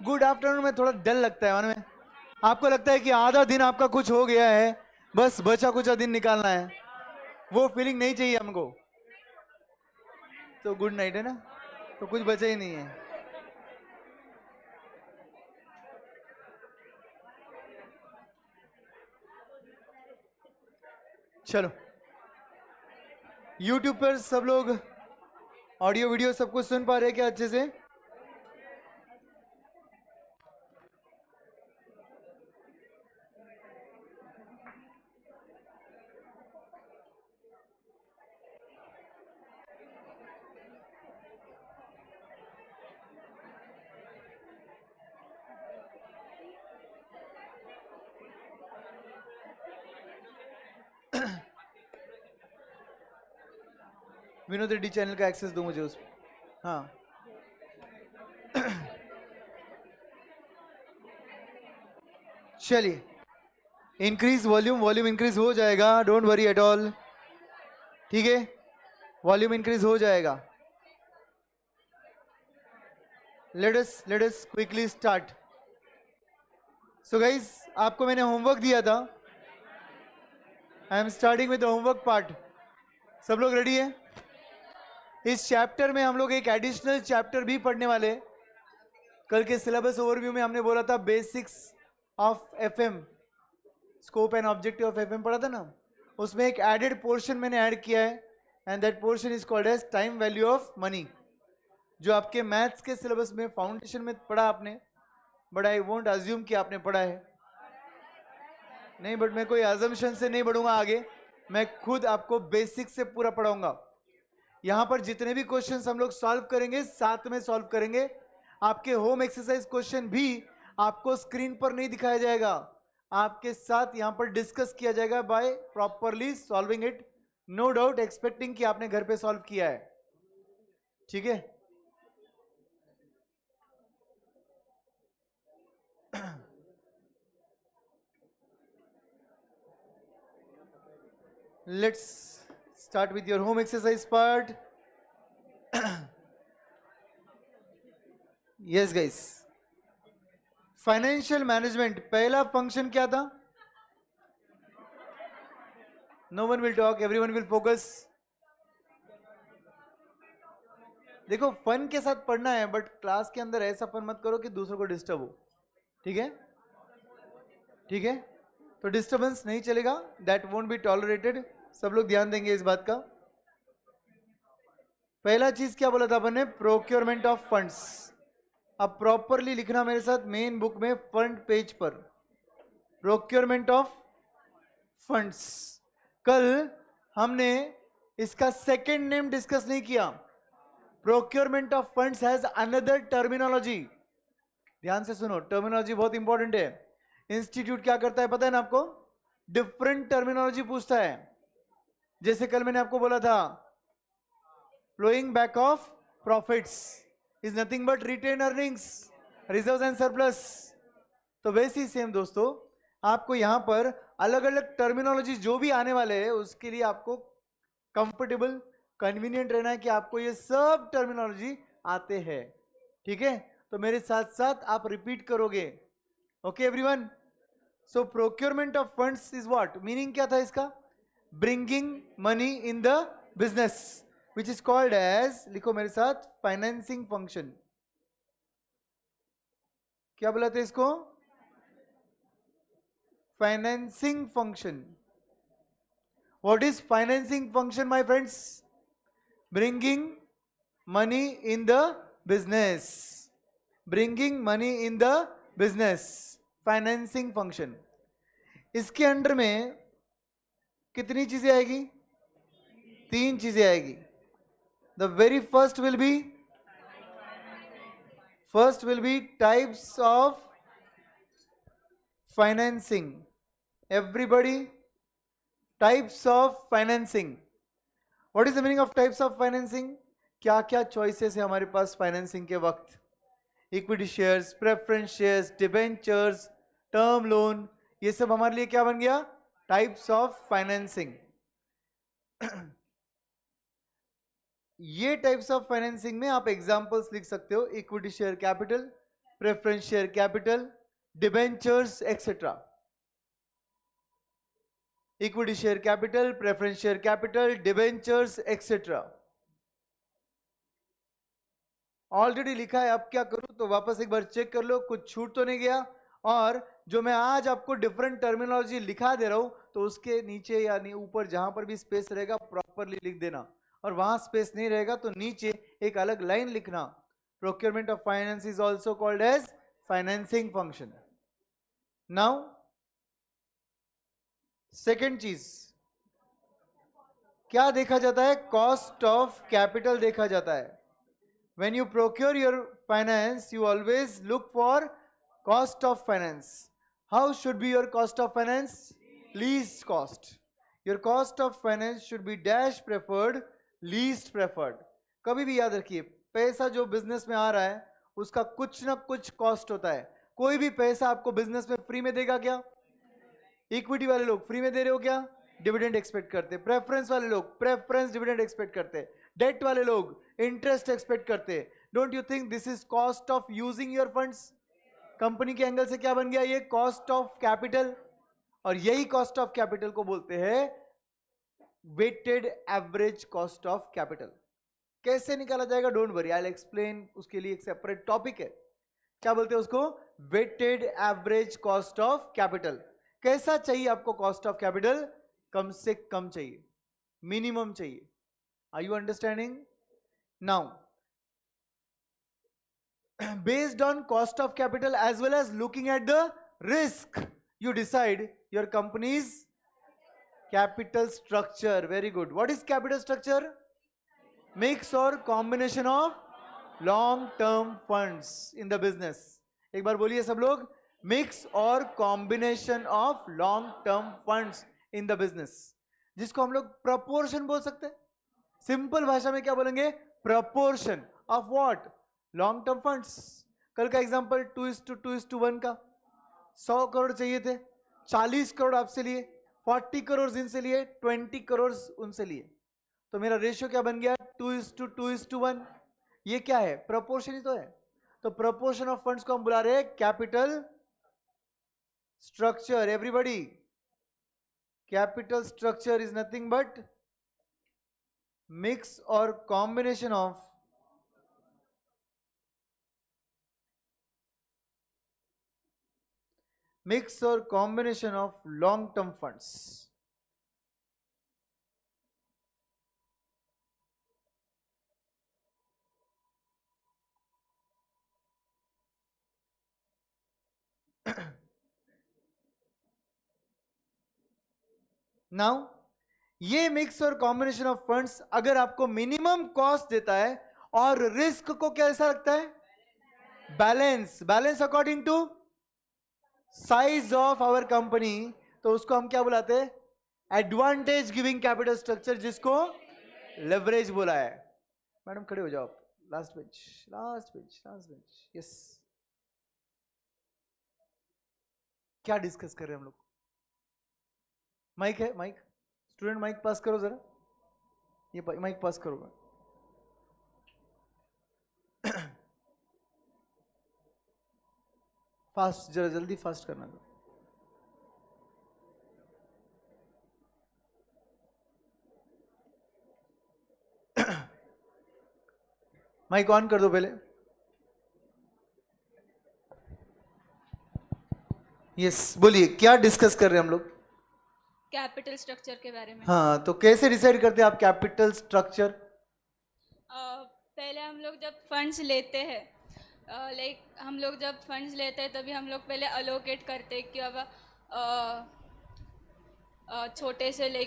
Good afternoon में थोड़ा डल लगता है मन में। आपको लगता है कि आधा दिन आपका कुछ हो गया है, बस बचा कुछ दिन निकालना है, वो फीलिंग नहीं चाहिए हमको। तो गुड नाइट है ना, तो कुछ बचा ही नहीं है। चलो, YouTube पर सब लोग ऑडियो वीडियो सब कुछ सुन पा रहे हैं क्या अच्छे से? विनोद रेड्डी चैनल का एक्सेस दो मुझे उस। हाँ, चलिए, इंक्रीज वॉल्यूम, वॉल्यूम इंक्रीज हो जाएगा, डोंट वरी एट ऑल। ठीक है, वॉल्यूम इंक्रीज हो जाएगा। Let us quickly start. So guys, आपको मैंने होमवर्क दिया था। I am starting with the homework part. सब लोग रेडी है? इस चैप्टर में हम लोग एक एडिशनल चैप्टर भी पढ़ने वाले हैं। कल के सिलेबस ओवरव्यू में हमने बोला था basics of FM, scope and objective of FM पढ़ा था ना, उसमें एक एडेड पोर्शन मैंने ऐड किया है, and that portion is called as time value of money, जो आपके मैथ्स के सिलेबस में फाउंडेशन में पढ़ा आपने, बट आई वोंट अज्यूम कि आपने पढ़ा है नहीं, बट मैं कोई अजम्पशन से नहीं बढ़ूंगा आगे, मैं खुद आपको बेसिक से पूरा पढ़ाऊंगा। यहां पर जितने भी क्वेश्चंस हम लोग सॉल्व करेंगे साथ में सॉल्व करेंगे। आपके होम एक्सरसाइज क्वेश्चन भी आपको स्क्रीन पर नहीं दिखाया जाएगा, आपके साथ यहां पर डिस्कस किया जाएगा by properly solving it. No doubt expecting कि आपने घर पे सॉल्व किया है। ठीक है, let's start with your home exercise part. Yes guys, financial management पहला फंक्शन क्या था? No one will talk, everyone will focus. देखो, फन के साथ पढ़ना है, बट क्लास के अंदर ऐसा फन मत करो कि दूसरों को डिस्टर्ब हो। ठीक है, ठीक है, तो डिस्टर्बेंस नहीं चलेगा, दैट वोंट बी टॉलरेटेड। सब लोग ध्यान देंगे इस बात का। पहला चीज क्या बोला था अपन ने? Procurement of funds. अब प्रॉपरली लिखना मेरे साथ मेन बुक में फ्रंट पेज पर, प्रोक्योरमेंट ऑफ फंड्स। कल हमने इसका सेकंड नेम डिस्कस नहीं किया। Procurement of funds has another terminology. ध्यान से सुनो, टर्मिनोलॉजी बहुत इंपॉर्टेंट है। इंस्टीट्यूट क्या करता है पता है ना आपको? डिफरेंट टर्मिनोलॉजी पूछता है। जैसे कल मैंने आपको बोला था, flowing back of profits is nothing but retained earnings, reserves and surplus. तो वैसे ही सेम दोस्तों, आपको यहां पर अलग अलग टर्मिनोलॉजी जो भी आने वाले हैं उसके लिए आपको कंफर्टेबल कन्वीनियंट रहना है कि आपको ये सब टर्मिनोलॉजी आते हैं। ठीक है, तो मेरे साथ साथ आप रिपीट करोगे। Okay everyone, so procurement of funds is what? Meaning क्या था इसका? Bringing money in the business, which is called as, लिखो मेरे साथ, फाइनेंसिंग फंक्शन। क्या बोला था इसको? Financing function. What is financing function, my friends? Bringing money in the business. Bringing money in the business. Financing function. इसके under में कितनी चीजें आएगी? 3 चीजें आएगी। The very first will be types of financing. Everybody, types of financing. What is the meaning of types of financing? क्या क्या choices है हमारे पास फाइनेंसिंग के वक्त? Equity shares, preference shares, debentures, term loan, ये सब हमारे लिए क्या बन गया? Types of financing. ये टाइप्स ऑफ फाइनेंसिंग में आप एग्जांपल्स लिख सकते हो। Equity share capital, preference share capital, debentures, etc. Equity share capital, preference share capital, debentures, etc. Already लिखा है, अब क्या करूं? तो वापस एक बार चेक कर लो, कुछ छूट तो नहीं गया। और जो मैं आज आपको डिफरेंट टर्मिनोलॉजी लिखा दे रहा हूं, तो उसके नीचे या ऊपर जहां पर भी स्पेस रहेगा प्रॉपरली लिख देना, और वहां स्पेस नहीं रहेगा तो नीचे एक अलग लाइन लिखना। Procurement of finance is also called as financing function. Now second चीज क्या देखा जाता है? कॉस्ट ऑफ कैपिटल देखा जाता है। When you procure your finance, you always look for cost of finance. How should be your cost of finance? Least cost. Your cost of finance should be dash preferred, least preferred. कभी भी याद रखिए, पैसा जो business में आ रहा है उसका कुछ ना कुछ कॉस्ट होता है। कोई भी पैसा आपको बिजनेस में फ्री में देगा क्या? इक्विटी वाले लोग फ्री में दे रहे हो क्या? डिविडेंड एक्सपेक्ट करते। प्रेफरेंस वाले लोग प्रेफरेंस डिविडेंड एक्सपेक्ट करते। डेट वाले लोग इंटरेस्ट एक्सपेक्ट करते। Don't you think this is cost of using your funds? Company के एंगल से क्या बन गया? ये कॉस्ट ऑफ कैपिटल। और यही कॉस्ट ऑफ कैपिटल को बोलते हैं weighted average cost of capital. कैसे निकाला जाएगा? Don't worry, I will explain, उसके लिए एक सेपरेट टॉपिक है। क्या बोलते हैं उसको? Weighted average cost of capital. कैसा चाहिए आपको कॉस्ट ऑफ कैपिटल? कम से कम चाहिए, मिनिमम चाहिए। Are you understanding? Now, based on cost of capital as well as looking at the risk, you decide your company's capital structure. Very good. What is capital structure? Mix or combination of long-term funds in the business. एक बार बोलिए सब लोग, mix or combination of long-term funds in the business, जिसको हम लोग proportion बोल सकते हैं। सिंपल भाषा में क्या बोलेंगे? Proportion of what? Long term funds. कल का एग्जांपल 2:1 का 100 करोड़ चाहिए थे, 40 करोड़ आपसे लिए, 40 करोड़ इनसे लिए, 20 करोड़ उनसे लिए, तो मेरा रेशियो क्या बन गया? 2:1। ये क्या है? प्रपोर्शन ही तो है। तो प्रपोर्शन ऑफ फंड्स को हम बुला रहे हैं capital structure. Everybody, capital structure is nothing but mix or combination of long term funds. Now, ये मिक्स और कॉम्बिनेशन ऑफ फंड्स अगर आपको मिनिमम कॉस्ट देता है और रिस्क को कैसा लगता है? Balance. Balance according to size of our company, तो उसको हम क्या बुलाते हैं? एडवांटेज गिविंग कैपिटल स्ट्रक्चर, जिसको लेवरेज बोला है। मैडम खड़े हो जाओ, last bench, last bench, last bench. Yes, क्या डिस्कस कर रहे हैं हम लोग? माइक है? माइक स्टूडेंट माइक पास करो जरा, ये माइक पास करो। फास्ट, जरा जल्दी फास्ट करना। माइक ऑन कर दो पहले। यस, बोलिए क्या डिस्कस कर रहे हैं हम लोग? कैपिटल स्ट्रक्चर के बारे में। हाँ, तो कैसे डिसाइड करते हैं आप कैपिटल स्ट्रक्चर? पहले हम लोग जब फंड्स लेते हैं, हम लोग जब फंड्स लेते हैं तभी हम लोग पहले अलोकेट करते हैं कि अब छोटे से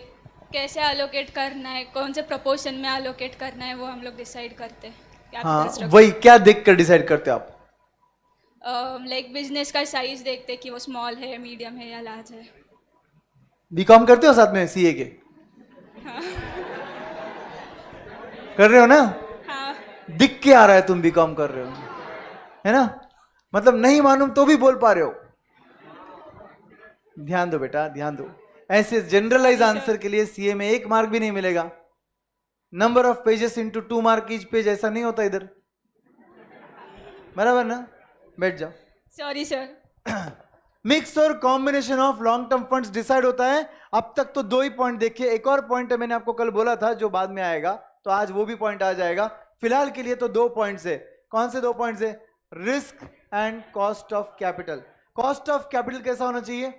कैसे अलोकेट करना है, कौन से प्रोपोर्शन में अलोकेट करना है, वो हम लोग डिसाइड करते हैं। हाँ, वही क्या देख कर डिसाइड करते हैं आप? बिजनेस का साइज देखते हैं कि वो स्मॉल है, मीडियम है या लार्ज है। बीकॉम करते हो साथ में सीए के? हाँ। कर रहे हो ना? हाँ। दिख के आ रहा है तुम बीकॉम कर रहे हो, है ना? मतलब नहीं मालूम तो भी बोल पा रहे हो। ध्यान दो बेटा, ध्यान दो। ऐसे जनरलाइज आंसर के लिए सीए में 1 मार्क भी नहीं मिलेगा। Number of pages into 2 mark each page, ऐसा नहीं होता इधर, बराबर ना? बैठ जाओ। Sorry sir. मिक्स और combination of long term funds decide होता है। अब तक तो 2 ही पॉइंट देखिए, एक और पॉइंट है मैंने आपको कल बोला था जो बाद में आएगा, तो आज वो भी पॉइंट आ जाएगा। फिलहाल के लिए तो 2 पॉइंट्स है। कौन से 2 पॉइंट्स है? Risk and cost of capital. Cost of capital कैसा होना चाहिए?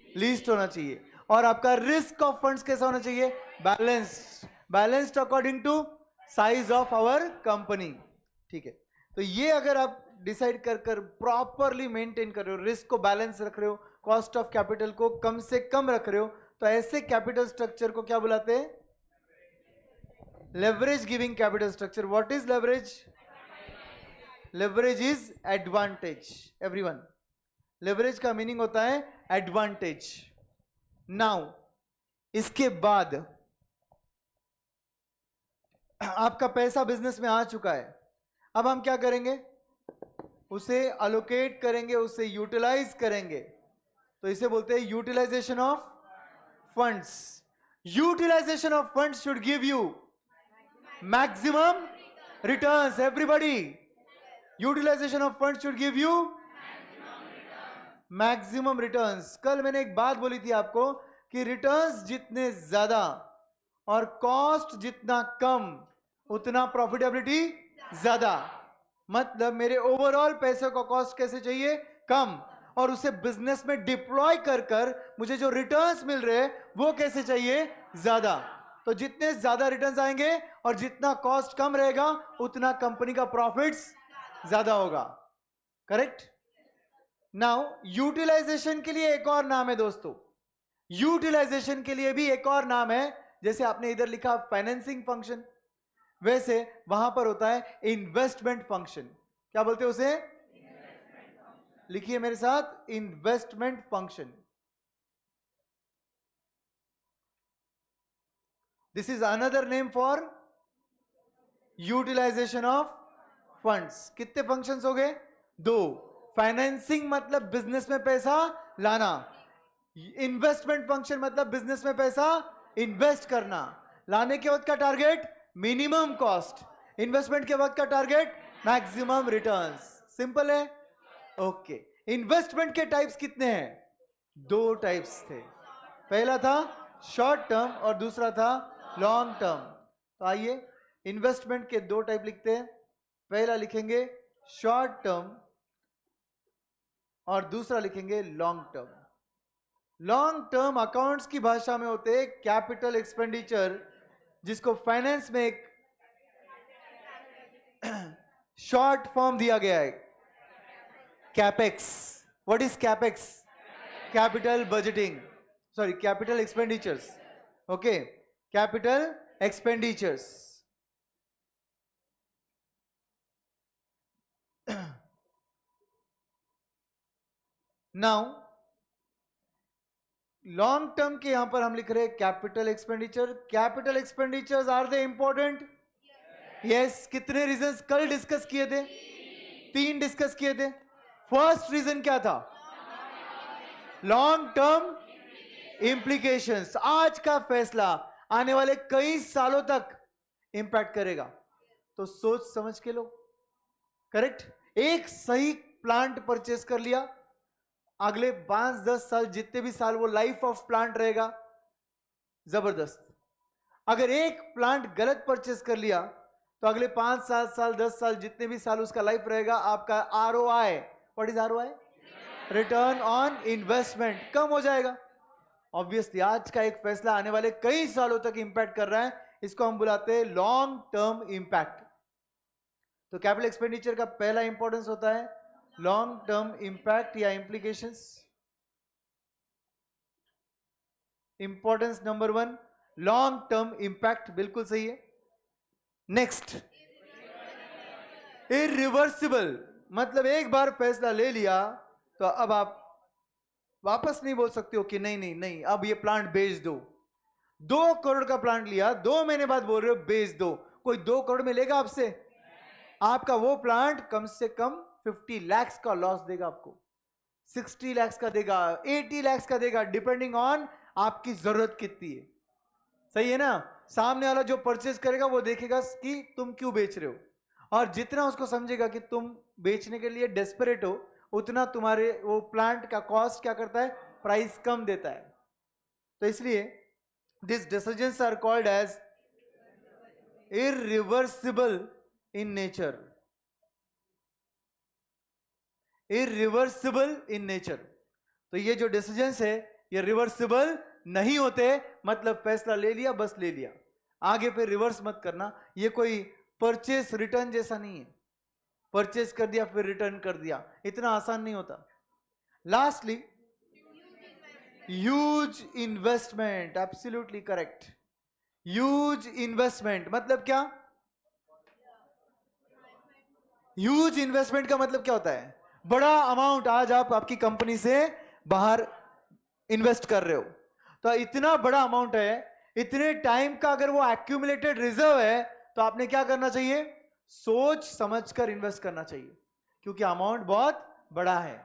लीस्ट होना चाहिए। और आपका रिस्क ऑफ फंड्स कैसा होना चाहिए? Balanced. Balanced according to size of our company. ठीक है, तो ये अगर आप डिसाइड कर कर प्रॉपरली मेंटेन कर रहे हो, रिस्क को बैलेंस रख रहे हो, कॉस्ट ऑफ कैपिटल को कम से कम रख रहे हो, तो ऐसे कैपिटल स्ट्रक्चर को क्या बुलाते हैं? Leverage giving capital structure. What is leverage? Leverage is advantage. Everyone, leverage का मीनिंग होता है एडवांटेज। नाउ इसके बाद आपका पैसा बिजनेस में आ चुका है, अब हम क्या करेंगे? उसे अलोकेट करेंगे, उसे यूटिलाइज करेंगे, तो इसे बोलते हैं utilisation of funds. Utilisation of funds should give you maximum returns. Everybody, utilisation of funds should give you maximum returns. कल मैंने एक बात बोली थी आपको कि रिटर्न्स जितने ज्यादा और कॉस्ट जितना कम, उतना प्रॉफिटेबिलिटी ज्यादा। मतलब मेरे ओवरऑल पैसे का कॉस्ट कैसे चाहिए? कम, और उसे बिजनेस में डिप्लॉय कर कर मुझे जो रिटर्न्स मिल रहे हैं वो कैसे चाहिए? ज्यादा। तो जितने ज्यादा रिटर्न्स आएंगे और जितना कॉस्ट कम रहेगा उतना कंपनी का प्रॉफिट्स ज्यादा होगा। करेक्ट? नाउ यूटिलाइजेशन के लिए एक और नाम है दोस्तों, यूटिलाइजेशन के लिए भी एक और नाम है। जैसे आपने इधर लिखा फाइनेंसिंग फंक्शन, वैसे वहां पर होता है इन्वेस्टमेंट फंक्शन। क्या बोलते हैं उसे? लिखिए मेरे साथ, investment function. This is another name for utilisation of funds. कितने फंक्शंस हो गए? 2। फाइनेंसिंग मतलब बिजनेस में पैसा लाना, इन्वेस्टमेंट फंक्शन मतलब बिजनेस में पैसा इन्वेस्ट करना। लाने के वक्त का टारगेट मिनिमम कॉस्ट, इन्वेस्टमेंट के वक्त का टारगेट मैक्सिमम रिटर्न्स। सिंपल है? ओके। इन्वेस्टमेंट के टाइप्स कितने हैं? 2 टाइप्स थे। पहला था शॉर्ट टर्म और दूसरा था लॉन्ग टर्म। तो आइए इन्वेस्टमेंट के 2 टाइप लिखते हैं। पहला लिखेंगे शॉर्ट टर्म और दूसरा लिखेंगे long term. Long term accounts की भाषा में होते हैं कैपिटल एक्सपेंडिचर, जिसको फाइनेंस में एक शॉर्ट फॉर्म दिया गया है, capex. What is capex? Capital budgeting, sorry capital expenditures. Okay, capital expenditures. Now long term के यहां पर हम लिख रहे हैं capital expenditure. Capital expenditures are they important? Yes. कितने रीजंस कल डिस्कस किए थे? 3 डिस्कस किए थे। फर्स्ट रीजन क्या था? Long term implications. आज का फैसला आने वाले कई सालों तक इंपैक्ट करेगा, तो सोच समझ के लो। करेक्ट? एक सही प्लांट परचेस कर लिया, अगले 5-10 साल, जितने भी साल वो लाइफ ऑफ प्लांट रहेगा, जबरदस्त। अगर एक प्लांट गलत परचेस कर लिया तो अगले 5-7 साल, 10 साल, जितने भी साल उसका लाइफ रहेगा, आपका ROI, what is ROI? Return on investment, कम हो जाएगा। ऑब्वियसली आज का एक फैसला आने वाले कई सालों तक इंपैक्ट कर रहा है, इसको हम बुलाते हैं लॉन्ग टर्म इंपैक्ट। तो कैपिटल एक्सपेंडिचर का पहला इंपॉर्टेंस होता है लॉन्ग टर्म इंपैक्ट या implications. Importance number 1 long term impact, बिल्कुल सही है। नेक्स्ट, इरिवर्सिबल, मतलब एक बार फैसला ले लिया तो अब आप वापस नहीं बोल सकते हो कि नहीं नहीं नहीं अब ये प्लांट बेच दो। 2 करोड़ का प्लांट लिया, 2 महीने बाद बोल रहे हो बेच दो, कोई 2 करोड़ में लेगा आपसे? आपका वो प्लांट कम से कम 50 लाख का लॉस देगा आपको, 60 लाख का देगा, 80 लाख का देगा, डिपेंडिंग ऑन आपकी जरूरत कितनी है। सही है ना? सामने वाला जो परचेज करेगा वो देखेगा कि तुम क्यों बेच रहे हो, और जितना उसको समझेगा कि तुम बेचने के लिए डेस्परेट हो, उतना तुम्हारे वो प्लांट का कॉस्ट क्या करता है, प्राइस कम देता है. तो इसलिए this decisions are called as irreversible in nature. Irreversible in nature. तो ये जो डिसीजंस है ये रिवर्सिबल नहीं होते, मतलब फैसला ले लिया बस ले लिया, आगे पे रिवर्स मत करना. ये कोई परचेस रिटर्न जैसा नहीं है, परचेस कर दिया फिर रिटर्न कर दिया, इतना आसान नहीं होता. Lastly huge investment. Absolutely correct. Huge investment मतलब क्या? ह्यूज इन्वेस्टमेंट का मतलब क्या होता है? बड़ा अमाउंट. आज आप आपकी कंपनी से बाहर इन्वेस्ट कर रहे हो, तो इतना बड़ा अमाउंट है, इतने टाइम का अगर वो एक्यूमुलेटेड रिजर्व है, तो आपने क्या करना चाहिए? सोच समझकर इन्वेस्ट करना चाहिए, क्योंकि अमाउंट बहुत बड़ा है.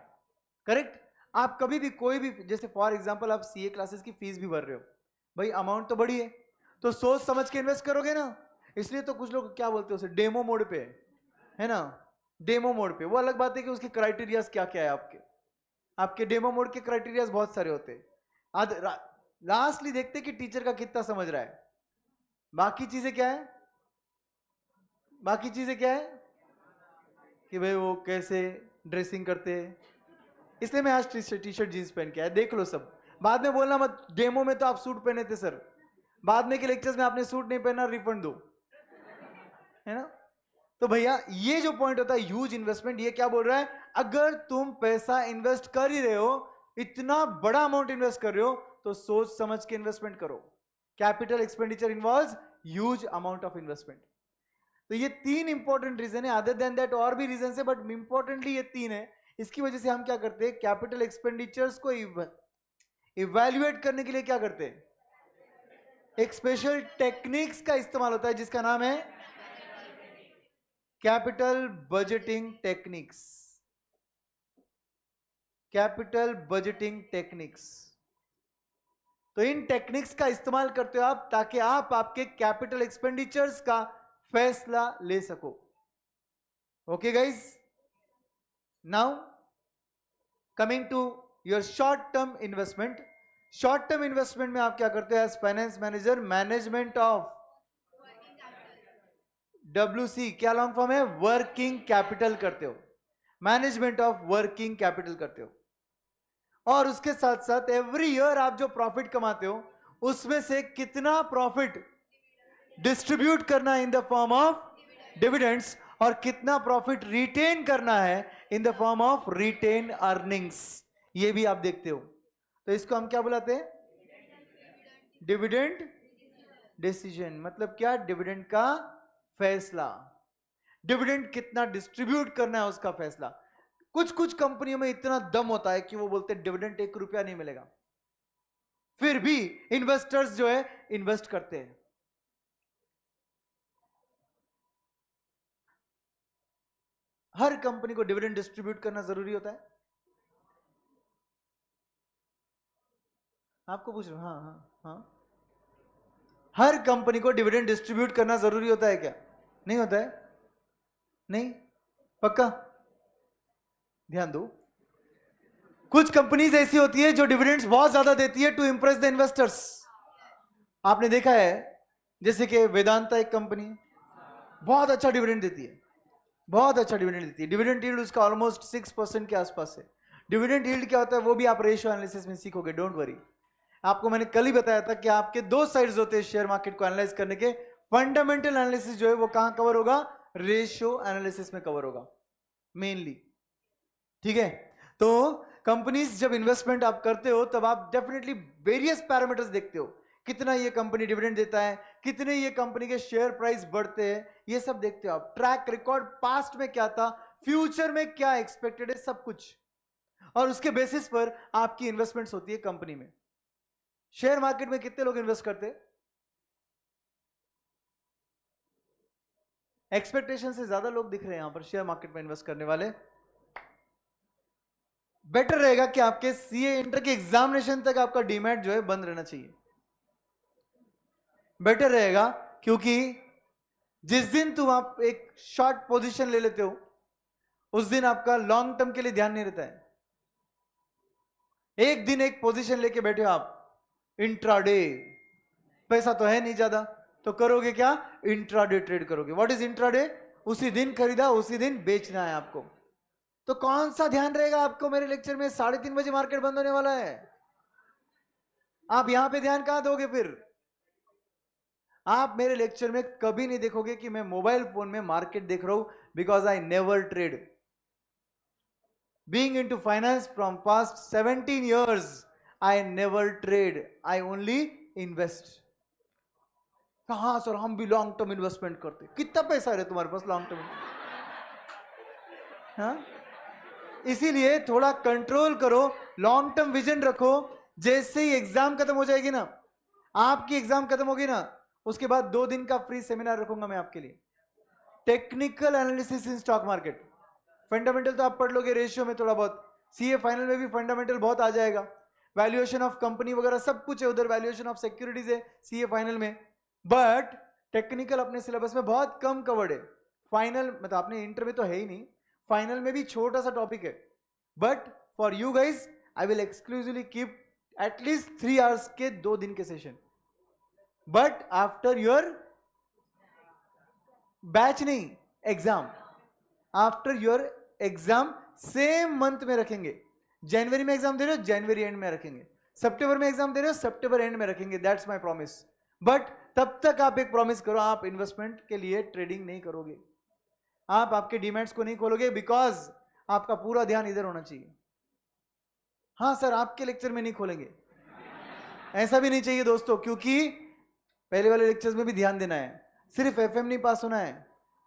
करेक्ट. आप कभी भी कोई भी, जैसे फॉर एग्जांपल आप सीए क्लासेस की फीस भी भर रहे हो, भाई अमाउंट तो बड़ी है, तो सोच समझ के इन्वेस्ट करोगे ना. इसलिए तो कुछ लोग क्या बोलते हैं उसे, डेमो मोड पे है ना. डेमो मोड पे. वो अलग बात है कि उसके क्राइटेरियाज क्या क्या है. आपके डेमो मोड के क्राइटेरियाज बहुत सारे होते हैं. लास्टली देखते कि टीचर का कितना समझ रहा है. बाकी चीजें क्या है? बाकी चीजें क्या है कि भाई वो कैसे ड्रेसिंग करते हैं. इसलिए मैं आज टी शर्ट जींस पहन के आया, देख लो सब. बाद में बोलना मत डेमो में तो आप सूट पहने थे सर, बाद में के लेक्चर्स में आपने सूट नहीं पहना, रिफंड दो, है ना. तो भैया ये जो पॉइंट होता है ह्यूज इन्वेस्टमेंट, ये क्या बोल रहा है? अगर तुम पैसा इन्वेस्ट कर ही रहे हो, इतना बड़ा अमाउंट इन्वेस्ट कर रहे हो, तो सोच समझ के इन्वेस्टमेंट करो. Capital expenditure involves huge amount of investment. तो ये 3 इंपॉर्टेंट रीजन है. अदर देन दैट और भी रीजन है, बट इंपॉर्टेंटली ये 3 है. इसकी वजह से हम क्या करते हैं, कैपिटल एक्सपेंडिचर्स को इवैल्यूएट करने के लिए क्या करते हैं, एक स्पेशल टेक्निक्स का इस्तेमाल होता है जिसका नाम है capital budgeting techniques. Capital budgeting techniques. तो इन टेक्निक्स का इस्तेमाल करते हो आप, ताकि आप आपके कैपिटल एक्सपेंडिचर्स का फैसला ले सको. Okay guys. Now coming to your short term investment. Short term investment में आप क्या करते हो as finance manager? Management of WC क्या लॉन्ग फॉर्म है? वर्किंग कैपिटल करते हो. मैनेजमेंट ऑफ वर्किंग कैपिटल करते हो. और उसके साथ साथ एवरी ईयर आप जो प्रॉफिट कमाते हो, उसमें से कितना प्रॉफिट डिस्ट्रीब्यूट करना है in the form of dividends, और कितना प्रॉफिट रिटेन करना है in the form of retain earnings, ये भी आप देखते हो. तो इसको हम क्या बुलाते हैं? Dividend decision. मतलब क्या? डिविडेंड का फैसला. डिविडेंड कितना डिस्ट्रीब्यूट करना है उसका फैसला. कुछ कुछ कंपनियों में इतना दम होता है कि वो बोलते हैं डिविडेंड 1 रुपया नहीं मिलेगा, फिर भी इन्वेस्टर्स जो है इन्वेस्ट करते हैं. हर कंपनी को डिविडेंड डिस्ट्रीब्यूट करना जरूरी होता है? आपको पूछ रहा हूं. हाँ हाँ हाँ. हर कंपनी को डिविडेंड डिस्ट्रीब्यूट करना जरूरी होता है क्या? नहीं होता है. नहीं? पक्का? ध्यान दो. कुछ कंपनीज ऐसी होती है जो डिविडेंड्स बहुत ज्यादा देती है टू इंप्रेस द इन्वेस्टर्स. आपने देखा है, जैसे कि वेदांता एक कंपनी बहुत अच्छा डिविडेंड देती है, बहुत अच्छा डिविडेंड देती है. डिविडेंड यील्ड उसका ऑलमोस्ट 6% के आसपास है. डिविडेंड यील्ड क्या होता है वो भी आप रेशियो एनालिसिस में सीखोगे, डोंट वरी. आपको मैंने कल ही बताया था कि आपके 2 साइड्स होते हैं शेयर मार्केट को एनालाइज करने के. फंडामेंटल एनालिसिस जो है वो कहां कवर होगा? रेशियो एनालिसिस में कवर होगा मेनली. ठीक है. तो कंपनीज जब इन्वेस्टमेंट आप करते हो तब आप डेफिनेटली वेरियस पैरामीटर्स देखते हो. कितना ये कंपनी डिविडेंड देता है, कितने ये कंपनी के शेयर प्राइस बढ़ते हैं, ये सब देखते हो आप. ट्रैक रिकॉर्ड, पास्ट में क्या था, फ्यूचर में क्या एक्सपेक्टेड है, सब कुछ. और उसके बेसिस पर आपकी इन्वेस्टमेंट्स होती है कंपनी में. शेयर मार्केट में कितने लोग इन्वेस्ट करते हैं? एक्सपेक्टेशन से ज्यादा लोग दिख रहे हैं यहां पर शेयर मार्केट में इन्वेस्ट करने वाले. बेटर रहेगा कि आपके सीए इंटर के एग्जामिनेशन तक आपका डीमैट जो है बंद रहना चाहिए. बेटर रहेगा, क्योंकि जिस दिन तुम आप एक शॉर्ट पोजीशन ले लेते हो उस दिन आपका लॉन्ग टर्म के लिए ध्यान नहीं रहता है। एक दिन एक पोजीशन लेके बैठे हो आप इंट्राडे, पैसा तो है नहीं ज्यादा, तो करोगे क्या? इंट्राडे ट्रेड करोगे। What is intraday? उसी दिन खरीदा उसी दिन बेचना है आपको। तो कौन सा ध्यान रहेगा आपको मेरे लेक्चर में? 3:30 बजे मार्केट बंद होने वाला है, आप यहां पे ध्यान कहां दोगे फिर? आप मेरे लेक्चर में कभी नहीं देखोगे कि मैं मोबाइल फोन में मार्केट देख रहा हूं, because I never trade. Being into finance from past 17 years, I never trade, I only invest. कहां सर हम भी लॉन्ग टर्म इन्वेस्टमेंट करते? कितना पैसा है तुम्हारे पास लॉन्ग टर्म? हाँ, इसीलिए थोड़ा कंट्रोल करो, लॉन्ग टर्म विजन रखो। जैसे ही एग्जाम खत्म हो जाएगी ना, आपकी एग्जाम खत्म होगी ना, उसके बाद 2 दिन का फ्री सेमिनार रखूंगा मैं आपके लिए, technical analysis in stock market. Fundamental तो आप पढ़ लोगे रेशियो में थोड़ा बहुत, सीए फाइनल में भी फंडामेंटल बहुत आ जाएगा, वैल्यूएशन ऑफ कंपनी वगैरह सब कुछ है उधर, वैल्यूएशन ऑफ सिक्योरिटीज है सीए फाइनल में, बट टेक्निकल अपने सिलेबस में बहुत कम कवर्ड है। फाइनल मतलब आपने इंटर में तो है ही नहीं, फाइनल में भी छोटा सा टॉपिक है, but for you guys I will exclusively keep at least 3 hours के 2 दिन के session, but after your batch नहीं, exam, after your exam same month में रखेंगे। जनवरी में एग्जाम दे रहे हो, जनवरी एंड में रखेंगे। सितंबर में एग्जाम दे रहे हो, सितंबर एंड में रखेंगे। That's my promise. बट तब तक आप एक प्रॉमिस करो, आप इन्वेस्टमेंट के लिए ट्रेडिंग नहीं करोगे, आप आपके डीमैट्स को नहीं खोलोगे, बिकॉज आपका पूरा ध्यान इधर होना चाहिए। हाँ सर, आपके लेक्चर में नहीं खोलेंगे, ऐसा भी नहीं चाहिए दोस्तों, क्योंकि पहले वाले लेक्चर्स में भी ध्यान देना है। सिर्फ एफएम नहीं पास होना है,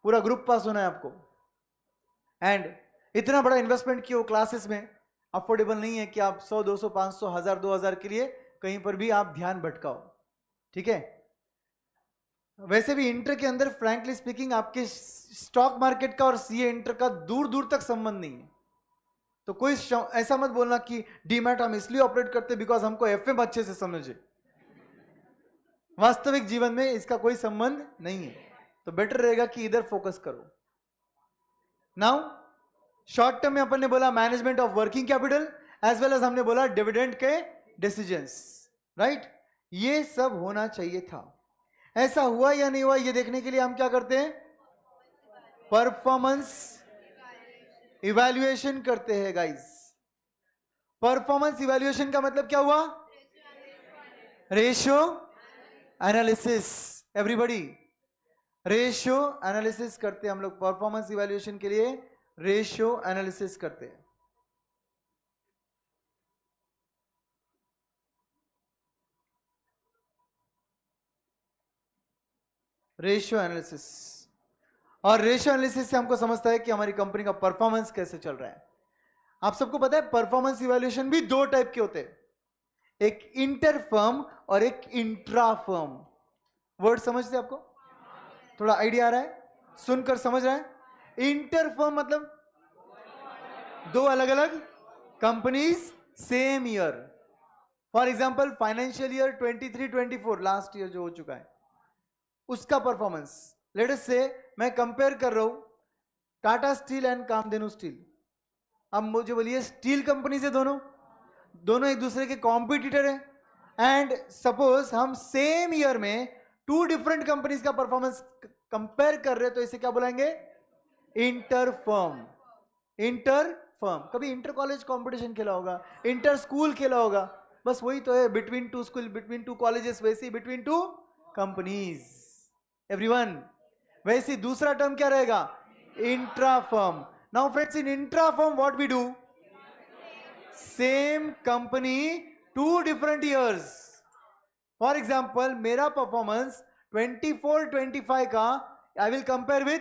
पूरा ग्रुप पास होना है आपको। एंड इतना बड़ा इन्वेस्टमेंट की वो क्लासेस में अफोर्डेबल नहीं है कि आप 100, 200, 500, 1000, 2000 के लिए कहीं पर भी आप ध्यान भटकाओ, ठीक है? वैसे भी इंटर के अंदर फ्रैंकली स्पीकिंग आपके स्टॉक मार्केट का और सीए इंटर का दूर दूर तक संबंध नहीं है। तो कोई ऐसा मत बोलना कि डीमैट हम इसलिए ऑपरेट करते बिकॉज हमको एफएम अच्छे से समझे। वास्तविक जीवन में इसका कोई संबंध नहीं है, तो बेटर रहेगा कि इधर फोकस करो। नाउ शॉर्ट टर्म में अपन ने बोला management of working capital, as well as हमने बोला डिविडेंड के डिसीजंस, राइट? ये सब होना चाहिए था। ऐसा हुआ या नहीं हुआ ये देखने के लिए हम क्या करते हैं? परफॉर्मेंस इवैल्यूएशन करते हैं गाइस। परफॉर्मेंस इवैल्यूएशन का मतलब क्या हुआ? Ratio analysis. Everybody, ratio analysis करते हैं हम लोग परफॉर्मेंस इवैल्यूएशन के लिए, रेशियो एनालिसिस करते हैं। रेशियो एनालिसिस, और रेशियो एनालिसिस से हमको समझता है कि हमारी कंपनी का परफॉर्मेंस कैसे चल रहा है। आप सबको पता है परफॉर्मेंस इवैल्यूएशन भी 2 टाइप के होते हैं, एक इंटर फर्म और एक इंट्रा फर्म। वर्ड समझते आपको? थोड़ा आइडिया आ रहा है? सुनकर समझ रहा है? इंटर फर्म मतलब 2 अलग अलग companies same year. For example financial year 23-24 last year जो हो चुका है, उसका परफॉर्मेंस लेट अस से मैं कंपेयर कर रहा हूं Tata steel and Kamdhenu steel. अब मुझे बोलिए स्टील कंपनी से दोनों एक दूसरे के कॉम्पिटिटर हैं, एंड सपोज हम सेम ईयर में 2 डिफरेंट कंपनीज का परफॉर्मेंस कंपेयर कर रहे हैं, तो इसे क्या बुलाएंगे? Inter firm. Inter firm. कभी इंटर कॉलेज कंपटीशन खेला होगा, इंटर स्कूल खेला होगा, बस वही तो है, बिटवीन 2 स्कूल, बिटवीन 2 कॉलेजेस, वैसे ही बिटवीन 2 कंपनीज। एवरीवन, वैसे दूसरा टर्म क्या रहेगा? Intra firm. Now friends, in intra firm what we do? Same company 2 different years. For example मेरा परफॉर्मेंस 24-25 का आई विल कंपेयर विथ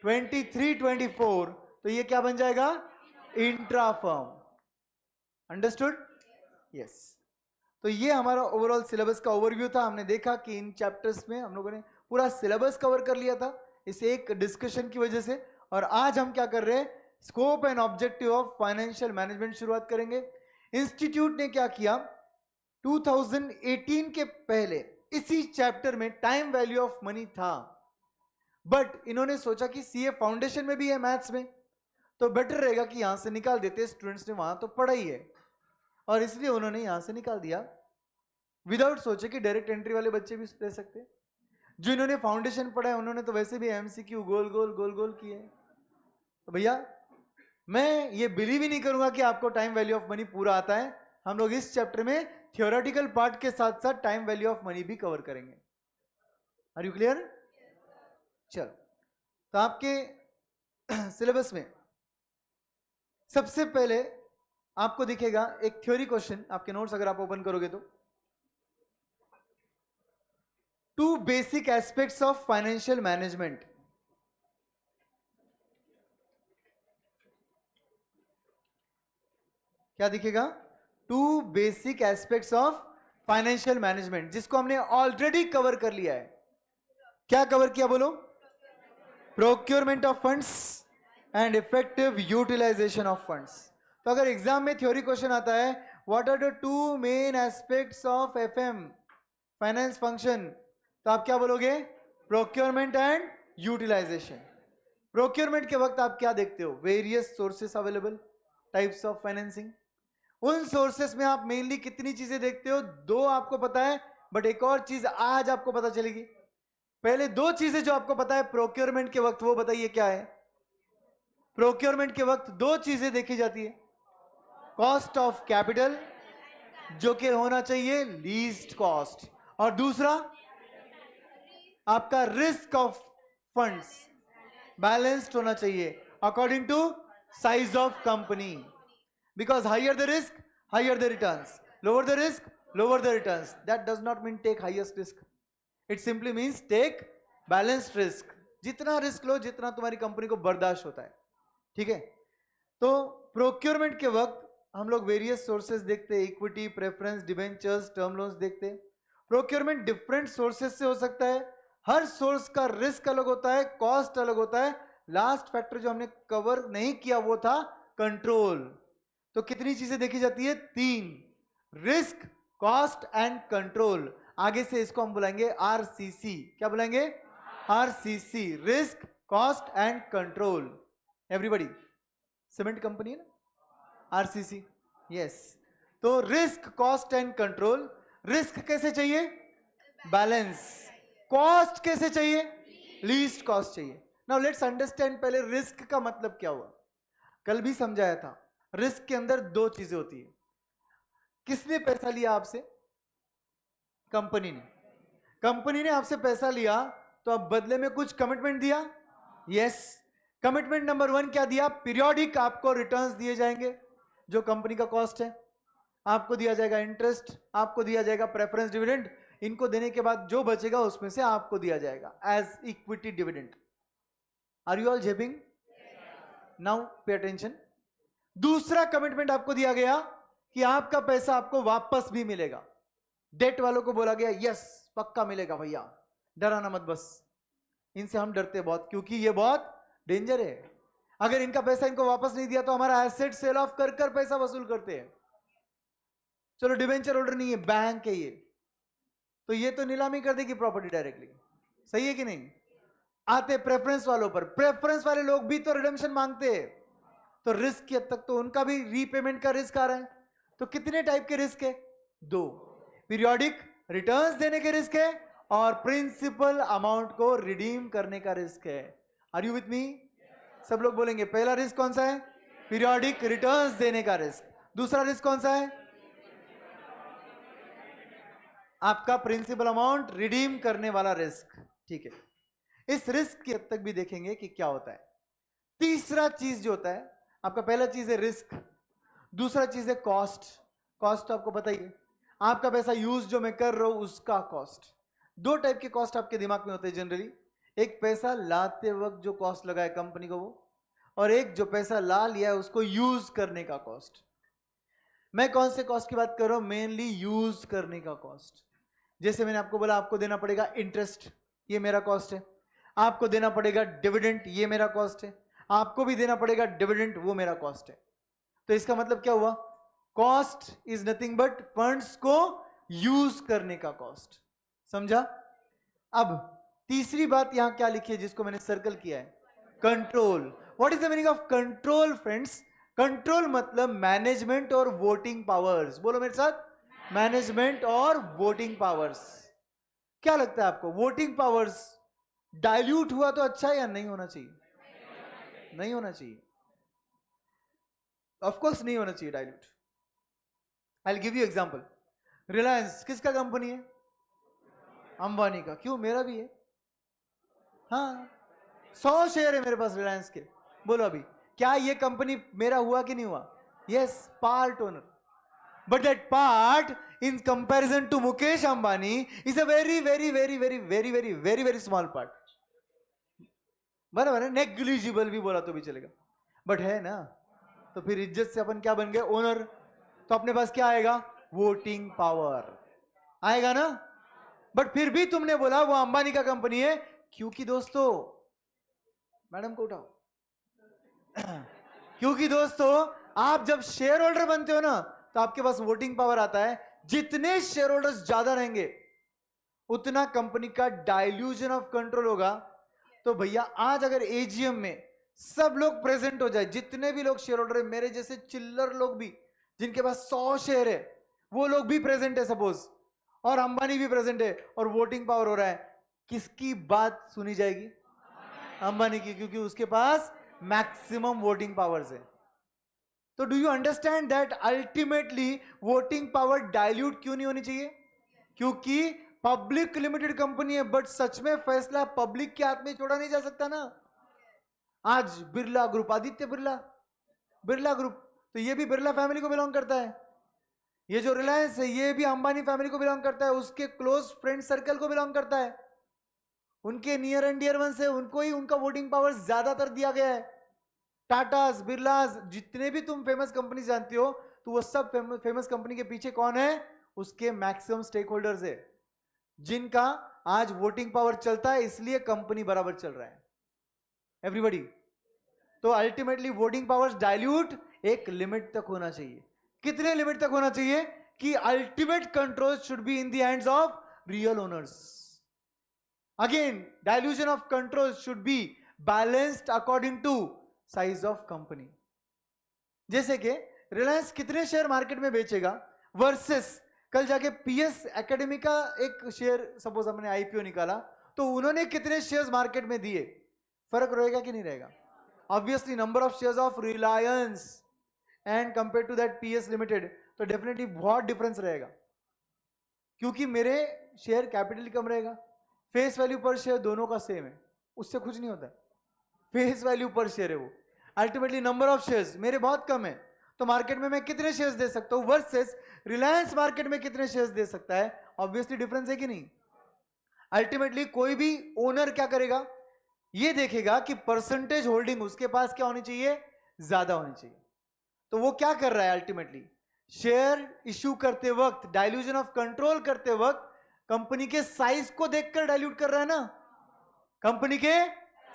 23-24, तो ये क्या बन जाएगा? Intra firm. अंडरस्टूड? यस। तो ये हमारा ओवरऑल सिलेबस का ओवरव्यू था। हमने देखा कि इन चैप्टर्स में हम लोगों ने पूरा सिलेबस कवर कर लिया था इस एक डिस्कशन की वजह से, और आज हम क्या कर रहे हैं? Scope and objective of financial management शुरुआत करेंगे। इंस्टीट्यूट ने क्या किया, 2018 के पहले इसी चैप्टर में टाइम वैल्यू ऑफ मनी था, बट इन्होंने सोचा कि सीए फाउंडेशन में भी है मैथ्स में, तो बेटर रहेगा कि यहां से निकाल देते, स्टूडेंट्स ने वहां तो पढ़ा ही है, और इसलिए उन्होंने यहां से निकाल दिया विदाउट सोचे कि डायरेक्ट एंट्री वाले बच्चे भी दे सकते हैं। जो इन्होंने फाउंडेशन पढ़ा है उन्होंने तो वैसे भी एमसीक्यू गोल गोल गोल गोल किए हैं। तो भैया मैं ये बिलीव ही नहीं करूंगा कि आपको टाइम वैल्यू ऑफ मनी पूरा आता है। हम लोग इस चैप्टर में थियोरेटिकल पार्ट के साथ साथ टाइम वैल्यू ऑफ मनी भी कवर करेंगे। Are you clear? चलो, तो आपके सिलेबस में सबसे पहले आपको दिखेगा एक थ्योरी क्वेश्चन, आपके नोट्स अगर आप ओपन करोगे तो, two basic aspects of financial management. क्या दिखेगा? Two basic aspects of financial management, जिसको हमने ऑलरेडी कवर कर लिया है। क्या कवर किया बोलो? Procurement of funds and effective utilization of funds. तो अगर एग्जाम में थ्योरी क्वेश्चन आता है what are the two main aspects of FM finance function, तो आप क्या बोलोगे? Procurement and utilisation. प्रोक्योरमेंट के वक्त आप क्या देखते हो? Various sources available, types of financing. उन सोर्सेस में आप मेनली कितनी चीजें देखते हो? दो आपको पता है, बट एक और चीज आज आपको पता चलेगी। पहले दो चीजें जो आपको पता है प्रोक्योरमेंट के वक्त, वो बताइए क्या है? प्रोक्योरमेंट के वक्त दो चीजें देखी जाती है, कॉस्ट ऑफ कैपिटल जो कि होना चाहिए लीस्ट कॉस्ट, और दूसरा आपका रिस्क ऑफ फंड्स बैलेंस्ड होना चाहिए according to size of company, because higher the risk higher the returns, lower the risk lower the returns. That does not mean take highest risk, it simply means take balanced risk. जितना risk लो जितना तुम्हारी company को बर्दाश्त होता है, ठीक है। तो प्रोक्योरमेंट के वक्त हम लोग वेरियस सोर्सेज देखते हैं, equity, preference, debentures, term loans देखते हैं। प्रोक्योरमेंट डिफरेंट सोर्सेज से हो सकता है, हर सोर्स का रिस्क अलग होता है, कॉस्ट अलग होता है। लास्ट फैक्टर जो हमने कवर नहीं किया वो था कंट्रोल। तो कितनी चीजें देखी जाती है? तीन, रिस्क, कॉस्ट एंड कंट्रोल। आगे से इसको हम बुलाएंगे आरसीसी। क्या बुलाएंगे? RCC, risk, cost and control. Everybody, cement company है ना, आरसीसी, यस। तो risk, cost and control. Risk कैसे चाहिए? बैलेंस। कॉस्ट कैसे चाहिए? लीस्ट कॉस्ट चाहिए। नाउ लेट्स अंडरस्टैंड पहले रिस्क का मतलब क्या हुआ। कल भी समझाया था, रिस्क के अंदर दो चीजें होती है। किसने पैसा लिया आपसे? कंपनी ने। कंपनी ने आपसे पैसा लिया तो अब बदले में कुछ कमिटमेंट दिया, यस। कमिटमेंट नंबर 1 क्या दिया? पीरियोडिक आपको रिटर्न्स दिए जाएंगे जो कंपनी का कॉस्ट है, आपको दिया जाएगा इंटरेस्ट, आपको दिया जाएगा प्रेफरेंस डिविडेंड। इनको देने के बाद जो बचेगा उसमें से आपको दिया जाएगा as equity dividend. Are you all जेपिंग? Now pay attention. दूसरा कमिटमेंट आपको दिया गया कि आपका पैसा आपको वापस भी मिलेगा। डेट वालों को बोला गया यस पक्का मिलेगा भैया, डराना मत बस। इनसे हम डरते बहुत क्योंकि ये बहुत डेंजर है। अगर इनका पैसा इनको वापस नहीं दिया तो हमारा एसेट सेल ऑफ कर कर पैसा वसूल करते हैं। चलो डिवेंचर होल्डर नहीं है, बैंक है ये, तो ये तो नीलामी कर देगी प्रॉपर्टी डायरेक्टली, सही है कि नहीं? आते प्रेफरेंस वालों पर, प्रेफरेंस वाले लोग भी तो रिडेम्पशन मांगते हैं, तो रिस्क की हद तक तो उनका भी रीपेमेंट का रिस्क आ रहा है। तो कितने टाइप के रिस्क है? दो, पीरियोडिक रिटर्न्स देने के रिस्क है और प्रिंसिपल अमाउंट को रिडीम करने का रिस्क है। Are you with me? सब लोग बोलेंगे पहला रिस्क कौन सा है? पीरियोडिक रिटर्न्स देने का रिस्क। दूसरा रिस्क कौन सा है? आपका प्रिंसिपल अमाउंट रिडीम करने वाला रिस्क, ठीक है। इस रिस्क की हद तक भी देखेंगे कि क्या होता है। तीसरा चीज जो होता है, आपका पहला चीज है रिस्क, दूसरा चीज है कॉस्ट। कॉस्ट तो आपको पता ही है, आपका पैसा यूज जो मैं कर रहा हूं उसका कॉस्ट। दो टाइप के कॉस्ट आपके दिमाग में होते हैं जनरली, एक पैसा लाते वक्त जो कॉस्ट लगा है कंपनी को वो, और एक जो पैसा ला लिया है उसको यूज करने का कॉस्ट। मैं कौन से कॉस्ट की बात कर रहा हूं? मेनली यूज करने का कॉस्ट। जैसे मैंने आपको बोला आपको देना पड़ेगा इंटरेस्ट, ये मेरा कॉस्ट है। आपको देना पड़ेगा डिविडेंड, ये मेरा कॉस्ट है। आपको भी देना पड़ेगा डिविडेंड, वो मेरा कॉस्ट है। तो इसका मतलब क्या हुआ? Cost is nothing but funds को यूज करने का कॉस्ट। समझा? अब तीसरी बात यहां क्या लिखी है जिसको मैंने सर्कल किया है? Control. What is the meaning of control friends? Control मतलब मैनेजमेंट और वोटिंग पावर्स. बोलो मेरे साथ, मैनेजमेंट और वोटिंग पावर्स. क्या लगता है आपको, वोटिंग पावर्स डाइल्यूट हुआ तो अच्छा है या नहीं होना चाहिए? नहीं होना चाहिए. ऑफ कोर्स नहीं होना चाहिए dilute. I will give you example. Reliance किसका कंपनी है? अंबानी का. क्यों? मेरा भी है. हाँ, 100 शेयर है मेरे पास रिलायंस के. बोलो अभी, क्या ये कंपनी मेरा हुआ कि नहीं हुआ? Yes, part owner. But that part in comparison to Mukesh Ambani is a very very very very very very very very small part. बराबर है, नेग्लिजिबल भी बोला तो भी चलेगा, बट है ना. तो फिर इज्जत से अपन क्या बन गए? ओनर. तो अपने पास क्या आएगा? वोटिंग पावर आएगा ना. बट फिर भी तुमने बोला वो अंबानी का कंपनी है, क्योंकि दोस्तों, मैडम को उठाओ. क्योंकि दोस्तों, आप जब शेयर होल्डर बनते हो ना, तो आपके पास वोटिंग पावर आता है. जितने शेयर होल्डर्स ज्यादा रहेंगे उतना कंपनी का डाइल्यूजन ऑफ कंट्रोल होगा. तो भैया आज अगर एजीएम में सब लोग प्रेजेंट हो जाए, जितने भी लोग शेयर होल्डर है, मेरे जैसे चिल्लर लोग भी जिनके पास 100 शेयर है, वो लोग भी प्रेजेंट है सपोज, और अंबानी भी प्रेजेंट है, और वोटिंग पावर हो रहा है, किसकी बात सुनी जाएगी? अंबानी की, क्योंकि उसके पास मैक्सिमम वोटिंग पावर्स है. तो do you understand that ultimately voting power dilute क्यों नहीं होनी चाहिए? क्योंकि पब्लिक लिमिटेड कंपनी है, बट सच में फैसला पब्लिक के हाथ में छोड़ा नहीं जा सकता ना. आज बिरला ग्रुप, आदित्य बिरला, बिरला ग्रुप, तो ये भी बिरला फैमिली को बिलोंग करता है. ये जो रिलायंस है, ये भी अंबानी फैमिली को बिलोंग करता है, उसके क्लोज फ्रेंड सर्कल को बिलोंग करता है. उनके नियर एंड डियर वंस है, उनको ही उनका वोटिंग पावर ज्यादातर दिया गया है. टाटास, बिरलास, जितने भी तुम फेमस कंपनी जानती हो, तो वो सब फेमस कंपनी के पीछे कौन है? उसके मैक्सिमम स्टेक होल्डर्स है, जिनका आज वोटिंग पावर चलता है, इसलिए कंपनी बराबर चल रहा है. एवरीबॉडी. तो अल्टीमेटली वोटिंग पावर्स डाइल्यूट एक लिमिट तक होना चाहिए. कितने लिमिट तक होना चाहिए? कि ultimate control should be in the hands of real owners. Again, dilution of control should be balanced according to size of company. जैसे कि रिलायंस कितने शेयर मार्केट में बेचेगा वर्सेस कल जाके पीएस एकेडमी का एक शेयर, सपोज हमने आईपीओ निकाला, तो उन्होंने कितने शेयर्स मार्केट में दिए, फर्क रहेगा कि नहीं रहेगा? Obviously number of shares of Reliance and compare to that PS limited, तो डेफिनेटली बहुत डिफरेंस रहेगा, क्योंकि मेरे शेयर कैपिटल कम रहेगा, फेस वैल्यू पर शेयर दोनों का सेम है, उससे कुछ नहीं होता. फेस वैल्यू पर शेयर है वो. अल्टीमेटली नंबर ऑफ शेयर्स मेरे बहुत कम है, तो मार्केट में मैं कितने शेयर्स दे सकता हूं वर्सेस रिलायंस मार्केट में कितने शेयर्स दे सकता है. ऑब्वियसली डिफरेंस है कि नहीं? अल्टीमेटली कोई भी ओनर क्या करेगा? ये देखेगा कि परसेंटेज होल्डिंग उसके पास क्या होनी चाहिए? ज्यादा होनी चाहिए. तो वो क्या कर रहा है? अल्टीमेटली शेयर इश्यू करते वक्त, डाइल्यूजन ऑफ कंट्रोल करते वक्त, कंपनी के साइज को देखकर डाइल्यूट कर रहा है ना. कंपनी के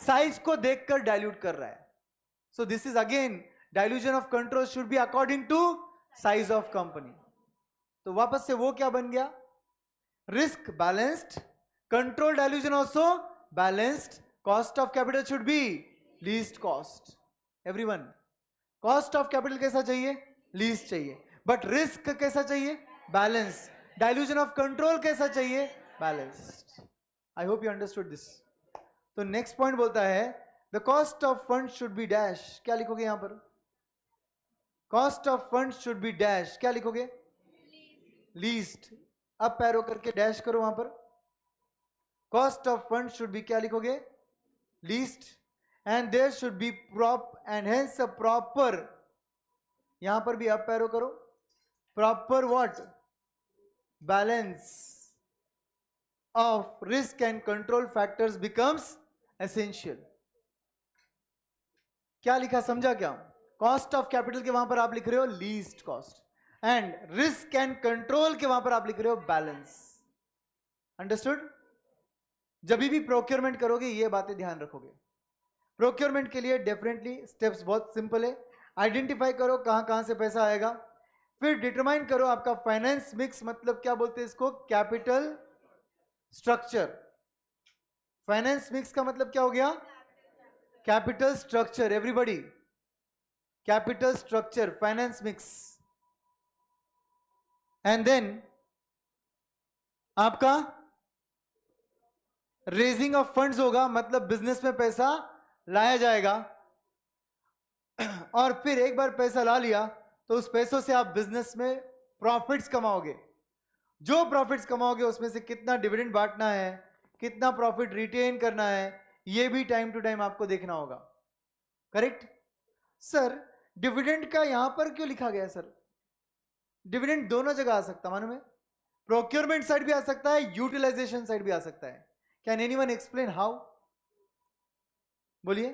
साइज को देखकर डाइल्यूट कर रहा है. So this is again, dilution of control should be according to size of company. तो वापस से वो क्या बन गया? Risk balanced, control dilution also balanced, cost of capital should be least cost. Everyone, cost of capital कैसा चाहिए? Least चाहिए. बट रिस्क कैसा चाहिए? बैलेंस. डाइल्यूजन ऑफ कंट्रोल कैसा चाहिए? Balanced. I hope you understood this. तो नेक्स्ट पॉइंट बोलता है the cost of fund should B dash. क्या लिखोगे यहां पर? Cost of fund should B dash. क्या लिखोगे? लीस्ट. अब पैरो करके डैश करो वहां पर. Cost of fund should be, क्या लिखोगे? Least. And there should be and hence a proper, यहां पर भी अब पैरो करो, proper what? Balance of risk and control factors becomes essential. क्या लिखा, समझा क्या? कॉस्ट ऑफ कैपिटल के वहां पर आप लिख रहे हो least cost, and risk and control के वहां पर आप लिख रहे हो बैलेंस. अंडरस्टूड? जब भी प्रोक्योरमेंट करोगे ये बातें ध्यान रखोगे. प्रोक्योरमेंट के लिए डेफिनेटली स्टेप्स बहुत सिंपल है. आइडेंटिफाई करो कहां कहां से पैसा आएगा, फिर डिटरमाइन करो आपका फाइनेंस मिक्स, मतलब क्या बोलते हैं इसको? Capital structure. फाइनेंस मिक्स का मतलब क्या हो गया? Capital structure, everybody, capital structure, finance mix. And then आपका रेजिंग ऑफ फंड्स होगा, मतलब बिजनेस में पैसा लाया जाएगा और फिर एक बार पैसा ला लिया तो उस पैसों से आप बिजनेस में प्रॉफिट्स कमाओगे। जो प्रॉफिट्स कमाओगे उसमें से कितना डिविडेंड बांटना है, कितना प्रॉफिट रिटेन करना है, ये भी टाइम टू टाइम आपको देखना होगा। करेक्ट? सर डिविडेंड का यहां पर क्यों लिखा गया है सर? डिविडेंड दोनों जगह आ सकता है, मालूम है? प्रोक्योरमेंट साइड भी आ सकता है, यूटिलाइजेशन साइड भी आ सकता है। Can anyone explain how? बोलिए।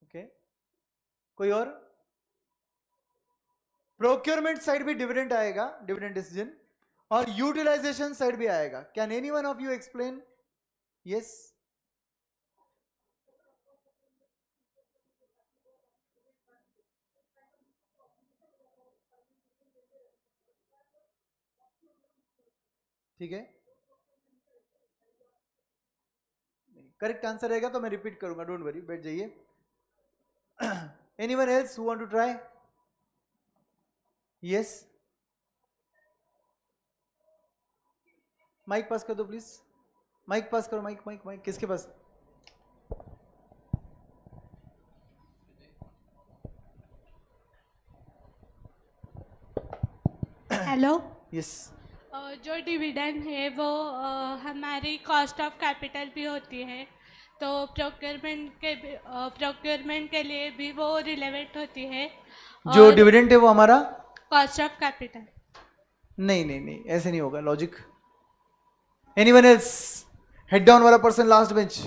ओके, कोई और? प्रोक्योरमेंट साइड भी डिविडेंड आएगा, डिविडेंड डिसीजन, और यूटिलाइजेशन साइड भी आएगा। Can anyone of you explain? Yes. ठीक है, करेक्ट आंसर रहेगा तो मैं रिपीट करूंगा, डोंट वरी, बैठ जाइए। Anyone else who want to try? Yes, mike pass कर दो प्लीज, माइक पास करो, माइक माइक माइक किसके पास? हेलो। यस। जो डिविडेंड है वो हमारी कॉस्ट ऑफ कैपिटल भी होती है, तो प्रोक्योरमेंट के लिए भी वो रिलेवेंट होती है। जो डिविडेंड है वो हमारा कॉस्ट ऑफ कैपिटल। नहीं नहीं नहीं, ऐसे नहीं होगा logic. Anyone else? Head down वाला पर्सन लास्ट बेंच,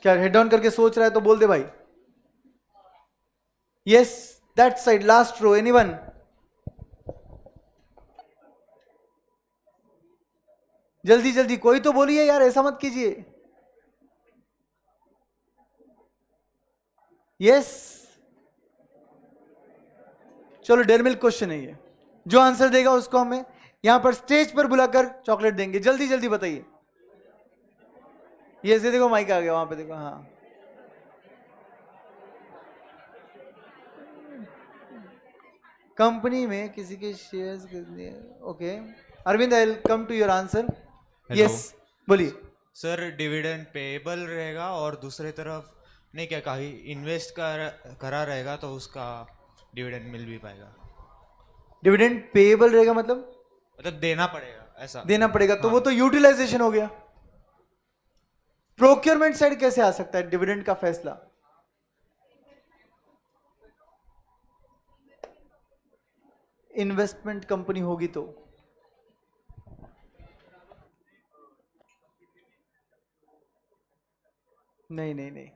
क्या हेड डाउन करके सोच रहा है तो बोल दे भाई। Yes, that side, last row, anyone? जल्दी जल्दी कोई तो बोलिए यार, ऐसा मत कीजिए। यस, चलो डेयर मिल्क क्वेश्चन है ये, जो आंसर देगा उसको हमें यहां पर स्टेज पर बुलाकर चॉकलेट देंगे। जल्दी जल्दी बताइए। ये से देखो माइक आ गया वहां पे, देखो। हाँ, कंपनी में किसी के शेयर्स खरीदने। Okay Arvind, I will come to your answer. Yes, बोलिए। सर डिविडेंड पेएबल रहेगा और दूसरी तरफ नहीं, क्या कहीं इन्वेस्ट करा रहेगा तो उसका डिविडेंड मिल भी पाएगा। डिविडेंड पेएबल रहेगा मतलब देना पड़ेगा, ऐसा देना पड़ेगा, तो वो तो यूटिलाइजेशन हो गया। प्रोक्योरमेंट साइड कैसे आ सकता है डिविडेंड का फैसला? इन्वेस्टमेंट कंपनी होगी तो। नहीं नहीं नहीं,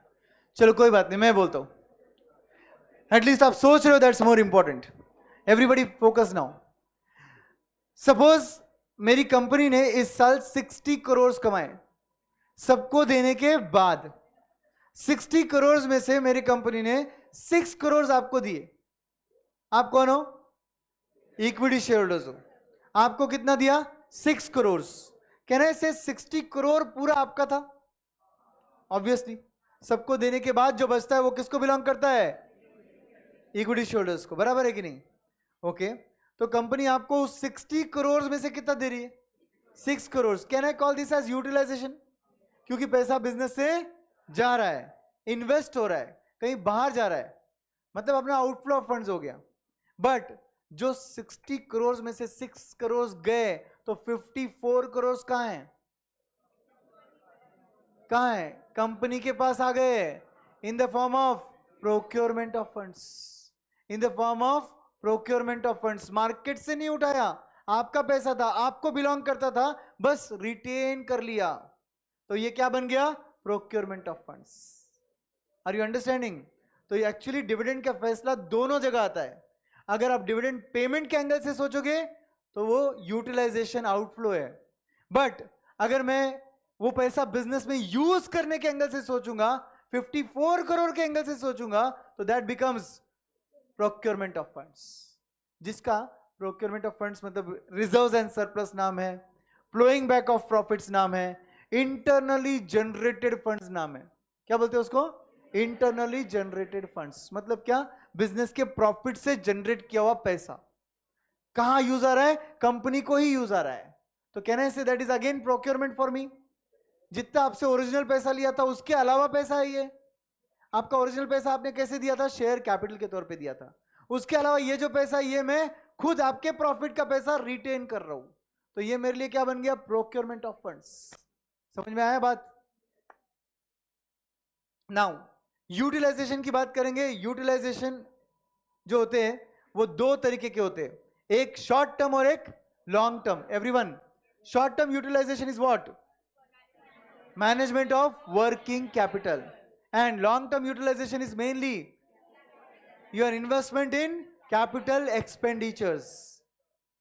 चलो कोई बात नहीं, मैं बोलता हूं। एटलीस्ट आप सोच रहे हो, that's more important. Everybody focus now. Suppose मेरी कंपनी ने इस साल 60 करोड़ कमाए, सबको देने के बाद 60 करोड़ में से मेरी कंपनी ने 6 करोड़ आपको दिए। आप कौन हो? इक्विटी शेयर होल्डर्स हो। आपको कितना दिया? 6 करोड़। कहना है से 60 करोड़ पूरा आपका था। ऑब्वियसली सबको देने के बाद जो बचता है वो किसको बिलोंग करता है? इक्विटी शेयर होल्डर्स को, बराबर है कि नहीं? ओके, तो कंपनी आपको 60 करोड़ में से कितना दे रही है? 6 crore. Can I call this as utilization? क्योंकि पैसा बिजनेस से जा रहा है, इन्वेस्ट हो रहा है, कहीं बाहर जा रहा है, मतलब अपना आउटफ्लो ऑफ फंड्स हो गया। बट जो 60 करोड़ में से 6 करोड़ गए तो 54 करोड़ कहां है? कहां है? कंपनी के पास आ गए, इन the form of procurement of funds. In the form of procurement of funds. Market से नहीं उठाया, आपका पैसा था, आपको बिलोंग करता था, बस रिटेन कर लिया, तो ये क्या बन गया? Procurement of funds. Are you understanding? तो ये एक्चुअली डिविडेंड का फैसला दोनों जगह आता है। अगर आप डिविडेंड पेमेंट के एंगल से सोचोगे तो वो यूटिलाइजेशन आउटफ्लो है, बट अगर मैं वो पैसा बिजनेस में यूज करने के एंगल से सोचूंगा, 54 करोड़ के एंगल से सोचूंगा तो that becomes procurement of funds, जिसका प्रोक्योरमेंट ऑफ फंड्स मतलब रिजर्व्स एंड सरप्लस नाम है, फ्लोइंग बैक ऑफ प्रॉफिट्स नाम है, इंटरनली जनरेटेड फंड्स नाम है। क्या बोलते हैं उसको? Internally generated funds. मतलब क्या? बिजनेस के प्रॉफिट से जनरेट किया हुआ पैसा कहां यूज आ रहा है? कंपनी को ही यूज आ रहा है। तो कहना है that is again procurement for me. जितना आपसे ओरिजिनल पैसा लिया था उसके अलावा पैसा है ये। आपका ओरिजिनल पैसा आपने कैसे दिया था? शेयर कैपिटल के तौर पे दिया था। उसके अलावा ये जो पैसा, ये मैं खुद आपके प्रॉफिट का पैसा रिटेन कर रहा हूं, तो ये मेरे लिए क्या बन गया? Procurement of funds. समझ में आया बात? नाउ यूटिलाइजेशन की बात करेंगे। यूटिलाइजेशन जो होते हैं वो दो तरीके के होते हैं, एक शॉर्ट टर्म और एक long term. Everyone, short term utilization is what? Management of working capital, and long term utilization is mainly your investment in capital expenditures.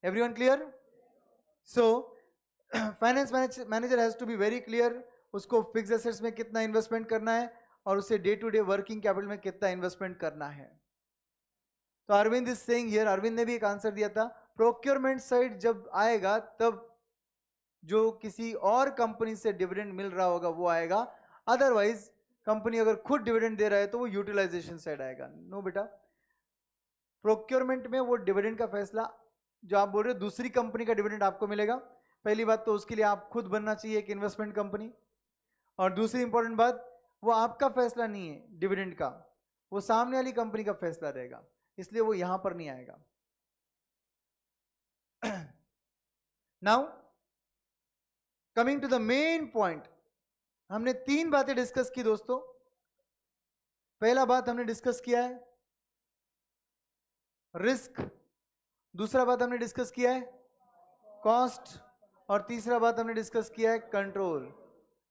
Everyone clear? So finance manager has to be very clear उसको fix assets में कितना investment करना है और उसे day to day working capital में कितना investment करना है। तो Arvind is saying here, Arvind ने भी एक आंसर दिया था, प्रोक्योरमेंट साइड जब आएगा तब जो किसी और कंपनी से डिविडेंड मिल रहा होगा वो आएगा, अदरवाइज कंपनी अगर खुद डिविडेंड दे रहा है तो वो यूटिलाइजेशन साइड आएगा। नो बेटा, प्रोक्योरमेंट में वो डिविडेंड का फैसला जो आप बोल रहे हो दूसरी कंपनी का डिविडेंड आपको मिलेगा। पहली बात तो उसके लिए आप खुद बनना चाहिए एक इन्वेस्टमेंट कंपनी, और दूसरी इंपॉर्टेंट बात वो आपका फैसला नहीं है डिविडेंड का, वो सामने वाली कंपनी का फैसला रहेगा, इसलिए वो यहां पर नहीं आएगा। Now coming to the main point, हमने तीन बातें डिस्कस की दोस्तों। पहला बात हमने डिस्कस किया है रिस्क, दूसरा बात हमने डिस्कस किया है कॉस्ट, और तीसरा बात हमने डिस्कस किया है control.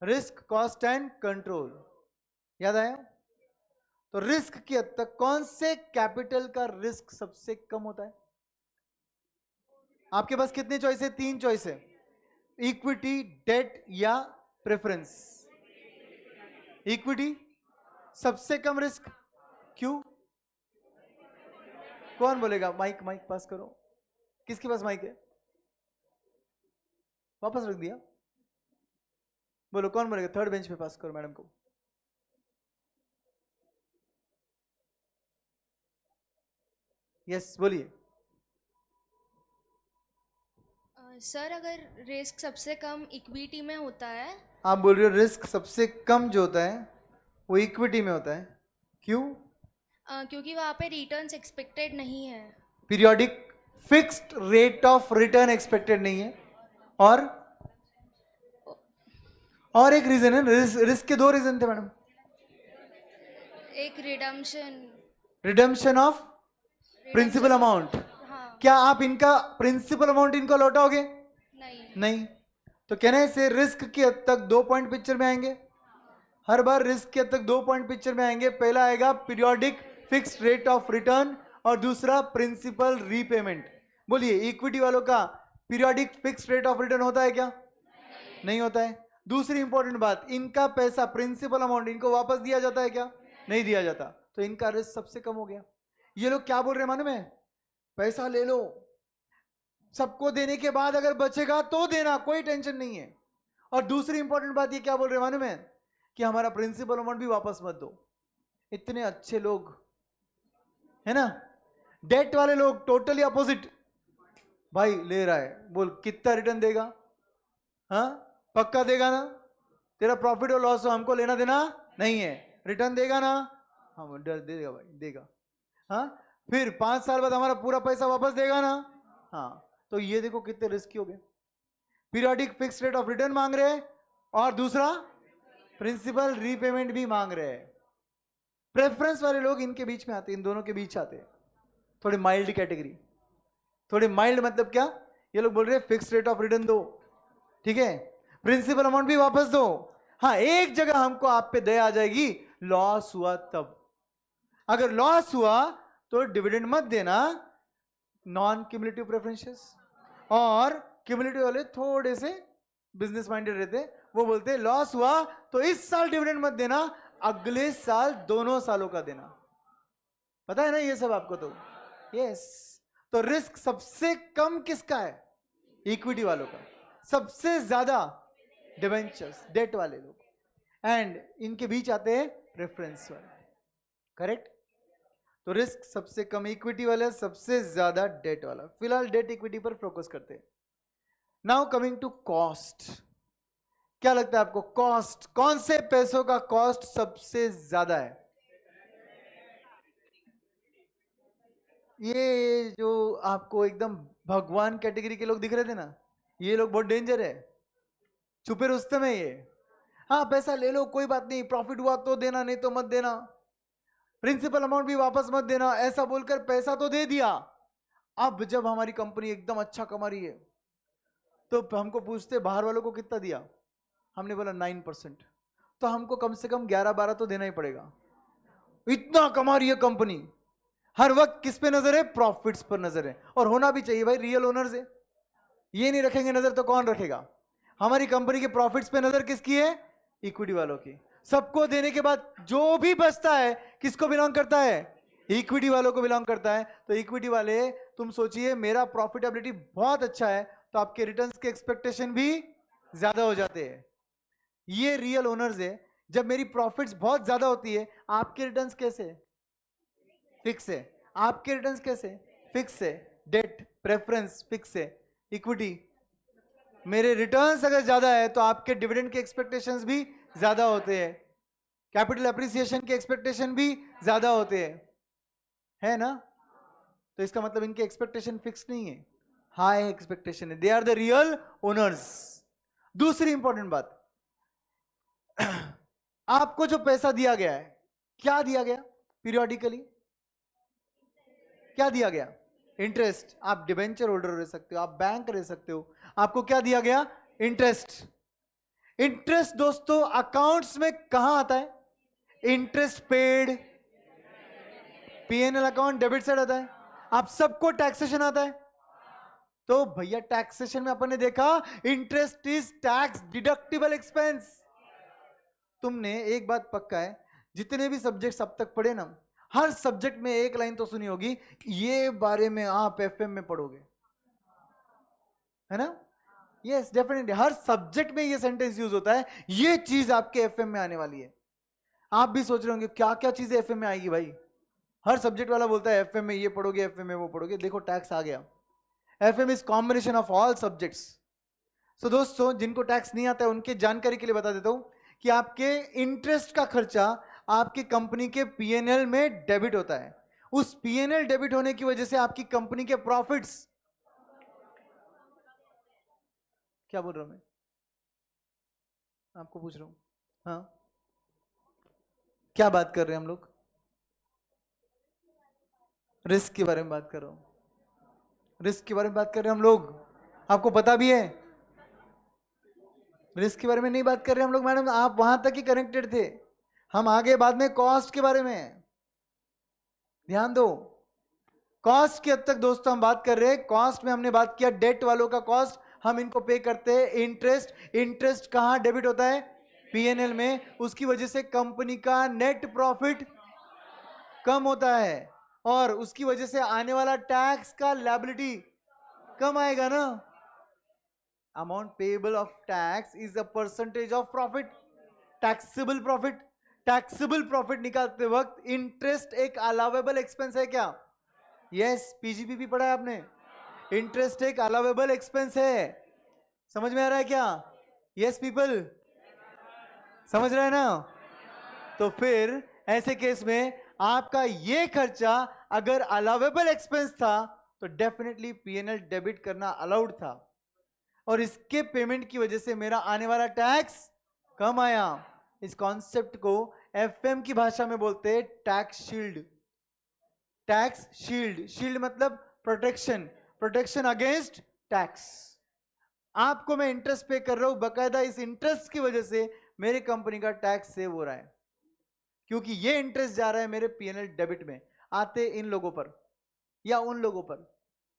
Risk, cost and control, याद आया? तो रिस्क की हद तक कौन से कैपिटल का रिस्क सबसे कम होता है? आपके पास कितने चॉइस है? तीन चॉइस है, इक्विटी, डेट या प्रेफरेंस। इक्विटी सबसे कम रिस्क, क्यों? कौन बोलेगा? माइक माइक पास करो। किसके पास माइक है? वापस रख दिया? बोलो कौन बोलेगा? थर्ड बेंच पे पास करो मैडम को। यस बोलिए। सर, अगर रिस्क सबसे कम इक्विटी में होता है। आप बोल रहे हो रिस्क सबसे कम जो होता है वो इक्विटी में होता है, क्यों? क्योंकि वहाँ पे रिटर्न्स एक्सपेक्टेड नहीं है। Periodic fixed rate of return expected नहीं है, और एक रीजन है, रिस्क के दो रीजन थे मैडम। एक रिडम्पशन ऑफ प्रिंसिपल अमाउंट। हाँ। क्या आप इनका प्रिंसिपल अमाउंट इनको लौटाओगे? नहीं। तो कहने से रिस्क की हद तक 2 पॉइंट पिक्चर में आएंगे, हर बार रिस्क की हद तक 2 पॉइंट पिक्चर में आएंगे। पहला आएगा periodic fixed rate of return और दूसरा प्रिंसिपल रीपेमेंट। बोलिए, इक्विटी वालों का periodic fixed rate of return होता है क्या? नहीं होता है। दूसरी इंपॉर्टेंट बात, इनका पैसा प्रिंसिपल अमाउंट इनको वापस दिया जाता है क्या? नहीं दिया जाता, तो इनका रिस्क सबसे कम हो गया। ये लोग क्या बोल रहे हैं मालूम है? पैसा ले लो, सबको देने के बाद अगर बचेगा तो देना, कोई टेंशन नहीं है। और दूसरी इंपॉर्टेंट बात ये क्या बोल रहे हैं मालूम है? कि हमारा प्रिंसिपल अमाउंट भी वापस मत दो। इतने अच्छे लोग है ना। डेट वाले लोग टोटली अपोजिट, भाई ले रहा है, बोल कितना रिटर्न देगा? हाँ पक्का देगा ना? तेरा प्रॉफिट और लॉस हो हमको लेना देना नहीं है, रिटर्न देगा ना? हाँ दे देगा भाई, देगा। हाँ फिर 5 साल बाद हमारा पूरा पैसा वापस देगा ना? हाँ। तो ये देखो कितने रिस्की हो गए। Periodic fixed rate of return मांग रहे हैं और दूसरा प्रिंसिपल रीपेमेंट भी मांग रहे हैं। प्रेफरेंस वाले लोग इनके बीच में आते हैं, इन दोनों के बीच आते हैं, थोड़ी माइल्ड कैटेगरी। थोड़ी माइल्ड मतलब क्या? ये लोग बोल रहे हैं फिक्स्ड रेट ऑफ रिटर्न दो, ठीक है, प्रिंसिपल अमाउंट भी वापस दो। हाँ एक जगह हमको आप पे दया आ जाएगी, लॉस हुआ तब। अगर लॉस हुआ तो डिविडेंड मत देना, नॉन क्यूमुलेटिव प्रेफरेंसेस। और क्यूमुलेटिव वाले थोड़े से बिजनेस माइंडेड रहते, वो बोलते लॉस हुआ तो इस साल डिविडेंड मत देना, अगले साल दोनों सालों का देना। पता है ना ये सब आपको? तो यस, तो रिस्क सबसे कम किसका है? इक्विटी वालों का। सबसे ज्यादा डिबेंचर्स, डेट वाले लोग, एंड इनके बीच आते हैं प्रेफरेंस वाले। करेक्ट? तो रिस्क सबसे कम इक्विटी वाला, सबसे ज्यादा डेट वाला। फिलहाल डेट इक्विटी पर फोकस करते हैं। Now coming to cost. क्या लगता है आपको कॉस्ट, कौन से पैसों का कॉस्ट सबसे ज्यादा है? ये जो आपको एकदम भगवान कैटेगरी के लोग दिख रहे थे ना, ये लोग बहुत डेंजर है, छुपे रुस्तम है ये। हाँ पैसा ले लो कोई बात नहीं, प्रॉफिट हुआ तो देना, नहीं तो मत देना, प्रिंसिपल अमाउंट भी वापस मत देना, ऐसा बोलकर पैसा तो दे दिया। अब जब हमारी कंपनी एकदम अच्छा कमा रही है तो हमको पूछते बाहर वालों को कितना दिया, हमने बोला 9%, तो हमको कम से कम 11-12 तो देना ही पड़ेगा। इतना कमा रही है कंपनी, हर वक्त किस पे नजर है? प्रॉफिट्स पर नजर है, और होना भी चाहिए भाई, रियल ओनर्स है। ये नहीं रखेंगे नजर तो कौन रखेगा? हमारी कंपनी के प्रॉफिट्स पे नजर किसकी है? इक्विटी वालों की। सबको देने के बाद जो भी बचता है किसको बिलोंग करता है? इक्विटी वालों को बिलोंग करता है। तो इक्विटी वाले, तुम सोचिए मेरा प्रॉफिटेबिलिटी बहुत अच्छा है तो आपके रिटर्न्स के एक्सपेक्टेशन भी ज्यादा हो जाते हैं। ये रियल ओनर्स है। जब मेरी प्रॉफिट्स बहुत ज्यादा होती है, आपके रिटर्न्स कैसे? फिक्स है। आपके रिटर्न्स कैसे? फिक्स है। डेट प्रेफरेंस फिक्स है। इक्विटी, मेरे रिटर्न्स अगर ज्यादा है तो आपके डिविडेंड के एक्सपेक्टेशंस भी ज्यादा होते हैं, कैपिटल एप्रिसिएशन के एक्सपेक्टेशन भी ज्यादा होते हैं, है ना? तो इसका मतलब इनके एक्सपेक्टेशन फिक्स नहीं है, हाई एक्सपेक्टेशन है। They are the real owners. दूसरी इंपॉर्टेंट बात, आपको जो पैसा दिया गया है, क्या दिया गया? पीरियोडिकली क्या दिया गया? इंटरेस्ट। आप डिबेंचर होल्डर रह सकते हो, आप बैंक रह सकते हो, आपको क्या दिया गया? इंटरेस्ट। इंटरेस्ट दोस्तों अकाउंट्स में कहां आता है? Interest paid, PNL account debit side आता है। आप सबको टैक्सेशन आता है, तो भैया टैक्सेशन में अपन ने देखा interest is tax deductible expense. तुमने एक बात पक्का है, जितने भी सब्जेक्ट्स अब तक पढ़े ना, हर सब्जेक्ट में एक लाइन तो सुनी होगी, ये बारे में आप एफएम में पढ़ोगे, है ना? यस डेफिनेटली, हर सब्जेक्ट में ये सेंटेंस यूज होता है, ये चीज आपके एफएम में आने वाली है। आप भी सोच रहे होंगे क्या क्या चीजें एफएम में आएगी भाई, हर सब्जेक्ट वाला बोलता है एफएम में ये पढ़ोगे, एफएम में वो पढ़ोगे। देखो टैक्स आ गया। FM is combination of all subjects. So दोस्तों जिनको टैक्स नहीं आता है उनके जानकारी के लिए बता देता हूं कि आपके इंटरेस्ट का खर्चा आपकी कंपनी के पीएनएल में डेबिट होता है। उस पीएनएल डेबिट होने की वजह से आपकी कंपनी के प्रॉफिट्स, क्या बोल रहा हूं मैं, आपको पूछ रहा हूं, हाँ क्या बात कर रहे हैं हम लोग? रिस्क के बारे में बात कर रहा हूं, रिस्क के बारे में बात कर रहे हैं हम लोग। आपको पता भी है रिस्क के बारे में नहीं बात कर रहे हम लोग मैडम, आप वहां तक ही कनेक्टेड थे, हम आगे बाद में कॉस्ट के बारे में ध्यान दो। कॉस्ट की हद तक दोस्तों हम बात कर रहे हैं। कॉस्ट में हमने बात किया डेट वालों का कॉस्ट, हम इनको पे करते हैं इंटरेस्ट। इंटरेस्ट कहां डेबिट होता है? पीएनएल में। उसकी वजह से कंपनी का नेट प्रॉफिट कम होता है और उसकी वजह से आने वाला टैक्स का लायबिलिटी कम आएगा ना। Amount payable of tax is a percentage of profit, taxable profit. Taxable profit निकालते वक्त इंटरेस्ट एक अलाउेबल एक्सपेंस है क्या? यस, पीजीपीपी पढ़ा है आपने, इंटरेस्ट एक अलाउेबल एक्सपेंस है। समझ में आ रहा है क्या? यस पीपल, समझ रहे हैं ना? तो फिर ऐसे केस में आपका ये खर्चा अगर अलाउेबल एक्सपेंस था तो डेफिनेटली पीएनएल डेबिट करना अलाउड था, और इसके पेमेंट की वजह से मेरा आने वाला टैक्स कम आया। इस कॉन्सेप्ट को एफएम की भाषा में बोलते हैं tax shield. Tax shield, shield मतलब प्रोटेक्शन, प्रोटेक्शन अगेंस्ट टैक्स। आपको मैं इंटरेस्ट पे कर रहा हूं, बकायदा इस इंटरेस्ट की वजह से मेरी कंपनी का टैक्स सेव हो रहा है, क्योंकि ये इंटरेस्ट जा रहा है मेरे पीएनएल डेबिट में। आते इन लोगों पर या उन लोगों पर,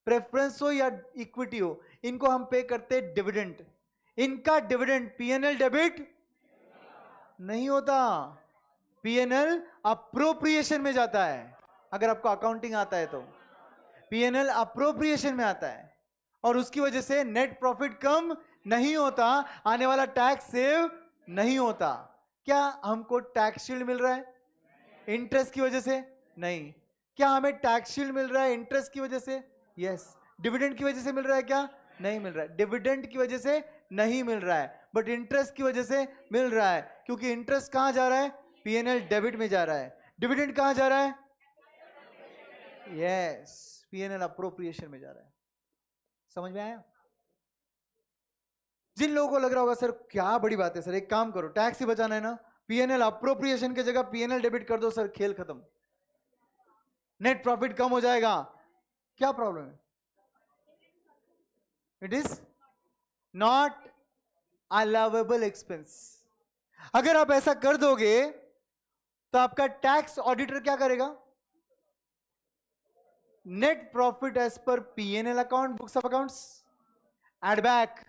प्रेफरेंस हो या इक्विटी हो, इनको हम पे करते पीएनएल अप्रोप्रिएशन में जाता है। अगर आपको अकाउंटिंग आता है तो पीएनएल अप्रोप्रिएशन में आता है, और उसकी वजह से नेट प्रॉफिट कम नहीं होता, आने वाला टैक्स सेव नहीं होता। क्या हमको टैक्स शील्ड मिल रहा है इंटरेस्ट की वजह से? नहीं। क्या हमें टैक्स शील्ड मिल रहा है इंटरेस्ट की वजह से? यस। डिविडेंड की वजह से मिल रहा है क्या? नहीं मिल रहा है। डिविडेंड की वजह से नहीं मिल रहा है, बट इंटरेस्ट की वजह से मिल रहा है, क्योंकि इंटरेस्ट कहां जा रहा है? पीएनएल डेबिट में जा रहा है। डिविडेंड कहां जा रहा है? यस, पीएनएल अप्रोप्रिएशन में जा रहा है। समझ में आया? जिन लोगों को लग रहा होगा सर क्या बड़ी बात है सर, एक काम करो, टैक्स ही बचाना है ना, पीएनएल अप्रोप्रिएशन की जगह पीएनएल डेबिट कर दो सर, खेल खत्म, नेट प्रॉफिट कम हो जाएगा। क्या प्रॉब्लम है? It is not allowable expense. अगर आप ऐसा कर दोगे तो आपका टैक्स ऑडिटर क्या करेगा? Net profit as per PNL account, books of accounts, add back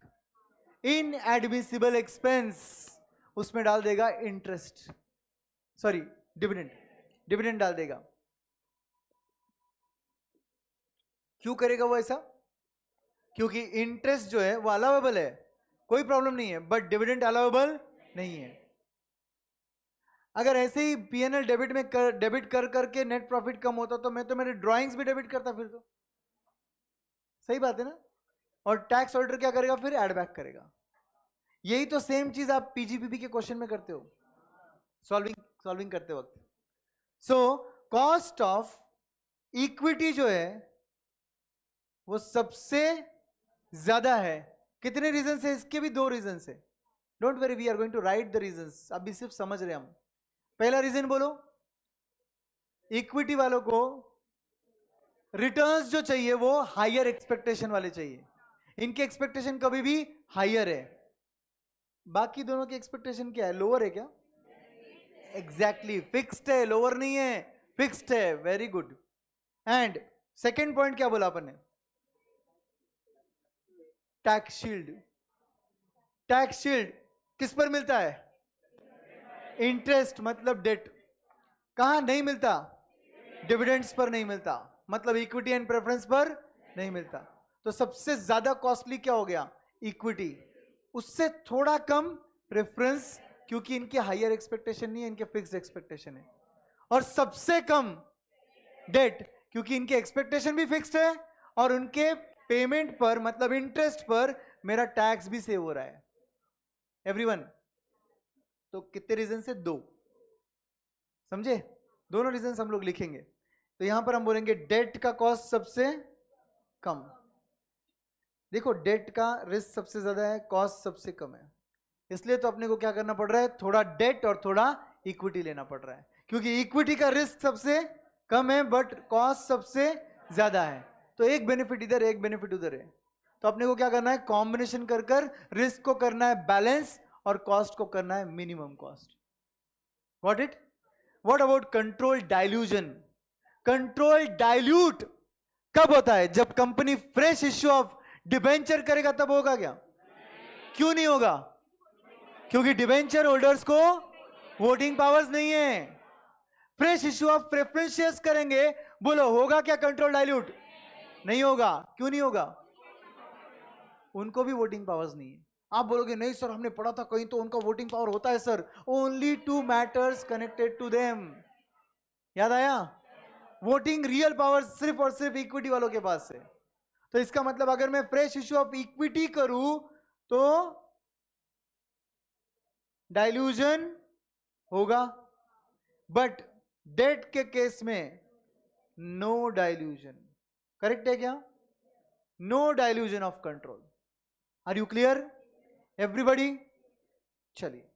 inadmissible expense, उसमें डाल देगा इंटरेस्ट, सॉरी डिविडेंड, डिविडेंड डाल देगा। क्यों करेगा वो ऐसा? क्योंकि इंटरेस्ट जो है वो अलाउेबल है, कोई प्रॉब्लम नहीं है, बट डिविडेंड अलाउेबल नहीं है। अगर ऐसे ही पीएनएल डेबिट में डेबिट कर करके नेट प्रॉफिट कम होता तो मैं तो मेरे ड्राइंग्स भी डेबिट करता फिर तो। सही बात है ना? और टैक्स ऑडिटर क्या करेगा फिर? एड बैक करेगा। यही तो सेम चीज आप पीजीपीपी के क्वेश्चन में करते हो, सॉल्विंग करते वक्त। सो कॉस्ट ऑफ इक्विटी जो है वो सबसे ज्यादा है। कितने रीजन है इसके? भी 2 रीजन है। Don't worry, we are going to write the reasons. अभी सिर्फ समझ रहे हम। पहला रीजन बोलो, इक्विटी वालों को रिटर्न्स जो चाहिए वो हायर एक्सपेक्टेशन वाले चाहिए। इनके एक्सपेक्टेशन कभी भी हायर है। बाकी दोनों की एक्सपेक्टेशन क्या है? लोअर है क्या? एग्जैक्टली, फिक्स्ड है, लोअर नहीं है, फिक्स्ड है। Very good. And second point क्या बोला अपन ने? Tax shield. टैक्स शील्ड किस पर मिलता है? इंटरेस्ट मतलब डेट। कहां नहीं मिलता? डिविडेंड्स पर नहीं मिलता, मतलब इक्विटी एंड प्रेफरेंस पर नहीं मिलता। तो सबसे ज्यादा कॉस्टली क्या हो गया? इक्विटी। उससे थोड़ा कम प्रेफरेंस, क्योंकि इनके हायर एक्सपेक्टेशन नहीं है, इनके फिक्स्ड एक्सपेक्टेशन है। और सबसे कम डेट, क्योंकि इनके एक्सपेक्टेशन भी फिक्स्ड है और उनके पेमेंट पर मतलब इंटरेस्ट पर मेरा टैक्स भी सेव हो रहा है। एवरीवन, तो कितने रीजन से? 2। समझे? दोनों रीजन हम लोग लिखेंगे। तो यहां पर हम बोलेंगे डेट का कॉस्ट सबसे कम। देखो, डेट का रिस्क सबसे ज्यादा है, कॉस्ट सबसे कम है, इसलिए तो अपने को क्या करना पड़ रहा है? थोड़ा डेट और थोड़ा इक्विटी लेना पड़ रहा है, क्योंकि इक्विटी का रिस्क सबसे कम है बट कॉस्ट सबसे ज्यादा है। तो एक बेनिफिट इधर, एक बेनिफिट उधर है। तो अपने को क्या करना है? कॉम्बिनेशन कर कर रिस्क को करना है बैलेंस और कॉस्ट को करना है minimum cost. What about control dilution? Control dilute कब होता है? जब company fresh issue of debenture करेगा तब होगा क्या? क्यों नहीं होगा? क्योंकि डिबेंचर होल्डर्स को वोटिंग पावर्स नहीं है। Fresh issue of preference shares करेंगे, बोलो होगा क्या कंट्रोल डाइल्यूट? नहीं होगा। क्यों नहीं होगा? उनको भी वोटिंग पावर्स नहीं है। आप बोलोगे नहीं सर हमने पढ़ा था कहीं तो उनका वोटिंग पावर होता है sir. Only 2 matters connected to them. याद आया? वोटिंग रियल पावर सिर्फ और सिर्फ इक्विटी वालों के पास है। तो इसका मतलब अगर मैं फ्रेश इश्यू ऑफ इक्विटी करूं तो डाइल्यूजन होगा, बट डेट के केस में नो डाइल्यूजन। करेक्ट है क्या? No dilution of control. Are you clear everybody? चलिए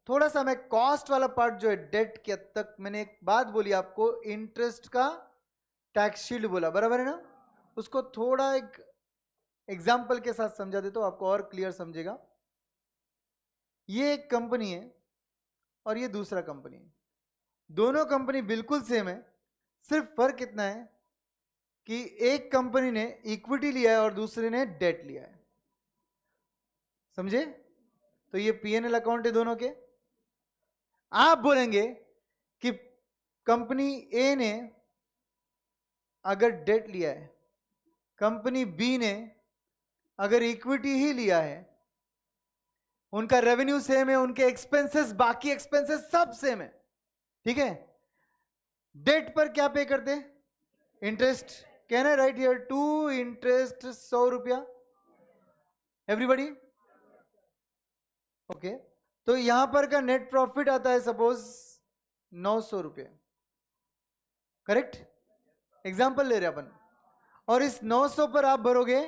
थोड़ा सा मैं कॉस्ट वाला पार्ट जो है डेट के तक, मैंने एक बात बोली आपको, इंटरेस्ट का टैक्स शील्ड बोला, बराबर है ना? उसको थोड़ा एक एग्जाम्पल के साथ समझा देता हूं, आपको और क्लियर समझेगा। ये एक कंपनी है और ये दूसरा कंपनी है। दोनों कंपनी बिल्कुल सेम है, सिर्फ फर्क इतना है कि एक कंपनी ने इक्विटी लिया है और दूसरे ने डेट लिया है। समझे? तो ये पीएनएल अकाउंट है दोनों के। आप बोलेंगे कि कंपनी ए ने अगर डेट लिया है, कंपनी बी ने अगर इक्विटी ही लिया है, उनका रेवेन्यू सेम है, उनके एक्सपेंसेस, बाकी एक्सपेंसेस सब सेम है, ठीक है, डेट पर क्या पे करते हैं? Interest. Can I write here two interest 100 रुपया? Everybody okay. तो यहां पर का नेट प्रॉफिट आता है सपोज 900 रुपये, करेक्ट? एग्जाम्पल ले रहे अपन. और इस 900 पर आप भरोगे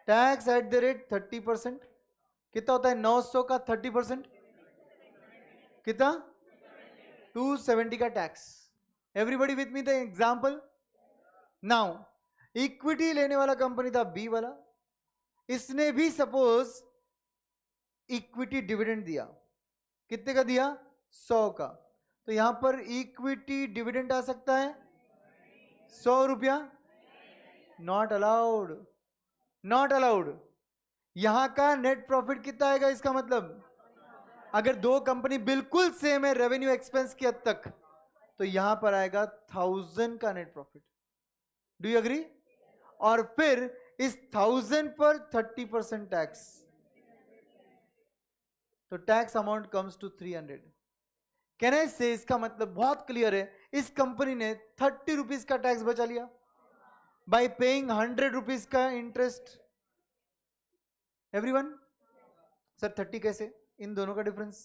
टैक्स एट द रेट 30%. कितना होता है 900 का 30%? कितना? 270 का tax. Everybody with me the example. Now equity लेने वाला कंपनी था बी वाला, इसने भी सपोज इक्विटी डिविडेंड दिया. कितने का दिया? 100 का. तो यहां पर इक्विटी डिविडेंड आ सकता है 100 रुपया. Not allowed, not allowed. यहां का नेट प्रॉफिट कितना आएगा? इसका मतलब अगर दो कंपनी बिल्कुल सेम है रेवेन्यू एक्सपेंस की हद तक, तो यहां पर आएगा 1000 का net profit. Do you agree? और फिर इस 1000 पर 30% टैक्स, तो tax amount comes to 300. Can I say इसका मतलब बहुत क्लियर है, इस कंपनी ने 30 रुपीज का टैक्स बचा लिया बाय पेइंग 100 रुपीज का इंटरेस्ट. एवरीवन? सर 30 कैसे? इन दोनों का डिफरेंस,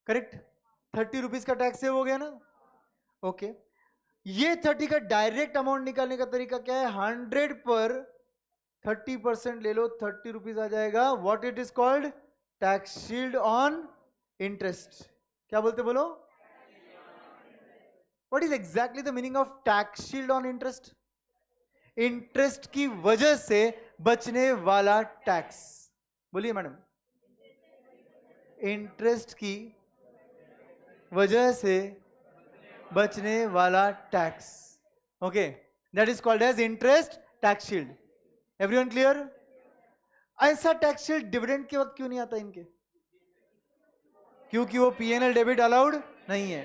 करेक्ट? 30 रुपीज का टैक्स सेव हो गया ना. ओके. ये 30 का डायरेक्ट अमाउंट निकालने का तरीका क्या है? 100 पर 30% ले लो, 30 रुपीज आ जाएगा. What it is called? Tax shield on interest. क्या बोलते बोलो? What is exactly the meaning of tax shield on interest? Interest की वजह से बचने वाला टैक्स. बोलिए मैडम. इंटरेस्ट की वजह से बचने वाला tax. Okay, that is called as interest tax shield. Everyone clear? ऐसा टैक्स शील्ड डिविडेंड के वक्त क्यों नहीं आता इनके? क्योंकि वो पीएनएल डेबिट अलाउड नहीं है.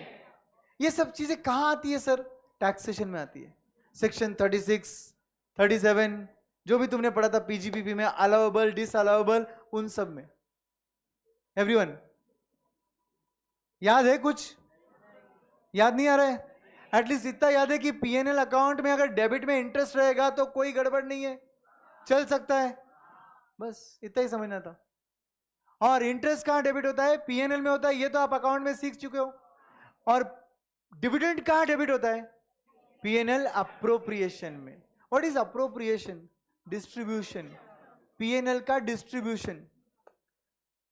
ये सब चीजें कहां आती है सर? टैक्सेशन में आती है. सेक्शन 36, 37 जो भी तुमने पढ़ा था पीजीपीपी में, अलाउएबल, डिसअलाउएबल, उन सब में. एवरीवन याद है? कुछ याद नहीं आ रहा है? एटलीस्ट इतना याद है कि पीएनएल अकाउंट में अगर डेबिट में इंटरेस्ट रहेगा तो कोई गड़बड़ नहीं है, चल सकता है. बस इतना ही समझना था. और इंटरेस्ट कहां डेबिट होता है? पीएनएल में होता है. ये तो आप अकाउंट में सीख चुके हो. और डिविडेंड कहां डेबिट होता है? पीएनएल अप्रोप्रिएशन में. What is appropriation? Distribution. PNL का डिस्ट्रीब्यूशन.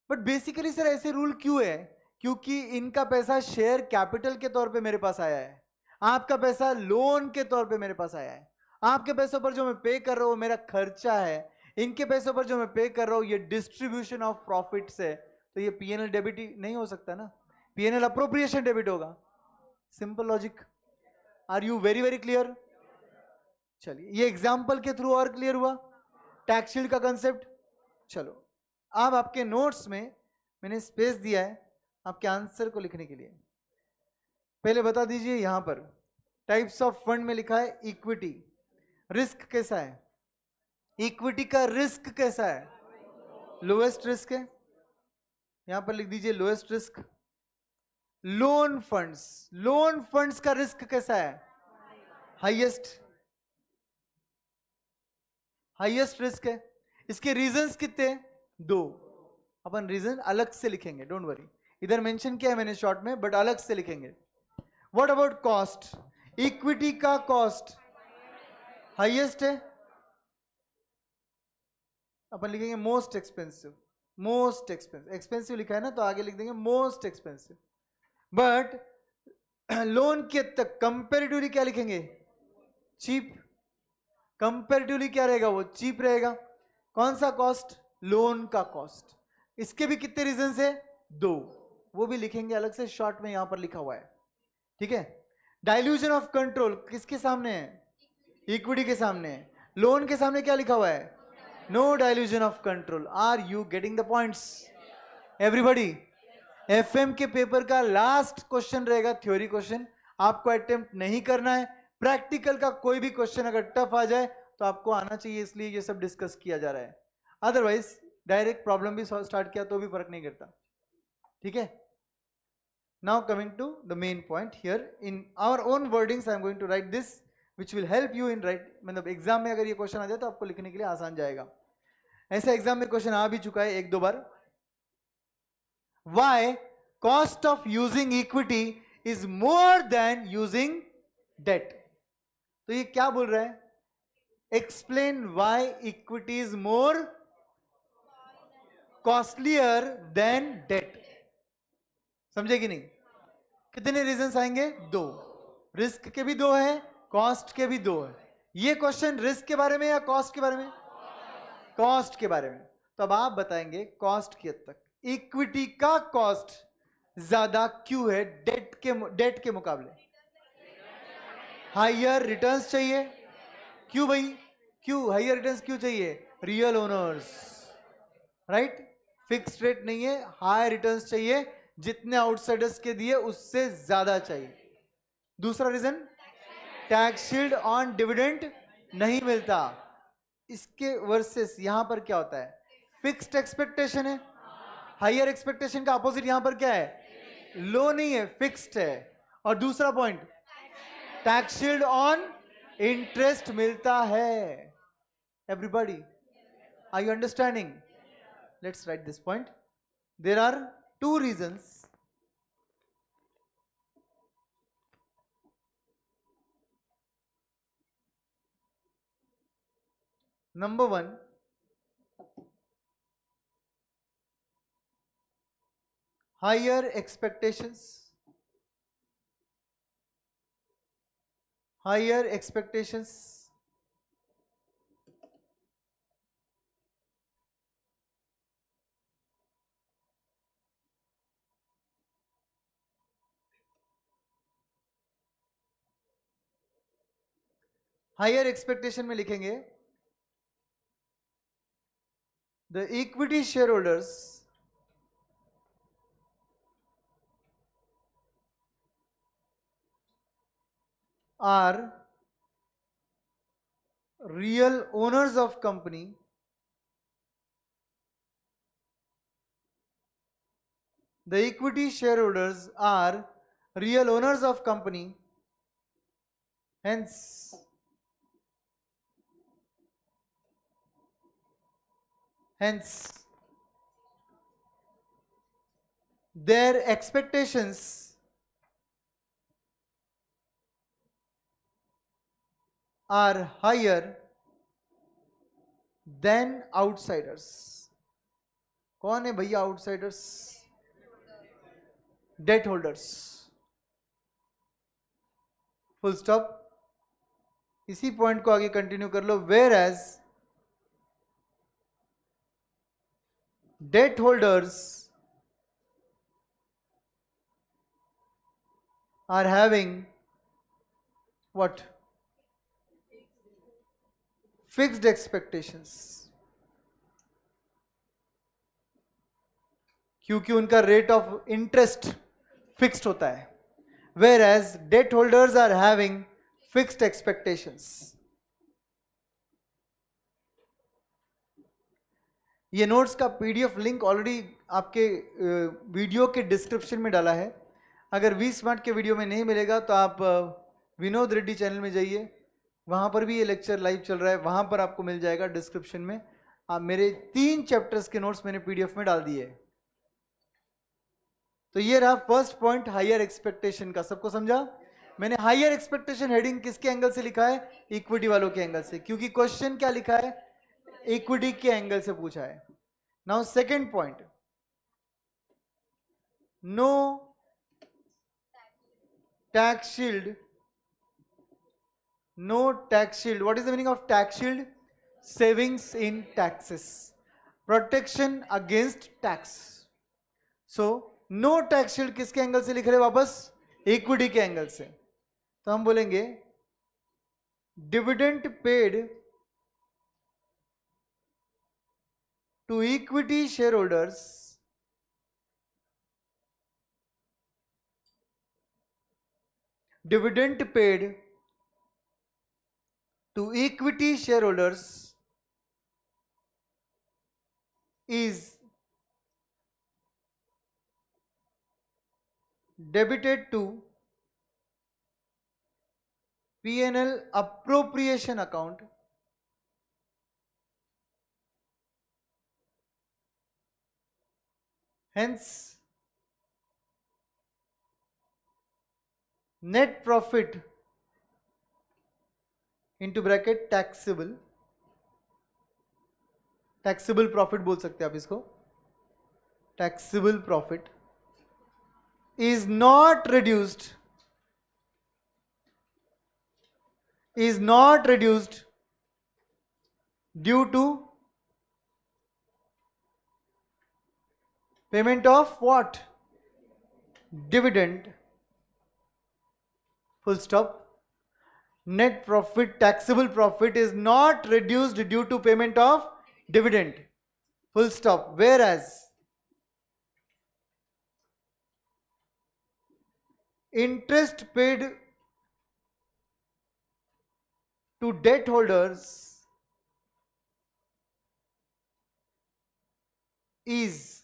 बट बेसिकली सर ऐसे रूल क्यों है? क्योंकि इनका पैसा शेयर कैपिटल के तौर पे मेरे पास आया है, आपका पैसा लोन के तौर पे मेरे पास आया है. आपके पैसों पर जो मैं पे कर रहा हूं मेरा खर्चा है, इनके पैसों पर जो मैं पे कर रहा हूं ये डिस्ट्रीब्यूशन ऑफ प्रॉफिट्स है. तो ये पीएनएल डेबिट ही नहीं हो सकता ना, पीएनएल अप्रोप्रिएशन डेबिट होगा. Simple logic. Are you very very clear? चलिए, ये एग्जाम्पल के थ्रू और क्लियर हुआ टैक्स शील्ड का कंसेप्ट. चलो, अब आपके नोट्स में मैंने स्पेस दिया है आपके आंसर को लिखने के लिए. पहले बता दीजिए, यहां पर टाइप्स ऑफ फंड में लिखा है इक्विटी. रिस्क कैसा है? इक्विटी का रिस्क कैसा है? लोएस्ट रिस्क है. यहां पर लिख दीजिए lowest risk. Loan funds, loan funds का रिस्क कैसा है? हाईएस्ट, हाईएस्ट रिस्क है. इसके रीजंस कितने हैं? 2. अपन रीजन अलग से लिखेंगे, डोंट वरी. इधर मेंशन किया है मैंने शॉर्ट में, बट अलग से लिखेंगे. What about cost? इक्विटी का कॉस्ट हाईएस्ट है. अपन लिखेंगे most expensive. Most expensive, expensive लिखा है ना तो आगे लिख देंगे मोस्ट एक्सपेंसिव. बट लोन के तक कंपेरेटिवली क्या लिखेंगे? चीप. कंपेरेटिवली क्या रहेगा? वो चीप रहेगा. कौन सा कॉस्ट? लोन का कॉस्ट. इसके भी कितने रीजन है? 2. वो भी लिखेंगे अलग से, शॉर्ट में यहां पर लिखा हुआ है. ठीक है. डाइल्यूजन ऑफ कंट्रोल किसके सामने है? इक्विटी के सामने है. लोन के सामने क्या लिखा हुआ है? No dilution of control. Are you getting the points? Everybody FM के पेपर का लास्ट क्वेश्चन रहेगा थ्योरी क्वेश्चन, आपको अटेम्प्ट नहीं करना है। प्रैक्टिकल का कोई भी क्वेश्चन अगर टफ आ जाए तो आपको आना चाहिए, इसलिए ये सब डिस्कस किया जा रहा है। अदरवाइज डायरेक्ट प्रॉब्लम भी स्टार्ट किया तो भी फर्क नहीं करता, ठीक है। Now coming to the main point here, in our own wordings I am going to write this which will help you in write, मतलब एग्जाम में अगर ये क्वेश्चन आ जाए तो आपको लिखने के लिए आसान जाएगा। ऐसा एग्जाम में क्वेश्चन आ भी चुका है एक दो बार। Why cost of using equity is more than using debt? तो ये क्या बोल रहा है? Explain why equity is more costlier than debt. समझे कि नहीं? कितने रीजंस आएंगे? दो। रिस्क के भी दो है, कॉस्ट के भी दो है। ये क्वेश्चन रिस्क के बारे में या कॉस्ट के बारे में? कॉस्ट के बारे में। तो अब आप बताएंगे कॉस्ट की हद तक इक्विटी का कॉस्ट ज्यादा क्यों है डेट के मुकाबले? हायर रिटर्न्स चाहिए। क्यों भाई, क्यों हायर रिटर्न्स क्यों चाहिए? Real owners, right. Fixed rate नहीं है, हाई रिटर्न्स चाहिए, जितने आउटसाइडर्स के दिए उससे ज्यादा चाहिए। दूसरा reason, tax shield on dividend नहीं मिलता। इसके वर्सेस यहां पर क्या होता है? फिक्स्ड एक्सपेक्टेशन है। हायर एक्सपेक्टेशन का अपोजिट यहां पर क्या है? लो नहीं है, फिक्स्ड है। और दूसरा point, tax shield on interest मिलता है। Everybody, are you understanding? Let's write this point. There are two reasons Number one, higher expectations. Higher expectations higher expectation में लिखेंगे the equity shareholders are real owners of company the equity shareholders are real owners of company, hence their expectations are higher than outsiders. कौन है भैया outsiders? Debt holders. Full stop. इसी point को आगे continue कर लो। Whereas debt holders are having what? Fixed expectations, क्योंकि उनका रेट ऑफ इंटरेस्ट फिक्स्ड होता है। whereas debt holders are having fixed expectations. ये नोट्स का पीडीएफ लिंक ऑलरेडी आपके वीडियो के डिस्क्रिप्शन में डाला है। अगर वी स्मार्ट के वीडियो में नहीं मिलेगा तो आप विनोद रेड्डी चैनल में जाइए, वहाँ पर भी ये लेक्चर लाइव चल रहा है, वहाँ पर आपको मिल जाएगा डिस्क्रिप्शन में। आप मेरे 3 चैप्टर्स के नोट्स मैंने पीडीएफ में डाल दिए। तो ये रहा फर्स्ट पॉइंट हायर एक्सपेक्टेशन का। सबको समझा? मैंने हायर एक्सपेक्टेशन हेडिंग किसके एंगल से लिखा है? इक्विटी वालों के एंगल से, क्योंकि क्वेश्चन क्या लिखा है? इक्विटी के एंगल से पूछा है। Now second point, no tax shield. No tax shield, what is the meaning of tax shield? Savings in taxes, protection against tax. So no tax shield किसके एंगल से लिख रहे? वापस इक्विटी के एंगल से। तो हम बोलेंगे dividend paid to equity shareholders dividend paid to equity shareholders is debited to P&L appropriation account hence net profit into bracket taxable profit बोल सकते हैं आप इसको, taxable profit is not reduced due to payment of what? Dividend. Full stop. Net profit, taxable profit is not reduced due to payment of dividend. Full stop. Whereas interest paid to debt holders is,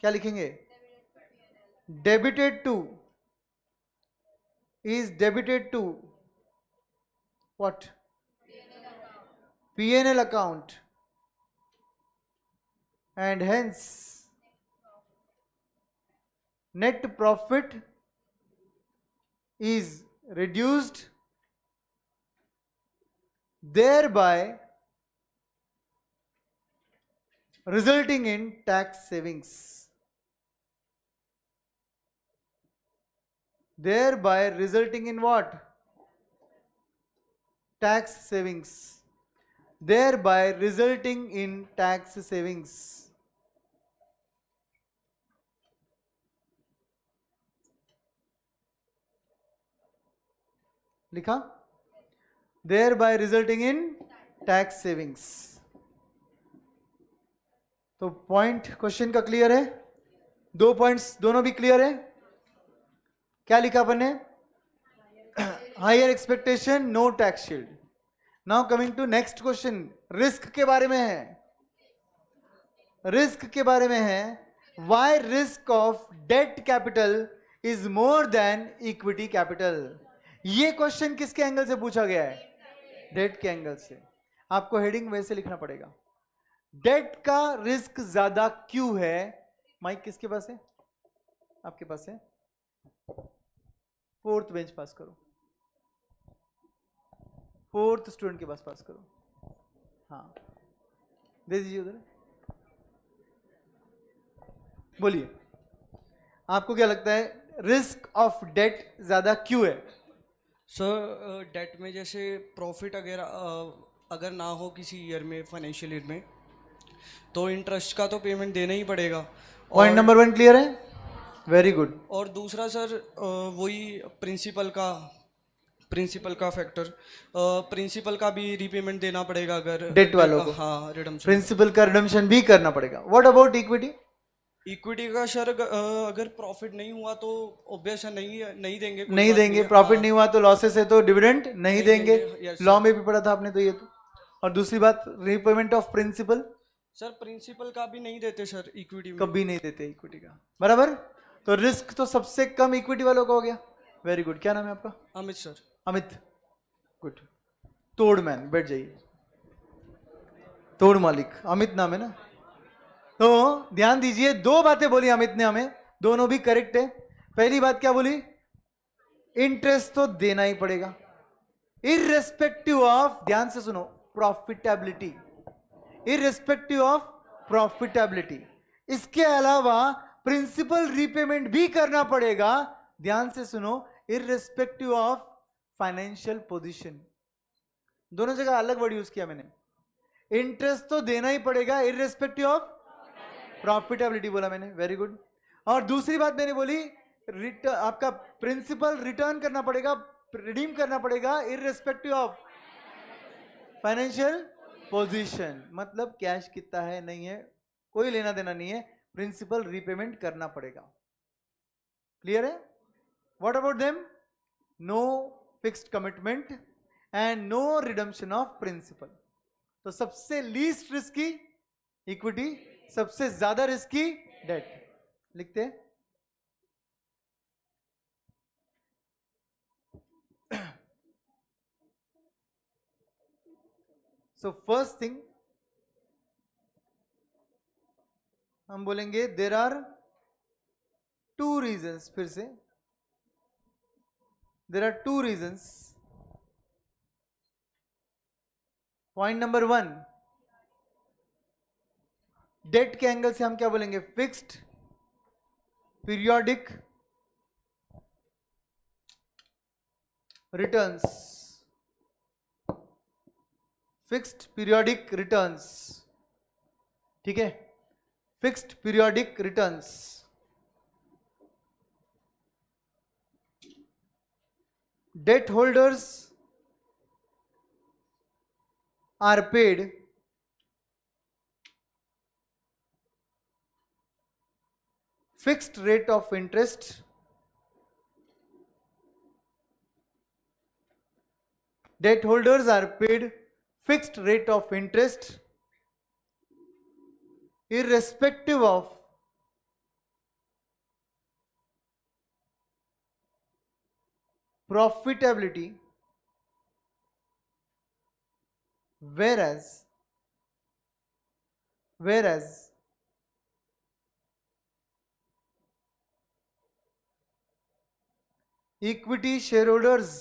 क्या लिखेंगे? Debited to, is debited to what? P&L account, and hence net profit is reduced, thereby resulting in tax savings. Thereby resulting in what? Tax savings. Thereby resulting in tax savings. लिखा? Thereby resulting in tax savings. तो point question का clear है? दो points दोनों भी clear है? क्या लिखा अपन ने? Higher expectation, no tax shield. Now coming to next question, risk के बारे में है. रिस्क के बारे में है. Why risk of debt capital is more than equity capital. ये क्वेश्चन किसके एंगल से पूछा गया है? डेट के एंगल से. आपको हेडिंग वैसे लिखना पड़ेगा, डेट का रिस्क ज्यादा क्यों है. माइक किसके पास है? आपके पास है. फोर्थ बेंच पास करो, फोर्थ स्टूडेंट के पास पास करो. हाँ दे दीजिए उधर. बोलिए, आपको क्या लगता है रिस्क ऑफ डेट ज्यादा क्यों है? सर डेट में जैसे प्रॉफिट अगर ना हो किसी ईयर में, फाइनेंशियल ईयर में, तो इंटरेस्ट का तो पेमेंट देना ही पड़ेगा. पॉइंट नंबर 1 क्लियर है? Very good. और दूसरा सर वही प्रिंसिपल का फैक्टर, प्रिंसिपल का भी रीपेमेंट देना पड़ेगा अगर डेट वालों को. हाँ, रिडम्पशन. प्रिंसिपल का रिडम्पशन भी करना पड़ेगा. What about equity? इक्विटी का सर अगर प्रॉफिट नहीं हुआ तो ऑब्वियस नहीं देंगे. नहीं देंगे. प्रॉफिट नहीं हुआ तो लॉसेस है तो डिविडेंड नहीं देंगे. yes, लॉ में भी पढ़ा था आपने तो ये तो. और दूसरी बात repayment of principal, sir principal का भी नहीं देते सर इक्विटी में. कभी नहीं देते इक्विटी का. बराबर. तो रिस्क तो सबसे कम इक्विटी वालों का हो गया. Very good. क्या नाम है आपका? अमित सर. अमित. गुड. तोड़ मैन, बैठ जाइए. तोड़ मालिक अमित नाम है ना. तो ध्यान दीजिए, दो बातें बोली अमित ने हमें, दोनों भी करेक्ट है. पहली बात क्या बोली? इंटरेस्ट तो देना ही पड़ेगा इररेस्पेक्टिव ऑफ, ध्यान से सुनो, प्रॉफिटेबिलिटी. Irrespective of profitability. इसके अलावा प्रिंसिपल रीपेमेंट भी करना पड़ेगा. ध्यान से सुनो, इररेस्पेक्टिव ऑफ फाइनेंशियल पोजीशन. दोनों जगह अलग वर्ड यूज किया मैंने. इंटरेस्ट तो देना ही पड़ेगा इररेस्पेक्टिव ऑफ प्रॉफिटेबिलिटी बोला मैंने. Very good. और दूसरी बात मैंने बोली, आपका प्रिंसिपल रिटर्न करना पड़ेगा, रिडीम करना पड़ेगा इररेस्पेक्टिव ऑफ फाइनेंशियल पोजीशन. मतलब कैश कितना है नहीं है कोई लेना देना नहीं है, प्रिंसिपल रीपेमेंट करना पड़ेगा. क्लियर है? What about them? No fixed commitment and no redemption of principal. तो सबसे लीस्ट रिस्की इक्विटी, सबसे ज्यादा रिस्की डेट. लिखते हैं. So first thing हम बोलेंगे there are two reasons. फिर से there are two reasons. Point number 1, debt के एंगल से हम क्या बोलेंगे? Fixed periodic returns. Fixed periodic returns. ठीक है, fixed periodic returns. Debt holders are paid fixed rate of interest debt holders are paid fixed rate of interest irrespective of profitability, whereas equity shareholders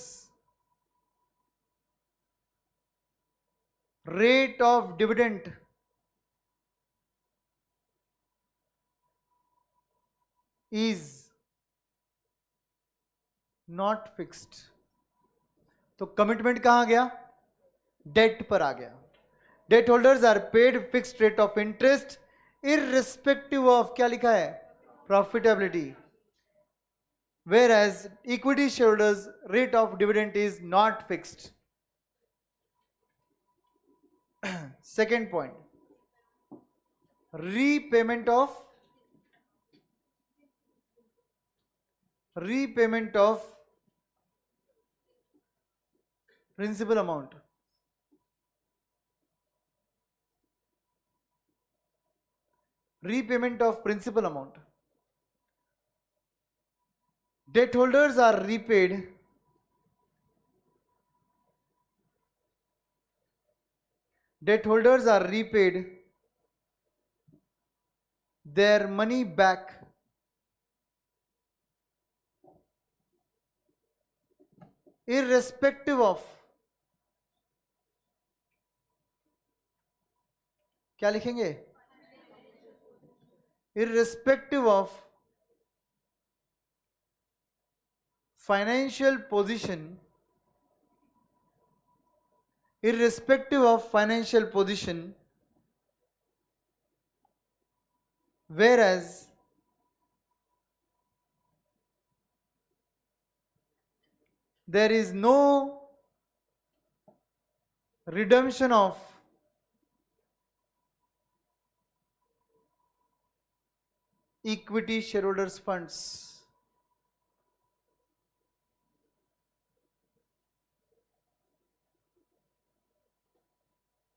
rate of dividend is not fixed. तो commitment कहां गया? Debt पर आ गया. Debt holders are paid fixed rate of interest irrespective of क्या लिखा है? Profitability. Whereas equity shareholders rate of dividend is not fixed. Second point, repayment of principal amount. Repayment of principal amount. Debt holders are repaid their money back irrespective of क्या लिखेंगे? irrespective of financial position, whereas there is no redemption of equity shareholders funds.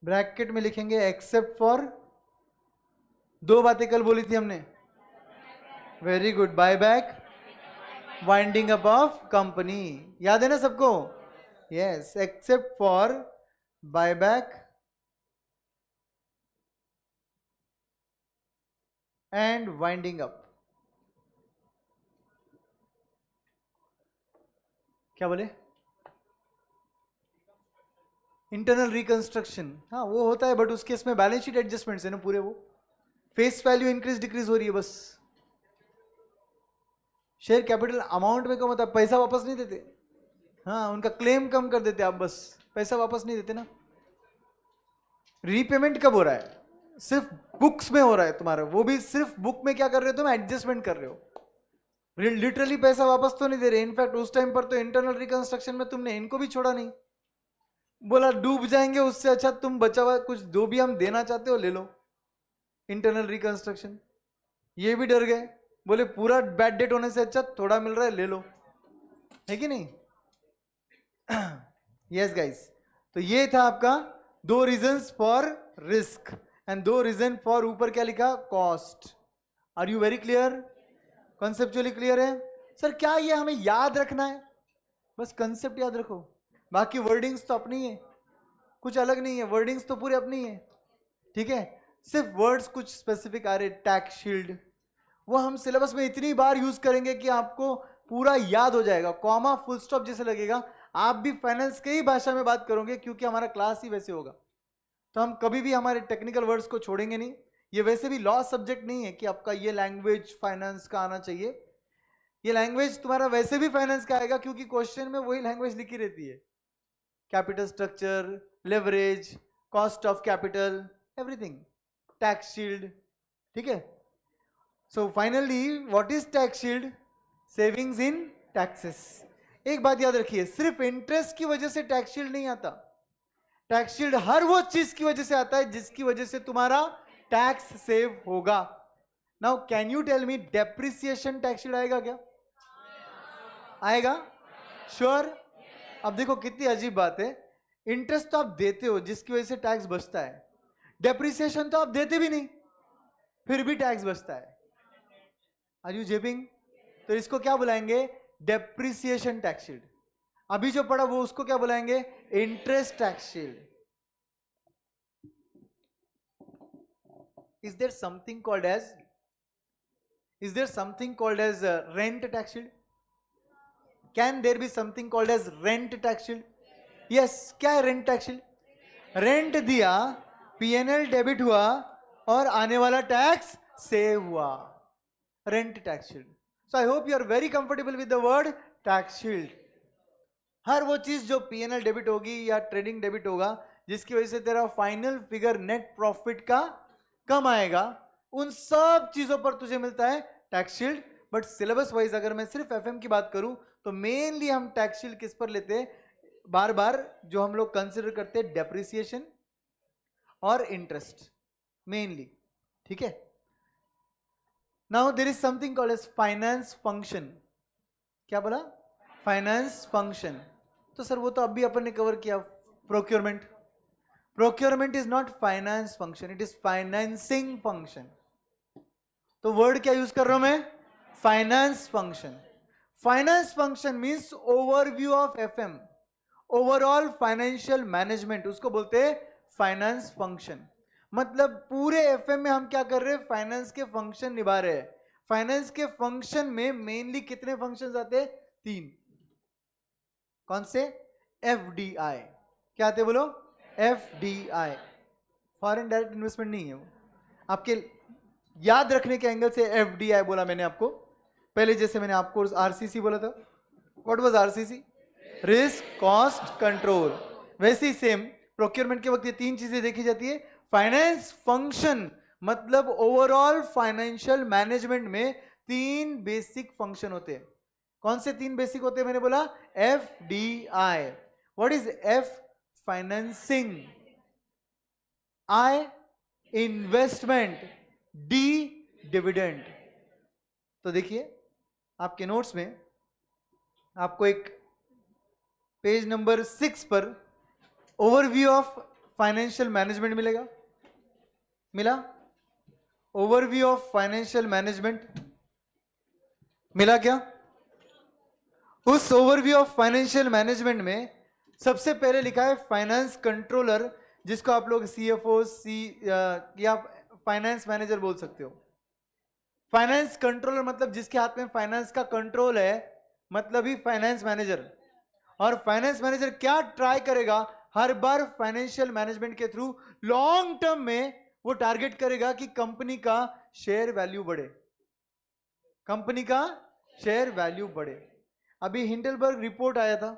Bracket में लिखेंगे except for, दो बातें कल बोली थी हमने. Very good. Buyback, winding up of company. याद है ना सबको? Yes. Except for buyback and winding up. क्या बोले? Internal reconstruction. हाँ वो होता है, बट उस केस में बैलेंस शीट एडजस्टमेंट्स है ना पूरे. वो फेस वैल्यू इंक्रीज डिक्रीज हो रही है बस. शेयर कैपिटल अमाउंट में कम होता है, पैसा वापस नहीं देते. हाँ उनका क्लेम कम कर देते आप, बस पैसा वापस नहीं देते ना. रीपेमेंट कब हो रहा है? सिर्फ बुक्स में हो रहा है तुम्हारा. वो भी सिर्फ बुक में क्या कर रहे हो तुम? एडजस्टमेंट कर रहे हो. लिटरली पैसा वापस तो नहीं दे रहे. इनफैक्ट उस टाइम पर तो इंटरनल रिकंस्ट्रक्शन में तुमने इनको भी छोड़ा नहीं. बोला डूब जाएंगे, उससे अच्छा तुम बचा हुआ कुछ जो भी हम देना चाहते हो ले लो. Internal reconstruction. ये भी डर गए, बोले पूरा बैड डेट होने से अच्छा थोड़ा मिल रहा है ले लो. है कि नहीं? यस गाइस, तो ये था आपका 2 reasons for risk and 2 reason for ऊपर क्या लिखा, cost. Are you very clear? Conceptually clear है? सर क्या ये हमें याद रखना है? बस कंसेप्ट याद रखो, बाकी वर्डिंग्स तो अपनी है, कुछ अलग नहीं है, वर्डिंग्स तो पूरे अपनी है. ठीक है, सिर्फ वर्ड्स कुछ स्पेसिफिक आ रहे. टैक्स शील्ड वो हम सिलेबस में इतनी बार यूज करेंगे कि आपको पूरा याद हो जाएगा, कॉमा फुल स्टॉप जैसे लगेगा. आप भी फाइनेंस के ही भाषा में बात करोगे क्योंकि हमारा क्लास ही वैसे होगा. तो हम कभी भी हमारे टेक्निकल वर्ड्स को छोड़ेंगे नहीं. ये वैसे भी लॉ सब्जेक्ट नहीं है कि आपका ये लैंग्वेज फाइनेंस का आना चाहिए. ये लैंग्वेज तुम्हारा वैसे भी फाइनेंस का आएगा क्योंकि क्वेश्चन में वही लैंग्वेज लिखी रहती है. Capital structure, leverage, cost of capital, everything, tax shield. ठीक है, so finally what is tax shield? Savings in taxes. एक बात याद रखिए, सिर्फ इंटरेस्ट की वजह से टैक्स शील्ड नहीं आता. टैक्स शील्ड हर वो चीज की वजह से आता है जिसकी वजह से तुम्हारा टैक्स सेव होगा. Now can you tell me, depreciation tax shield आएगा क्या? आएगा? श्योर? अब देखो कितनी अजीब बात है, इंटरेस्ट तो आप देते हो जिसकी वजह से टैक्स बचता है, डेप्रिसिएशन तो आप देते भी नहीं फिर भी टैक्स बचता है. Are you jabbing? तो इसको क्या बुलाएंगे? Depreciation tax shield. अभी जो पढ़ा वो उसको क्या बुलाएंगे? Interest tax shield. Is there something called as rent tax shield? Can there be something called as rent tax shield? Yes. क्या है rent tax shield? रेंट दिया, पीएनएल डेबिट हुआ और आने वाला टैक्स सेव हुआ. Rent tax shield. So I hope you are very comfortable with the word tax shield. हर वो चीज जो पीएनएल डेबिट होगी या ट्रेडिंग डेबिट होगा जिसकी वजह से तेरा फाइनल फिगर नेट प्रॉफिट का कम आएगा, उन सब चीजों पर तुझे मिलता है tax shield. But syllabus wise अगर मैं सिर्फ एफएम की बात करूं तो मेनली हम टैक्स शील्ड किस पर लेते हैं? बार बार जो हम लोग कंसिडर करते हैं डेप्रिसिएशन और इंटरेस्ट मेनली. ठीक है, now there is something called as finance function. क्या बोला? Finance function. तो सर वो तो अभी अपन ने कवर किया, procurement. Procurement is not finance function, it is financing function. तो वर्ड क्या यूज कर रहा हूं मैं? Finance function. Finance function means overview of FM, overall financial management, उसको बोलते हैं फाइनेंस फंक्शन. मतलब पूरे एफएम में हम क्या कर रहे हैं? फाइनेंस के फंक्शन निभा रहे हैं. फाइनेंस के फंक्शन में मेनली कितने फंक्शंस आते हैं? 3. कौन से? एफडीआई. क्या आते बोलो? एफडीआई. फॉरेन डायरेक्ट इन्वेस्टमेंट नहीं है वो, आपके याद रखने के एंगल से एफडीआई बोला मैंने आपको. पहले जैसे मैंने आपको आरसीसी बोला था, what was RCC? Risk, cost, control. वैसे ही सेम प्रोक्योरमेंट के वक्त ये 3 चीजें देखी जाती है. फाइनेंस फंक्शन मतलब ओवरऑल फाइनेंशियल मैनेजमेंट में 3 बेसिक फंक्शन होते हैं. कौन से 3 बेसिक होते हैं? मैंने बोला FDI. What is F? Financing. I investment. D dividend. तो देखिए आपके नोट्स में आपको एक पेज नंबर 6 पर ओवरव्यू ऑफ फाइनेंशियल मैनेजमेंट मिलेगा. मिला? ओवरव्यू ऑफ फाइनेंशियल मैनेजमेंट मिला क्या? उस ओवरव्यू ऑफ फाइनेंशियल मैनेजमेंट में सबसे पहले लिखा है फाइनेंस कंट्रोलर, जिसको आप लोग सीएफओ या फाइनेंस मैनेजर बोल सकते हो. फाइनेंस कंट्रोलर मतलब जिसके हाथ में फाइनेंस का कंट्रोल है, मतलब ही फाइनेंस मैनेजर. और फाइनेंस मैनेजर क्या ट्राई करेगा? हर बार फाइनेंशियल मैनेजमेंट के थ्रू लॉन्ग टर्म में वो टारगेट करेगा कि कंपनी का शेयर वैल्यू बढ़े, कंपनी का शेयर वैल्यू बढ़े. अभी हिंडलबर्ग रिपोर्ट आया था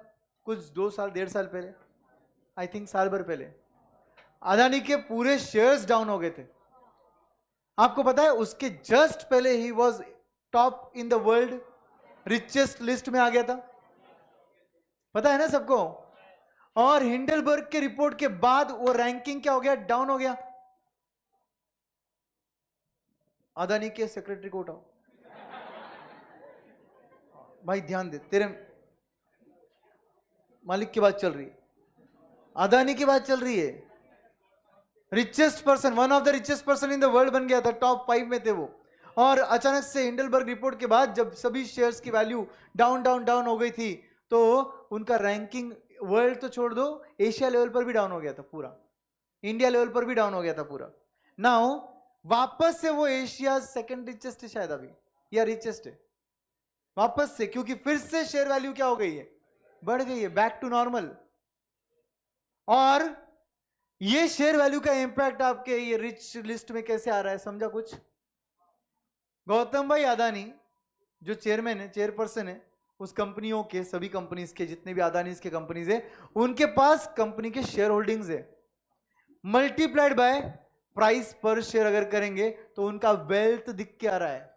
कुछ 2 साल 1.5 साल पहले, आई थिंक साल भर पहले. अदानी के पूरे शेयर्स डाउन हो गए थे. आपको पता है उसके जस्ट पहले he was top in the world richest list में आ गया था. पता है ना सबको. और हिंडलबर्ग के रिपोर्ट के बाद वो रैंकिंग क्या हो गया? डाउन हो गया. अदानी के सेक्रेटरी को उठाओ भाई, ध्यान दे. तेरे मालिक की बात चल रही है, अदानी की बात चल रही है। Richest person, one of the richest person in the world बन गया था, टॉप 5 में थे वो। और अचानक से हिंडलबर्ग रिपोर्ट के बाद जब सभी शेयर्स की वैल्यू डाउन डाउन डाउन हो गई थी, तो उनका रैंकिंग वर्ल्ड तो छोड़ दो, एशिया लेवल पर भी डाउन हो गया था पूरा, इंडिया लेवल पर भी डाउन हो गया था पूरा। नाउ वापस से वो एशिया सेकंड रिचेस्ट है शायद अभी, या रिचेस्ट है वापस से, क्योंकि फिर से शेयर वैल्यू क्या हो गई है, बढ़ गई है, बैक टू नॉर्मल। और ये शेयर वैल्यू का इंपैक्ट आपके ये रिच लिस्ट में कैसे आ रहा है, समझा कुछ? गौतम भाई अदानी जो चेयरमैन है, चेयरपर्सन है उस कंपनियों के, सभी कंपनीज के, जितने भी अदानी के कंपनीज है, उनके पास कंपनी के शेयर होल्डिंग्स है, मल्टीप्लाइड बाय प्राइस पर शेयर अगर करेंगे तो उनका वेल्थ दिख के आ रहा है।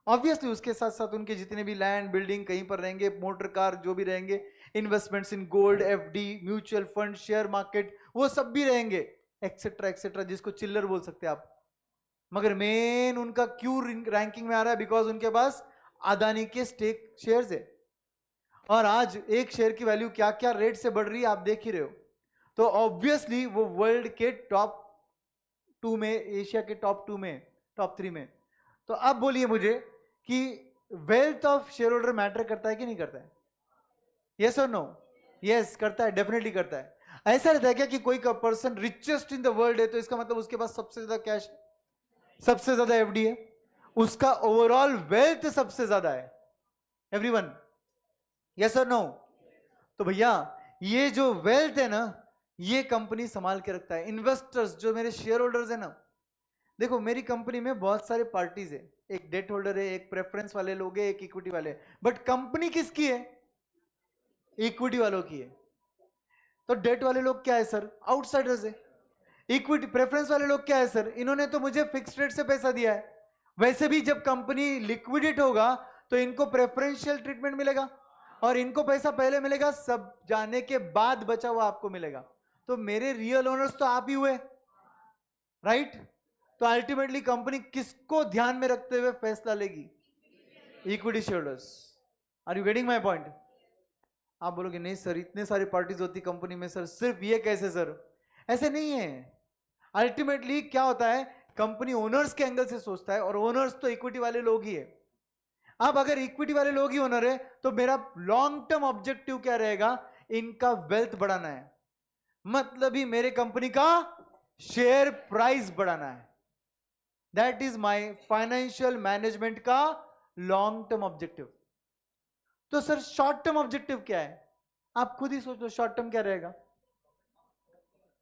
ऑब्वियसली उसके साथ साथ उनके जितने भी लैंड, बिल्डिंग कहीं पर रहेंगे, मोटर कार जो भी रहेंगे, investments in gold, FD, mutual fund, share market, वो सब भी रहेंगे, एक्सेट्रा एक्सेट्रा, जिसको चिल्लर बोल सकते हैं आप। मगर मेन उनका क्यों रैंकिंग में आ रहा है? बिकॉज उनके पास अदानी के स्टेक शेयर्स है। और आज एक शेयर की वैल्यू क्या क्या रेट से बढ़ रही है आप देख ही रहे हो। तो ऑब्वियसली वो वर्ल्ड के टॉप 2 में, एशिया के टॉप 2 में, टॉप 3 में। तो अब बोलिए मुझे कि wealth of share holder matter करता है कि नहीं करता है? यस और नो? यस करता है, डेफिनेटली करता है। ऐसा रहता है क्या कि कोई person richest in the world है तो इसका मतलब उसके पास सबसे ज्यादा कैश, सबसे ज्यादा एफडी है, उसका ओवरऑल वेल्थ सबसे ज्यादा है? एवरीवन, यस और नो? तो भैया ये जो वेल्थ है ना, ये कंपनी संभाल के रखता है। इन्वेस्टर्स जो मेरे शेयर होल्डर्स है ना, देखो मेरी कंपनी में बहुत सारे पार्टीज है, एक डेट होल्डर है, एक प्रेफरेंस वाले लोग है, एक इक्विटी वाले, बट कंपनी किसकी है? इक्विटी वालों की है। तो डेट वाले लोग क्या है सर? आउटसाइडर्स है। इक्विटी प्रेफरेंस वाले लोग क्या है सर? इन्होंने तो मुझे फिक्स रेट से पैसा दिया है। वैसे भी जब कंपनी लिक्विडेट होगा तो इनको प्रेफरेंशियल ट्रीटमेंट मिलेगा और इनको पैसा पहले मिलेगा, सब जाने के बाद बचा हुआ आपको मिलेगा। तो मेरे रियल ओनर्स तो आप ही हुए, राइट? तो अल्टीमेटली कंपनी किसको ध्यान में रखते हुए फैसला लेगी? Equity shareholders. Are you getting my point? आप बोलोगे नहीं सर इतने सारी पार्टीज होती कंपनी में सर, सिर्फ ये कैसे सर? ऐसे नहीं है। अल्टीमेटली क्या होता है, कंपनी ओनर्स के एंगल से सोचता है और ओनर्स तो इक्विटी वाले लोग ही है। अब अगर इक्विटी वाले लोग ही ओनर है तो मेरा लॉन्ग टर्म ऑब्जेक्टिव क्या रहेगा? इनका वेल्थ बढ़ाना है, मतलब ही मेरे कंपनी का शेयर प्राइस बढ़ाना है। That is my financial management का लॉन्ग टर्म ऑब्जेक्टिव। तो सर शॉर्ट टर्म ऑब्जेक्टिव क्या है? आप खुद ही सोच लो, शॉर्ट टर्म क्या रहेगा?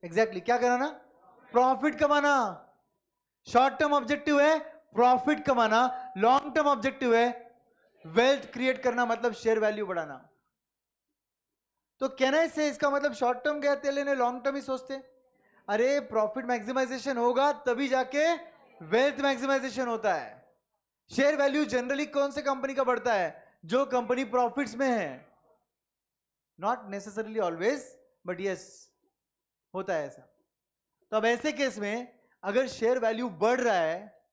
एग्जैक्टली क्या कराना? प्रॉफिट कमाना। शॉर्ट टर्म ऑब्जेक्टिव है प्रॉफिट कमाना, लॉन्ग टर्म ऑब्जेक्टिव है वेल्थ क्रिएट करना, मतलब शेयर वैल्यू बढ़ाना। तो कहना से इसका मतलब शॉर्ट टर्म कहते लेने, लॉन्ग टर्म ही सोचते। अरे प्रॉफिट मैक्सिमाइजेशन होगा तभी जाके वेल्थ मैक्सिमाइजेशन होता है। शेयर वैल्यू जनरली कौन से कंपनी का बढ़ता है? जो कंपनी प्रॉफिट्स में है। Not necessarily always, but yes होता है ऐसा। तो अब ऐसे केस में अगर शेयर वैल्यू बढ़ रहा है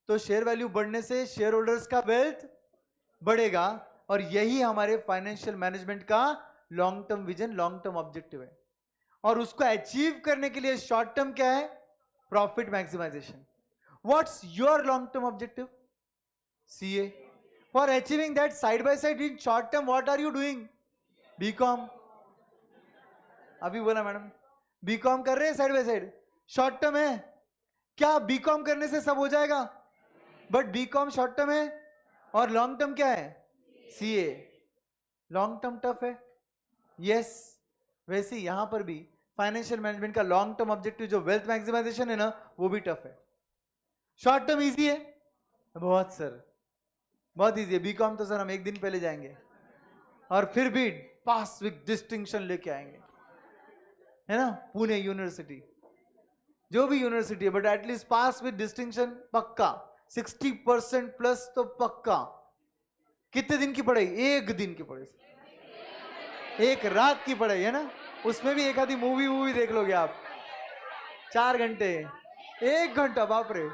तो शेयर वैल्यू बढ़ने से शेयर होल्डर्स का वेल्थ बढ़ेगा, और यही हमारे फाइनेंशियल मैनेजमेंट का long term vision, long term objective है। और उसको अचीव करने के लिए शॉर्ट टर्म क्या है? Profit maximization. What's your long term objective? CA. For achieving that, side by side in short term what are you doing? BCom. अभी बोला मैडम बीकॉम कर रहे हैं side by side, short term है। क्या BCom करने से सब हो जाएगा? बट बीकॉम शॉर्ट टर्म है और लॉन्ग टर्म क्या है? सीए। लॉन्ग टर्म टफ है, यस। वैसे यहां पर भी फाइनेंशियल मैनेजमेंट का लॉन्ग टर्म ऑब्जेक्टिव जो वेल्थ मैक्सिमाइजेशन है ना, वो भी टफ है। शॉर्ट टर्म इजी है बहुत सर, बहुत इजी है। बीकॉम तो सर हम एक दिन पहले जाएंगे और फिर भी पास विद डिस्टिंक्शन लेके आएंगे, है ना? पुणे यूनिवर्सिटी, जो भी यूनिवर्सिटी है, but at least pass with distinction पक्का। 60% प्लस तो पक्का। कितने दिन की पढ़ाई? एक दिन की पढ़ाई, एक रात की पढ़ाई, है ना? उसमें भी एक आधी मूवी देख लोगे आप। 4 घंटे, 1 घंटा, बाप रे,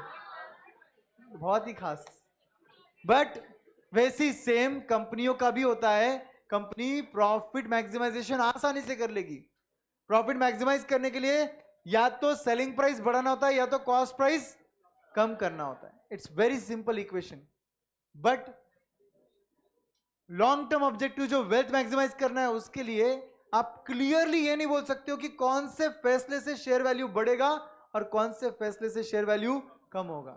बहुत ही खास। बट वैसी सेम कंपनियों का भी होता है। कंपनी प्रॉफिट मैक्सिमाइजेशन आसानी से कर लेगी। प्रॉफिट मैक्सिमाइज करने के लिए या तो सेलिंग प्राइस बढ़ाना होता है या तो कॉस्ट प्राइस कम करना होता है। It's very simple equation. But long term objective जो वेल्थ मैक्सिमाइज करना है उसके लिए आप क्लियरली ये नहीं बोल सकते हो कि कौन से फैसले से शेयर वैल्यू बढ़ेगा और कौन से फैसले से शेयर वैल्यू कम होगा।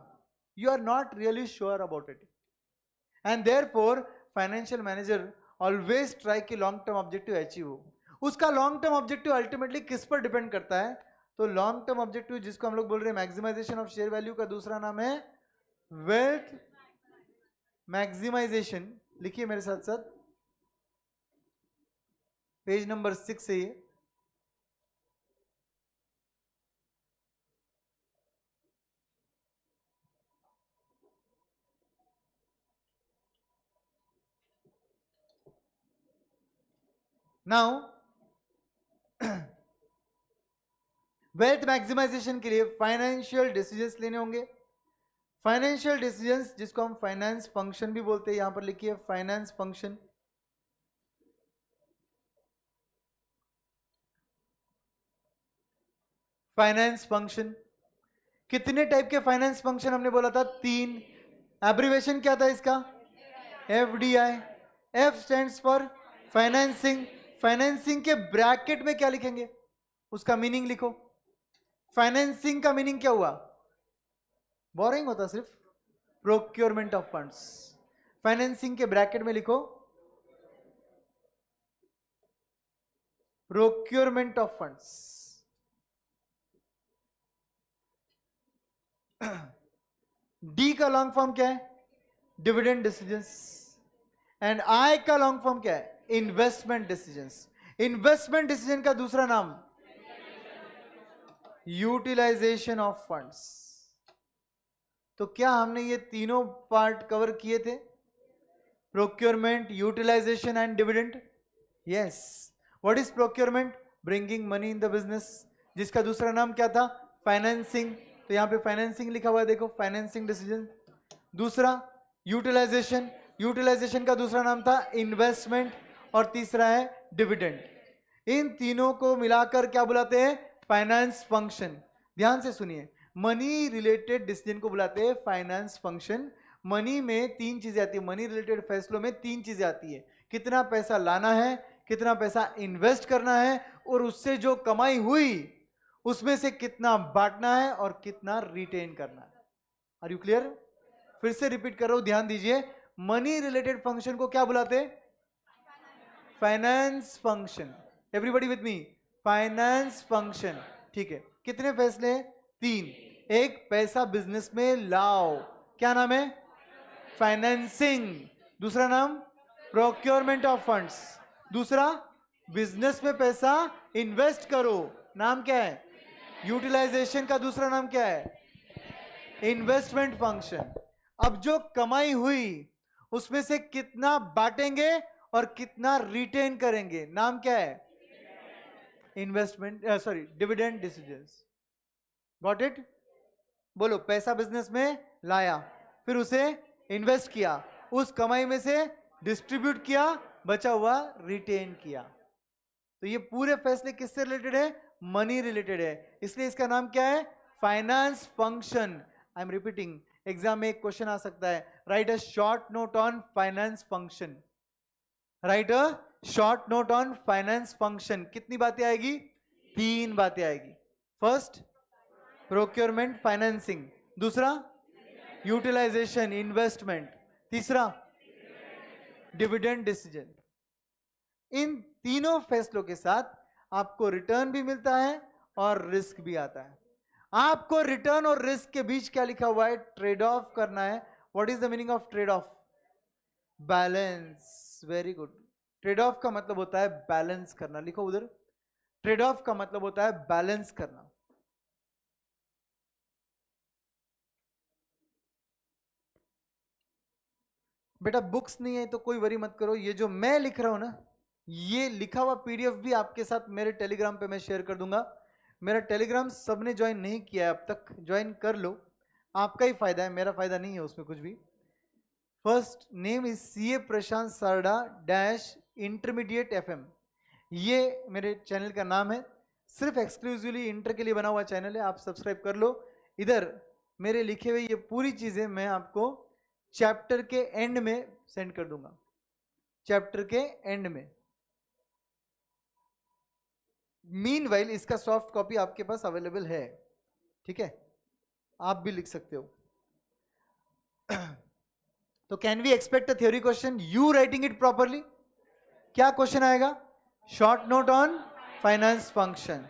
You are not really sure about it and therefore financial manager always try कि लॉन्ग टर्म ऑब्जेक्टिव अचीव हो। उसका लॉन्ग टर्म ऑब्जेक्टिव अल्टीमेटली किस पर डिपेंड करता है? तो लॉन्ग टर्म ऑब्जेक्टिव जिसको हम लोग बोल रहे हैं मैक्सिमाइजेशन ऑफ शेयर वैल्यू का दूसरा नाम है वेल्थ मैक्सिमाइजेशन। लिखिए मेरे साथ साथ, पेज नंबर 6 से ये नाउ वेल्थ मैक्सिमाइजेशन के लिए फाइनेंशियल डिसीजंस लेने होंगे। फाइनेंशियल डिसीजंस जिसको हम फाइनेंस फंक्शन भी बोलते हैं, यहां पर लिखिए फाइनेंस फंक्शन। फाइनेंस फंक्शन कितने टाइप के फाइनेंस फंक्शन हमने बोला था? 3। एब्रिवेशन क्या था इसका? FDI. F stands for financing. Financing के ब्रैकेट में क्या लिखेंगे? उसका मीनिंग लिखो। फाइनेंसिंग का मीनिंग क्या हुआ? बोरिंग होता सिर्फ प्रोक्योरमेंट ऑफ फंड्स। फाइनेंसिंग के ब्रैकेट में लिखो प्रोक्योरमेंट ऑफ फंड्स। डी का लॉन्ग फॉर्म क्या है? Dividend decisions. एंड आई का लॉन्ग फॉर्म क्या है? Investment decisions. इन्वेस्टमेंट डिसीजन का दूसरा नाम यूटिलाइजेशन ऑफ फंड्स। तो क्या हमने ये तीनों पार्ट कवर किए थे? Procurement, utilization and dividend. Yes. What is procurement? Bringing money in the business, जिसका दूसरा नाम क्या था? फाइनेंसिंग। तो यहां पे फाइनेंसिंग लिखा हुआ है, देखो फाइनेंसिंग डिसीजन। दूसरा यूटिलाइजेशन, यूटिलाइजेशन का दूसरा नाम था इन्वेस्टमेंट। और तीसरा है डिविडेंड। इन तीनों को मिलाकर क्या बुलाते हैं? Finance function. ध्यान से सुनिए, मनी रिलेटेड डिसीजन को बुलाते हैं फाइनेंस फंक्शन। मनी में 3 चीजें आती है, मनी रिलेटेड फैसलों में 3 चीजें आती है। कितना पैसा लाना है, कितना पैसा इन्वेस्ट करना है, और उससे जो कमाई हुई उसमें से कितना बांटना है और कितना रिटेन करना है। Are you clear? फिर से रिपीट कर रहा हूं, ध्यान दीजिए। मनी रिलेटेड फंक्शन को क्या बुलाते हैं? Finance function. Everybody with me, finance function. ठीक है, कितने फैसले हैं? 3। एक, पैसा बिजनेस में लाओ, क्या नाम है? फाइनेंसिंग। दूसरा नाम प्रोक्योरमेंट ऑफ फंड्स। दूसरा, बिजनेस में पैसा इन्वेस्ट करो, नाम क्या है? यूटिलाइजेशन का दूसरा नाम क्या है? Investment function. अब जो कमाई हुई उसमें से कितना बांटेंगे और कितना रिटेन करेंगे, नाम क्या है? Investment, sorry, dividend decisions. Got it? बोलो, पैसा बिजनेस में लाया, फिर उसे इन्वेस्ट किया, उस कमाई में से डिस्ट्रीब्यूट किया, बचा हुआ रिटेन किया। तो ये पूरे फैसले किससे रिलेटेड है? मनी रिलेटेड है, इसलिए इसका नाम क्या है? Finance function. I am repeating, exam में एक क्वेश्चन आ सकता है, right a short note on finance function. Right a short note on finance function. कितनी बातें आएगी? 3 बातें आएगी। First, procurement financing. दूसरा, यूटिलाइजेशन इन्वेस्टमेंट। तीसरा, डिविडेंड डिसीजन। इन तीनों फैसलों के साथ आपको रिटर्न भी मिलता है और रिस्क भी आता है। आपको रिटर्न और रिस्क के बीच क्या लिखा हुआ है? ट्रेड ऑफ करना है। What is the meaning of trade off? Balance. Very good. Trade off का मतलब होता है बैलेंस करना, लिखो उधर। ट्रेड ऑफ का मतलब होता है बैलेंस करना। बेटा बुक्स नहीं है तो कोई वरी मत करो, ये जो मैं लिख रहा हूं ना, ये लिखा हुआ पीडीएफ भी आपके साथ मेरे टेलीग्राम पे मैं शेयर कर दूंगा। मेरा टेलीग्राम सबने ज्वाइन नहीं किया है अब तक, ज्वाइन कर लो, आपका ही फायदा है, मेरा फायदा नहीं है उसमें कुछ भी। First name is CA Prashant Sarda dash intermediate FM, ये मेरे चैनल का नाम है, सिर्फ एक्सक्लूसिवली इंटर के लिए बना हुआ चैनल है, आप सब्सक्राइब कर लो। इधर मेरे लिखे हुए ये पूरी चीजें मैं आपको चैप्टर के एंड में सेंड कर दूंगा, चैप्टर के एंड में। मीनवाइल इसका सॉफ्ट कॉपी आपके पास अवेलेबल है, ठीक है, आप भी लिख सकते हो। तो can we expect a theory question, you writing it properly? क्या क्वेश्चन आएगा? Short note on finance function,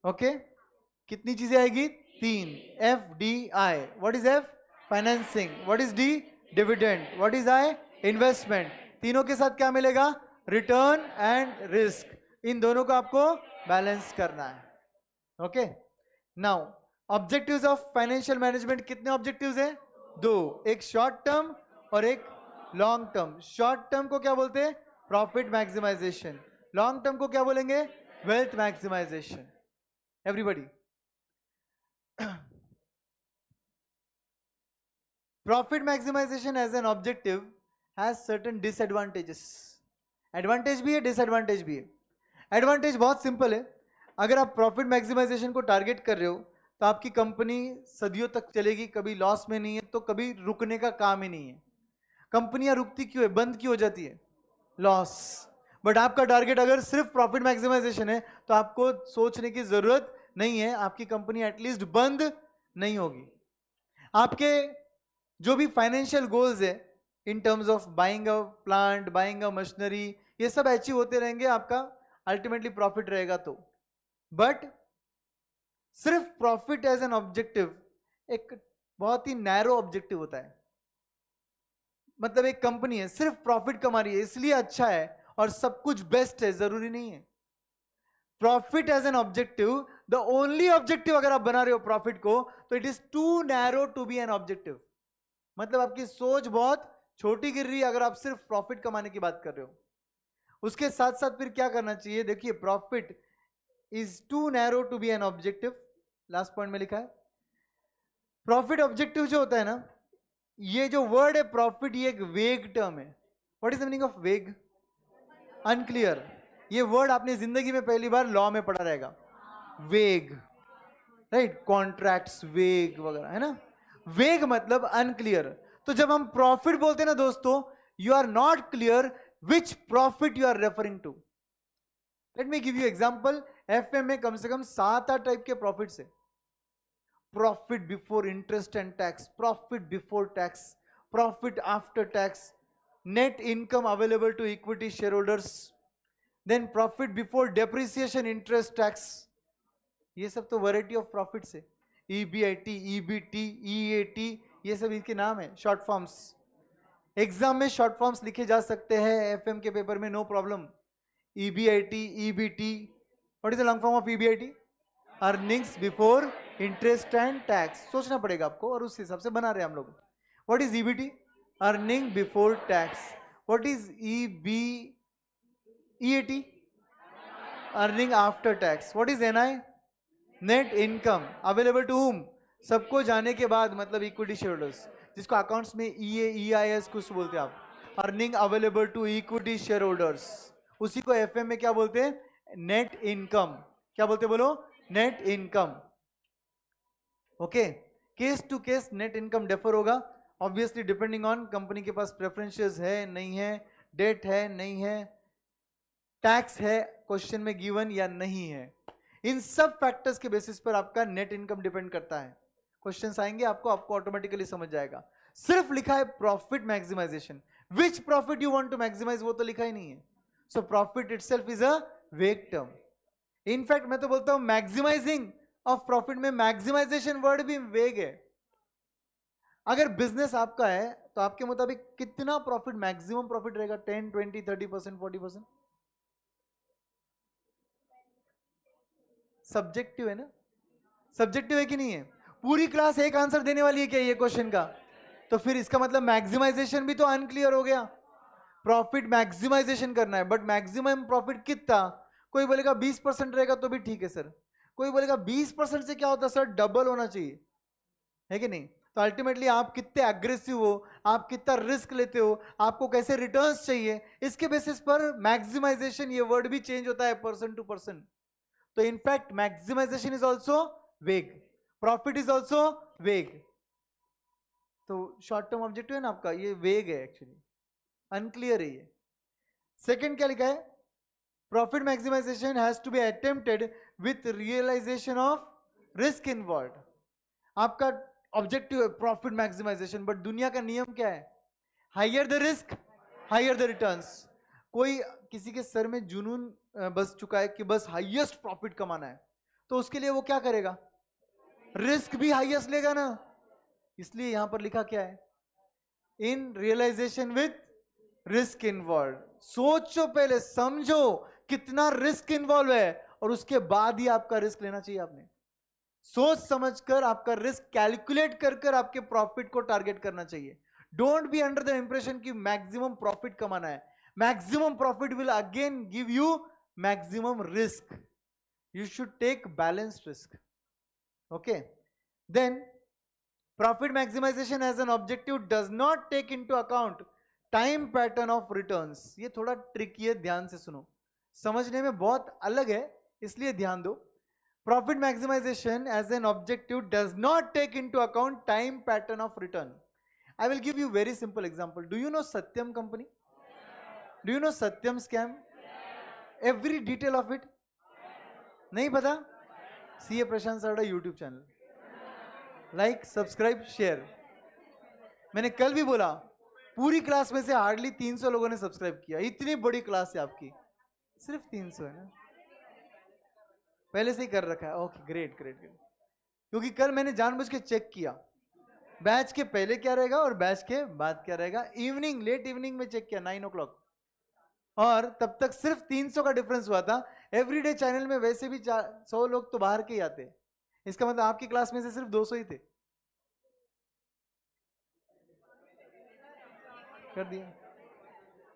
okay. कितनी चीजें आएगी? 3। F D I, what is F? Financing, what is D? Dividend, what is I? Investment. तीनों के साथ क्या मिलेगा? Return and risk. इन दोनों को आपको बैलेंस करना है, okay. Now objectives of financial management, कितने ऑब्जेक्टिव्स हैं? 2, एक शॉर्ट टर्म और एक लॉन्ग टर्म। शॉर्ट टर्म को क्या बोलते हैं? Profit maximisation. लॉन्ग टर्म को क्या बोलेंगे? Wealth maximisation. Everybody, profit maximisation as an objective has certain disadvantages. Advantage भी है, डिसएडवांटेज भी है। एडवांटेज बहुत सिंपल है, अगर आप प्रॉफिट मैक्सिमाइजेशन को टारगेट कर रहे हो तो आपकी कंपनी सदियों तक चलेगी, कभी लॉस में नहीं है, तो कभी रुकने का काम ही नहीं है। कंपनियां रुकती क्यों है, बंद क्यों हो जाती है? लॉस। बट आपका टारगेट अगर सिर्फ प्रॉफिट मैक्सिमाइजेशन है तो आपको सोचने की जरूरत नहीं है, आपकी कंपनी एटलीस्ट बंद नहीं होगी। आपके जो भी फाइनेंशियल गोल्स है in terms of buying a plant, buying a machinery, ये सब अचीव होते रहेंगे, आपका अल्टीमेटली प्रॉफिट रहेगा तो। बट सिर्फ प्रॉफिट एज एन ऑब्जेक्टिव एक बहुत ही नैरो ऑब्जेक्टिव होता है। मतलब एक कंपनी है सिर्फ प्रॉफिट कमा रही है इसलिए अच्छा है और सब कुछ बेस्ट है, जरूरी नहीं है। Profit as an objective, the only objective अगर आप बना रहे हो प्रॉफिट को, तो it is too narrow to be an objective. मतलब आपकी सोच बहुत छोटी गिर रही है अगर आप सिर्फ प्रॉफिट कमाने की बात कर रहे हो। उसके साथ साथ फिर क्या करना चाहिए? देखिए, profit is too narrow to be an objective. Last point में लिखा है प्रॉफिट ऑब्जेक्टिव जो होता है ना, ये जो वर्ड है प्रॉफिट, ये एक वेग टर्म है। What is the meaning of वेग? अनक्लियर। ये वर्ड आपने जिंदगी में पहली बार लॉ में पढ़ा रहेगा, वेग, राइट? कॉन्ट्रैक्ट्स, वेग वगैरह, है ना? वेग मतलब अनक्लियर। तो जब हम प्रॉफिट बोलते हैं ना दोस्तों, you are not clear which profit you are referring to. Let me give you example. FM में कम से कम 7-8 टाइप के प्रॉफिट्स है। Profit before interest and tax, profit before tax, profit after tax, net income available to equity share holders, then profit before depreciation, interest, tax. ये सब तो variety of profits है। ईबीआईटी, ईबीटी, ईएटी, ये सब इनके नाम है, शॉर्ट फॉर्म्स। एग्जाम में शॉर्ट फॉर्म्स लिखे जा सकते हैं एफएम के पेपर में, no problem. EBIT, EBT, what is the long form of EBIT? Earnings before interest and tax. सोचना पड़ेगा आपको और उस हिसाब से बना रहे हैं हम लोग। What is EBT? Earning before tax. What is EAT? Earning after tax. What is NI? Net income available to whom? सबको जाने के बाद, मतलब इक्विटी शेयर होल्डर्स, जिसको अकाउंट्स में ईआईएस कुछ बोलते हैं आप। Earning available to equity share holders, उसी को एफएम में क्या बोलते हैं? Net income. क्या बोलते हैं बोलो? Net income. Okay, case to case net income differ होगा, ऑब्वियसली डिपेंडिंग ऑन कंपनी के पास प्रेफरेंसेस है नहीं है, डेट है नहीं है, टैक्स है क्वेश्चन में गिवन या नहीं है। इन सब फैक्टर्स के बेसिस पर आपका नेट इनकम डिपेंड करता है। क्वेश्चंस आएंगे आपको ऑटोमेटिकली समझ जाएगा। सिर्फ लिखा है profit maximisation, which profit you want to maximise वो तो लिखा ही नहीं है। So profit itself is a vague term. In fact मैं तो बोलता हूं मैक्सिमाइजिंग ऑफ प्रॉफिट में मैक्सिमाइजेशन वर्ड भी वेग है। अगर बिजनेस आपका है तो आपके मुताबिक कितना प्रॉफिट, मैक्सिमम प्रॉफिट रहेगा? 10, 20, 30%, 40%? सब्जेक्टिव है ना? सब्जेक्टिव है कि नहीं है? पूरी क्लास एक आंसर देने वाली है क्या ये क्वेश्चन का? तो फिर इसका मतलब मैक्सिमाइजेशन भी तो अनक्लियर हो गया। प्रॉफिट मैक्सिमाइजेशन करना है, बट मैक्सिमम प्रॉफिट कितना? कोई बोलेगा 20% रहेगा तो भी ठीक है सर, कोई बोलेगा 20% से क्या होता है सर, डबल होना चाहिए, है कि नहीं? तो अल्टीमेटली आप कितने एग्रेसिव हो, आप कितना रिस्क लेते हो, आपको कैसे रिटर्न्स चाहिए, इसके बेसिस पर मैक्सिमाइजेशन ये वर्ड भी चेंज होता है पर्सन टू पर्सन. तो इनफैक्ट मैक्सिमाइजेशन इज ऑल्सो वेग, प्रॉफिट इज ऑल्सो वेग. तो शॉर्ट टर्म ऑब्जेक्टिव है ना आपका, ये वेग है एक्चुअली, अनक्लियर है ये. सेकंड क्या लिखा है, profit maximisation has to be attempted with realisation of risk involve. आपका ऑब्जेक्टिव है प्रॉफिट मैक्सिमाइजेशन, बट दुनिया का नियम क्या है, higher the risk higher the returns. कोई किसी के सर में जुनून बस चुका है कि बस हाईएस्ट प्रॉफिट कमाना है, तो उसके लिए वो क्या करेगा, रिस्क भी हाईएस्ट लेगा ना. इसलिए यहां पर लिखा क्या है, इन रियलाइजेशन विथ रिस्क इन्वॉल्व. सोचो, पहले समझो कितना रिस्क इन्वॉल्व है, और उसके बाद ही आपका रिस्क लेना चाहिए. आपने सोच समझकर आपका रिस्क कैलकुलेट कर कर आपके प्रॉफिट को टारगेट करना चाहिए. Don't be under the impression कि मैक्सिमम प्रॉफिट कमाना है. Maximum profit will again give you maximum risk. You should take balanced risk. Okay, then profit maximisation as an objective does not take into account time pattern of returns. ये थोड़ा tricky है, ध्यान से सुनो, समझने में बहुत अलग है, इसलिए ध्यान दो. Profit maximization as an objective does not take into account time pattern of return. I will give you very simple example. Do you know Satyam company? Do you know Satyam scam? Every detail of it? नहीं पता? CA Prashant Sawra YouTube channel, like subscribe share. मैंने कल भी बोला, पूरी class में से hardly 300 लोगों ने सब्सक्राइब किया. इतनी बड़ी क्लास है आपकी, सिर्फ 300 है ना, पहले से ही कर रखा है. Okay, great great great. क्योंकि कल मैंने जानबूझ के चेक किया बैच के पहले क्या रहेगा और बैच के बाद क्या रहेगा. इवनिंग, लेट इवनिंग में चेक किया 9 o'clock, और तब तक सिर्फ 300 का डिफरेंस हुआ था. एवरीडे चैनल में वैसे भी 100 लोग तो बाहर के ही आते, इसका मतलब आपकी क्लास में से सिर्फ 200 ही थे. कर दिया.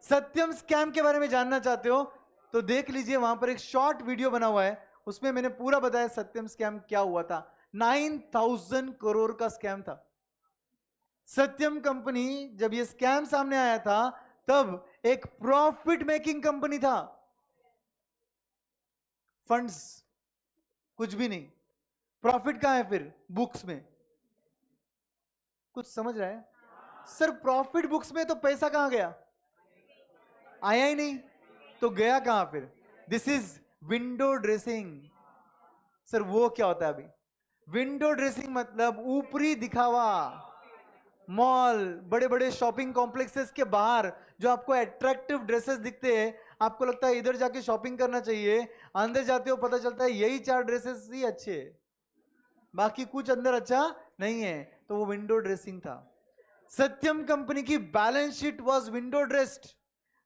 सत्यम स्कैम के बारे में जानना चाहते हो तो देख लीजिए, वहां पर एक शॉर्ट वीडियो बना हुआ है, उसमें मैंने पूरा बताया सत्यम स्कैम क्या हुआ था. 9,000 करोड़ का स्कैम था. सत्यम कंपनी जब ये स्कैम सामने आया था तब एक प्रॉफिट मेकिंग कंपनी था. फंड्स कुछ भी नहीं, प्रॉफिट कहां है फिर, बुक्स में. कुछ समझ रहा है सर, प्रॉफिट बुक्स में तो पैसा कहां गया, आया ही नहीं, तो गया कहां फिर. This is window dressing. Sir वो क्या होता है अभी, विंडो ड्रेसिंग मतलब ऊपरी दिखावा. मॉल, बड़े बड़े शॉपिंग कॉम्प्लेक्सेस के बाहर जो आपको अट्रैक्टिव ड्रेसेस दिखते हैं, आपको लगता है इधर जाके शॉपिंग करना चाहिए, अंदर जाते हो पता चलता है यही 4 ड्रेसेस ही अच्छे, बाकी कुछ अंदर अच्छा नहीं है, तो वो विंडो ड्रेसिंग था. सत्यम कंपनी की balance sheet was window dressed.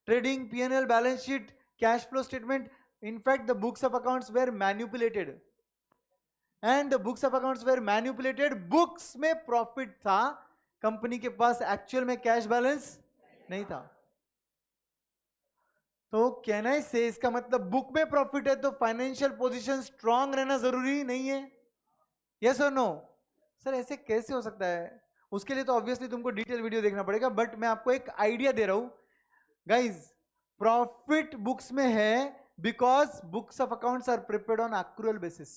Trading, P&L, balance sheet, cash flow statement, in fact the books of accounts were manipulated, and the books of accounts were manipulated. Books में profit था, company के पास actual में cash balance नहीं था. तो can I say, इसका मतलब book में प्रॉफिट है तो फाइनेंशियल पोजीशन स्ट्रांग रहना जरूरी नहीं है. यस और नो. सर ऐसे कैसे हो सकता है, उसके लिए तो ऑब्वियसली तुमको डिटेल वीडियो देखना पड़ेगा, बट मैं आपको एक आइडिया दे रहा हूं. गाइज, प्रॉफिट बुक्स में है because books of accounts are prepared on accrual basis.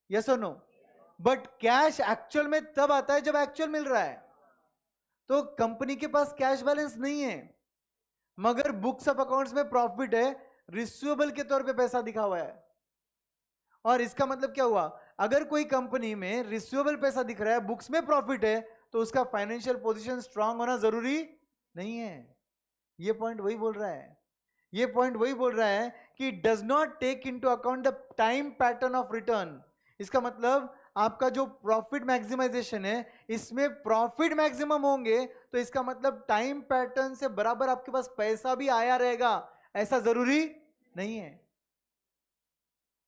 Yes or no? But cash actual में तब आता है जब एक्चुअल मिल रहा है. तो कंपनी के पास कैश बैलेंस नहीं है, मगर बुक्स ऑफ अकाउंट्स में प्रॉफिट है, रिसीवेबल के तौर पे पैसा दिखा हुआ है. और इसका मतलब क्या हुआ, अगर कोई कंपनी में रिसीवेबल पैसा दिख रहा है, बुक्स में प्रॉफिट है, तो उसका फाइनेंशियल पोजीशन स्ट्रांग होना जरूरी नहीं है. ये पॉइंट वही बोल रहा है, ये पॉइंट वही बोल रहा है कि does not take into account the time pattern of return. इसका मतलब आपका जो प्रॉफिट मैक्सिमाइजेशन है, इसमें प्रॉफिट मैक्सिमम होंगे, तो इसका मतलब टाइम पैटर्न से बराबर आपके पास पैसा भी आया रहेगा, ऐसा जरूरी नहीं है.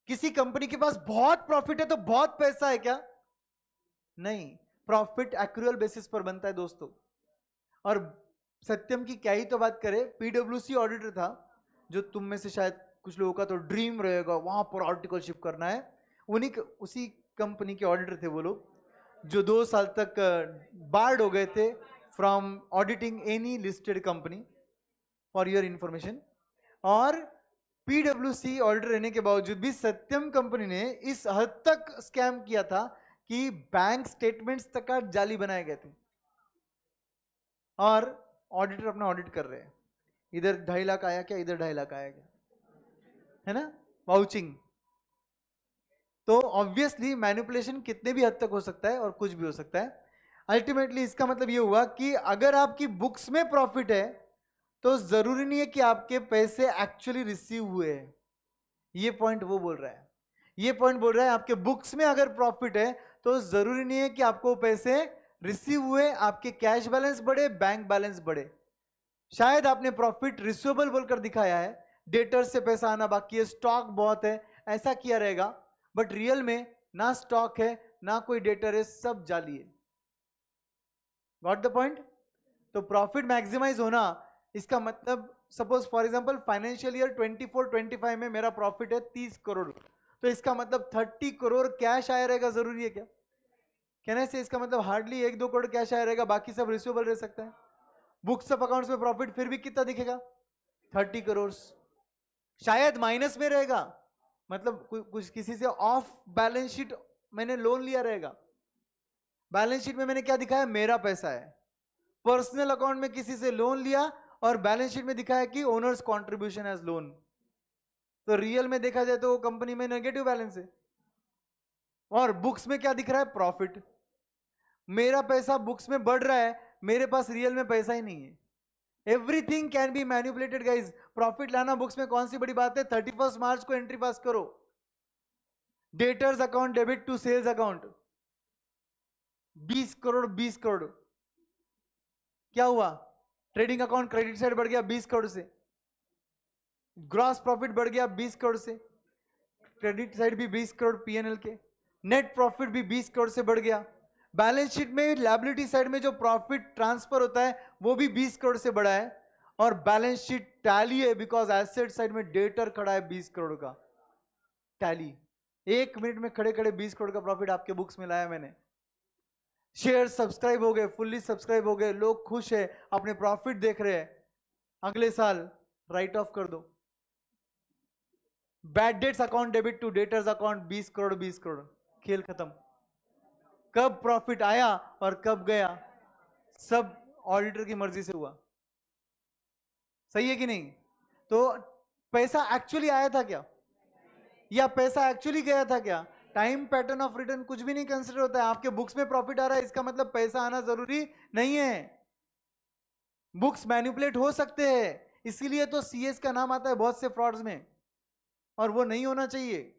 किसी कंपनी के पास बहुत प्रॉफिट है तो बहुत पैसा है क्या, नहीं. प्रॉफिट एक्रूअल बेसिस पर बनता है दोस्तों. और सत्यम की क्या ही तो बात करें, PwC ऑडिटर था, जो तुम में से शायद कुछ लोगों का तो ड्रीम रहेगा वहां पर आर्टिकलशिप करना है, उसी कंपनी के ऑडिटर थे वो लोग. जो 2 साल तक बार्ड हो गए थे from auditing any listed company, for your information. और पीडब्ल्यूसी ऑडिटर रहने के बावजूद भी सत्यम कंपनी ने इस हद तक स्कैम किया था कि बैंक स्टेटमेंट्स तक का जाली बनाए गए थे, और ऑडिटर अपना ऑडिट कर रहे हैं, इधर 2.5 लाख आया क्या, इधर 2.5 लाख आया क्या, है ना, वाउचिंग। तो ऑब्वियसली मैनिपुलेशन कितने भी हद तक हो सकता है और कुछ भी हो सकता है। अल्टीमेटली इसका मतलब ये हुआ कि अगर आपकी बुक्स में प्रॉफिट है तो जरूरी नहीं है कि आपके पैसे एक्चुअली रिसीव हुए हैं। ये पॉइंट वो बोल रहा है, ये पॉइंट बोल रहा है आपके बुक्स में अगर प्रॉफिट है तो जरूरी नहीं है कि आपको पैसे रिसीव हुए, आपके कैश बैलेंस बढ़े, बैंक बैलेंस बढ़े। शायद आपने प्रॉफिट रिसीवेबल बोलकर दिखाया है, डेटर से पैसा आना बाकी है, स्टॉक बहुत है, ऐसा किया रहेगा, बट रियल में ना स्टॉक है ना कोई डेटर है, सब जाली है। Got the point? तो प्रॉफिट मैक्सिमाइज होना, इसका मतलब suppose for example financial year 24-25 में मेरा प्रॉफिट है 30 करोड़, तो इसका मतलब 30 करोड़ कैश आया रहेगा, जरूरी है क्या? कहने से इसका मतलब हार्डली 1-2 करोड़ कैश आया रहेगा, बाकी सब रिसीवेबल रह सकता है। बुक्स ऑफ अकाउंट्स में प्रॉफिट फिर भी कितना दिखेगा? 30 करोड़, शायद माइनस में रहेगा, मतलब कुछ किसी से ऑफ बैलेंस शीट मैंने लोन लिया रहेगा, बैलेंस शीट में मैंने क्या दिखाया, मेरा पैसा है, पर्सनल अकाउंट में किसी से लोन लिया और बैलेंस शीट में दिखाया कि ओनर्स कंट्रीब्यूशन एज लोन, तो रियल में देखा जाए तो वो कंपनी में नेगेटिव बैलेंस है। और बुक्स में क्या दिख रहा है, प्रॉफिट। मेरा पैसा बुक्स में बढ़ रहा है, मेरे पास रियल में पैसा ही नहीं है। Everything can be manipulated guys. Profit लाना बुक्स में कौन सी बड़ी बात है? 31 मार्च को एंट्री पास करो, debtors account debit to sales account 20 crore 20 crore, क्या हुआ? ट्रेडिंग अकाउंट क्रेडिट साइड बढ़ गया 20 करोड़ से, ग्रॉस प्रॉफिट बढ़ गया 20 करोड़ से, क्रेडिट साइड भी 20 करोड़ पीएनएल के, नेट प्रॉफिट भी 20 करोड़ से बढ़ गया, बैलेंस शीट में लायबिलिटी साइड में जो प्रॉफिट ट्रांसफर होता है वो भी 20 करोड़ से बढ़ा है, और बैलेंस शीट टैली है बिकॉज एसेट साइड में डेटर खड़ा है 20 करोड़ का टैली। 1 मिनट में खड़े खड़े 20 करोड़ का प्रॉफिट आपके बुक्स में लाया मैंने। शेयर सब्सक्राइब हो गए, फुल्ली सब्सक्राइब हो गए, लोग खुश है, अपने प्रॉफिट देख रहे हैं, अगले साल राइट ऑफ कर दो। Bad debts account debit to debtors account 20 crore 20 crore, खेल खत्म। कब प्रॉफिट आया और कब गया, सब ऑडिटर की मर्जी से हुआ। सही है कि नहीं? तो पैसा एक्चुअली आया था क्या, या पैसा एक्चुअली गया था क्या? टाइम पैटर्न ऑफ रिटर्न कुछ भी नहीं कंसिडर होता है। आपके बुक्स में प्रॉफिट आ रहा है, इसका मतलब पैसा आना जरूरी नहीं है। बुक्स मैनिपुलेट हो सकते हैं, इसीलिए तो सीएस का नाम आता है बहुत से फ्रॉड्स में, और वो नहीं होना चाहिए।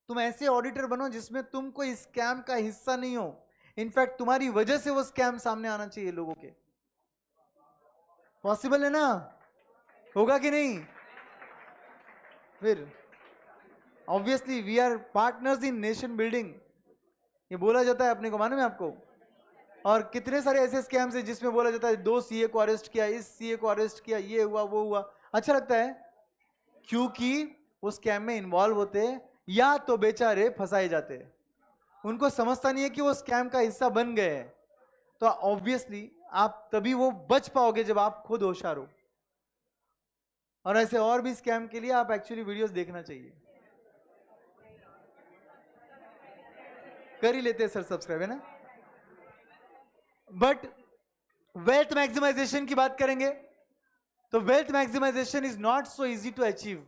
तुम ऐसे ऑडिटर बनो जिसमें तुम कोई स्कैम का हिस्सा नहीं हो, इनफैक्ट तुम्हारी वजह से वो स्कैम सामने आना चाहिए लोगों के। पॉसिबल है ना? होगा कि नहीं? फिर obviously we are partners in nation building, ये बोला जाता है अपने को, मालूम है आपको? और कितने सारे ऐसे स्कैम्स हैं जिसमें बोला जाता है 2 सीए को अरेस्ट किया, इस सीए को अरेस्ट किया, ये हुआ वो हुआ। अच्छा लगता है क्योंकि वो स्कैम में इन्वॉल्व होते हैं या तो बेचारे फंसाए जाते हैं, उनको समझता नहीं है कि वो स्कैम का हिस्सा बन गए हैं। तो ऑब्वियसली आप तभी वो बच पाओगे जब आप खुद होशियार हो। और ऐसे और भी स्कैम के लिए आप एक्चुअली वीडियोस देखना चाहिए। कर ही लेते हैं सर सब्सक्राइब, है ना? बट वेल्थ मैक्सिमाइजेशन की बात करेंगे तो wealth maximisation is not so easy to achieve.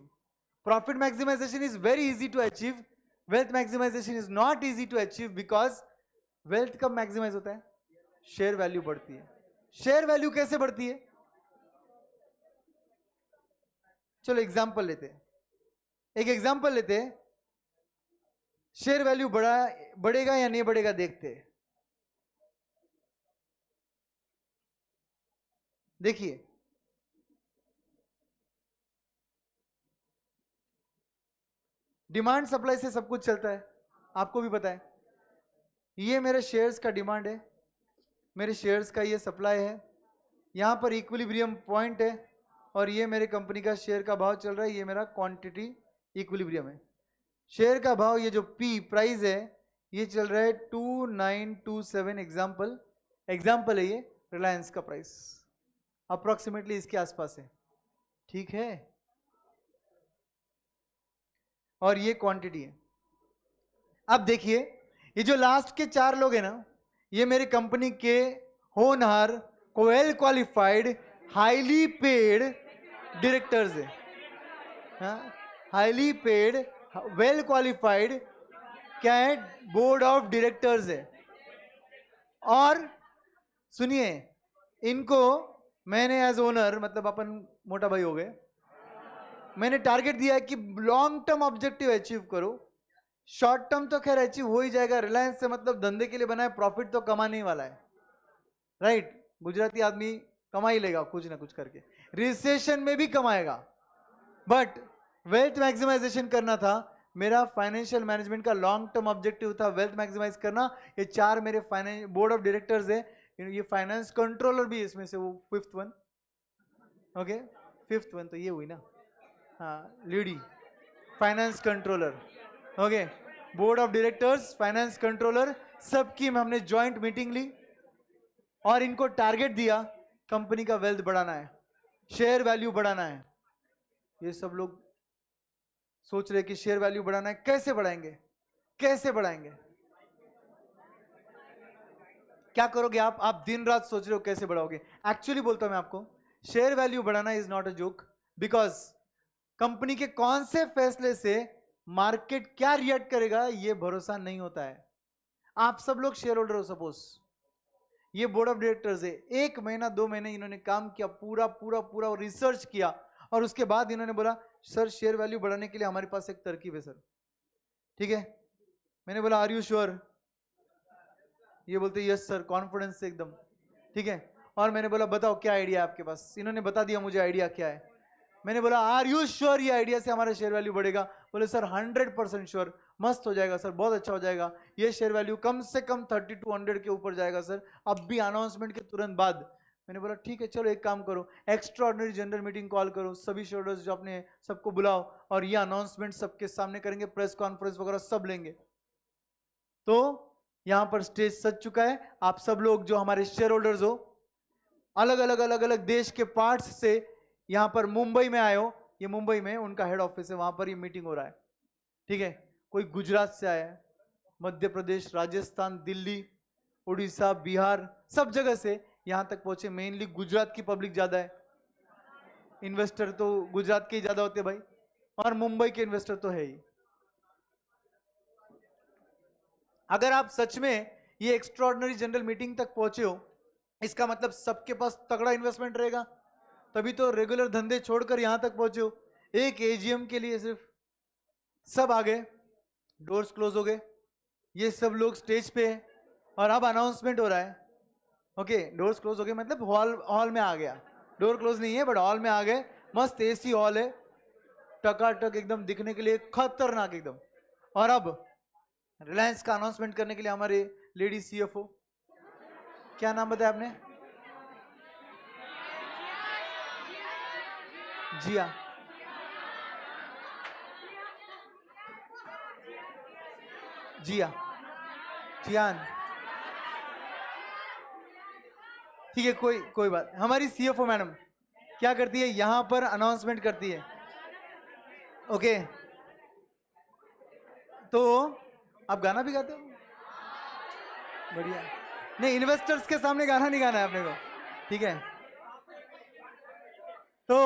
Profit maximisation is very easy to achieve, wealth maximisation is not easy to achieve, because wealth कब मैक्सिमाइज होता है? शेयर वैल्यू बढ़ती है। शेयर वैल्यू कैसे बढ़ती है? चलो एग्जांपल लेते हैं, एक एग्जांपल लेते हैं। शेयर वैल्यू बढ़ेगा या नहीं बढ़ेगा देखते हैं। देखिए डिमांड सप्लाई से सब कुछ चलता है, आपको भी पता है। ये मेरे शेयर्स का डिमांड है, मेरे शेयर्स का ये सप्लाई है, यहां पर इक्विलिब्रियम पॉइंट है, और ये मेरे कंपनी का शेयर का भाव चल रहा है, ये मेरा क्वांटिटी इक्विलिब्रियम है। शेयर का भाव, ये जो पी प्राइस है, ये चल रहा है 2927 एग्जाम्पल है ये रिलायंस का प्राइस, अप्रोक्सीमेटली इसके आसपास है, ठीक है। और ये क्वांटिटी है। अब देखिए ये जो लास्ट के 4 लोग हैं ना, ये मेरी कंपनी के होनहार, well qualified, highly paid directors है, हाईली पेड, वेल क्वालिफाइड क्या है, बोर्ड ऑफ डायरेक्टर्स है। और सुनिए, इनको मैंने एज ओनर, मतलब अपन मोटा भाई हो गए, मैंने टारगेट दिया है कि लॉन्ग टर्म ऑब्जेक्टिव अचीव करो, शॉर्ट टर्म तो खैर अचीव हो ही जाएगा। रिलायंस से मतलब धंधे के लिए बना है, प्रॉफिट तो कमाने ही वाला है, राइट। गुजराती आदमी कमा ही लेगा कुछ ना कुछ करके, रिसेशन में भी कमाएगा, बट वेल्थ मैक्सिमाइजेशन करना था मेरा। फाइनेंशियल मैनेजमेंट का लॉन्ग टर्म ऑब्जेक्टिव था वेल्थ मैक्सिमाइज करना। ये 4 मेरे फाइनेंस बोर्ड ऑफ डायरेक्टर्स है, ये फाइनेंस कंट्रोलर भी इसमें से वो 5th one, okay 5th one तो ये हुई ना, हाँ लीडी finance controller, okay board of directors, finance controller, सबकी हमने ज्वाइंट मीटिंग ली और इनको टारगेट दिया कंपनी का वेल्थ बढ़ाना है, शेयर वैल्यू बढ़ाना है। ये सब लोग सोच रहे कि शेयर वैल्यू बढ़ाना है, कैसे बढ़ाएंगे, कैसे बढ़ाएंगे, क्या करोगे आप दिन रात सोच रहे हो कैसे बढ़ाओगे। एक्चुअली बोलता हूं मैं आपको, शेयर वैल्यू बढ़ाना is not a joke, because company के कौन से फैसले से मार्केट क्या रिएक्ट करेगा ये भरोसा नहीं होता है। आप सब लोग शेयर होल्डर हो, सपोज ये बोर्ड ऑफ डायरेक्टर्स है, 1 महीना 2 महीने इन्होंने काम किया, पूरा पूरा पूरा रिसर्च किया, और उसके बाद इन्होंने बोला सर शेयर वैल्यू बढ़ाने के लिए हमारे पास एक तरकीब है सर, ठीक है। मैंने बोला आर यू श्योर, ये बोलते यस सर, कॉन्फिडेंस से एकदम, ठीक है। और मैंने बोला बताओ क्या आइडिया है आपके पास, इन्होंने बता दिया मुझे आइडिया क्या है। मैंने बोला आर यू श्योर ये आइडिया से हमारा शेयर वैल्यू बढ़ेगा, बोले सर 100% श्योर, मस्त हो जाएगा सर, बहुत अच्छा हो जाएगा, ये शेयर वैल्यू कम से कम 3200 के ऊपर जाएगा सर, अब भी अनाउंसमेंट के तुरंत बाद। मैंने बोला ठीक है चलो एक काम करो, extra ordinary general meeting call करो, सभी शेयर होल्डर्स जो अपने सबको बुलाओ और ये अनाउंसमेंट सबके सामने करेंगे, प्रेस कॉन्फ्रेंस वगैरह सब लेंगे। तो यहां पर स्टेज सज चुका है, आप सब लोग जो हमारे शेयर होल्डर्स हो, अलग अलग देश के पार्ट्स से यहां पर मुंबई में आए हो, ये मुंबई में उनका हेड ऑफिस है, वहां पर ये मीटिंग हो रहा है, ठीक है। कोई गुजरात से आया है, मध्य प्रदेश, राजस्थान, दिल्ली, उड़ीसा, बिहार, सब जगह से यहां तक पहुंचे। मेनली गुजरात की पब्लिक ज्यादा है, इन्वेस्टर तो गुजरात के ही ज्यादा होते भाई, और मुंबई के इन्वेस्टर तो है ही। अगर आप सच में ये एक्स्ट्राऑर्डिनरी जनरल मीटिंग तक पहुंचे हो, इसका मतलब सबके पास तगड़ा इन्वेस्टमेंट रहेगा, तभी तो रेगुलर धंधे छोड़कर यहां तक पहुंचे हो। एक एजीएम के लिए सिर्फ सब आ गए, डोर्स क्लोज हो गए, ये सब लोग स्टेज पे है और अब अनाउंसमेंट हो रहा है, ओके डोर्स क्लोज हो गए मतलब हॉल में आ गया, डोर क्लोज नहीं है बट हॉल में आ गए, मस्त एसी हॉल है, टकाटक एकदम दिखने के लिए खतरनाक एकदम। और अब रिलायंस का अनाउंसमेंट करने के लिए हमारे लेडी सीएफओ, क्या नाम बताया आपने, जिया, जिया, जियान, ठीक है कोई बात। हमारी सीएफओ मैडम क्या करती है, यहां पर अनाउंसमेंट करती है, ओके। तो आप गाना भी गाते हो, बढ़िया। नहीं इन्वेस्टर्स के सामने गाना नहीं गाना है अपने को, ठीक है। तो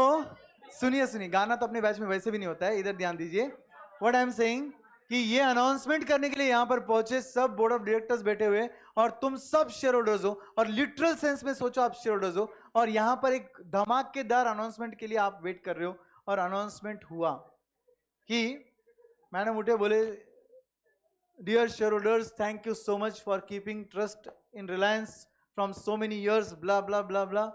सुनिए, गाना तो अपने बैच में वैसे भी नहीं होता है, इधर ध्यान दीजिए। व्हाट आई एम सेइंग कि ये अनाउंसमेंट करने के लिए यहां पर पहुंचे सब बोर्ड ऑफ डायरेक्टर्स बैठे हुए, और तुम सब शेयर होल्डर्स हो, और लिटरल सेंस में सोचो आप शेयर होल्डर्स हो, और यहां पर एक धमाकेदार अनाउंसमेंट के लिए आप वेट कर रहे हो। और अनाउंसमेंट हुआ कि मैडम उठे, बोले dear share holders, thank you so much for keeping trust in Reliance from so many years, blah blah blah blah,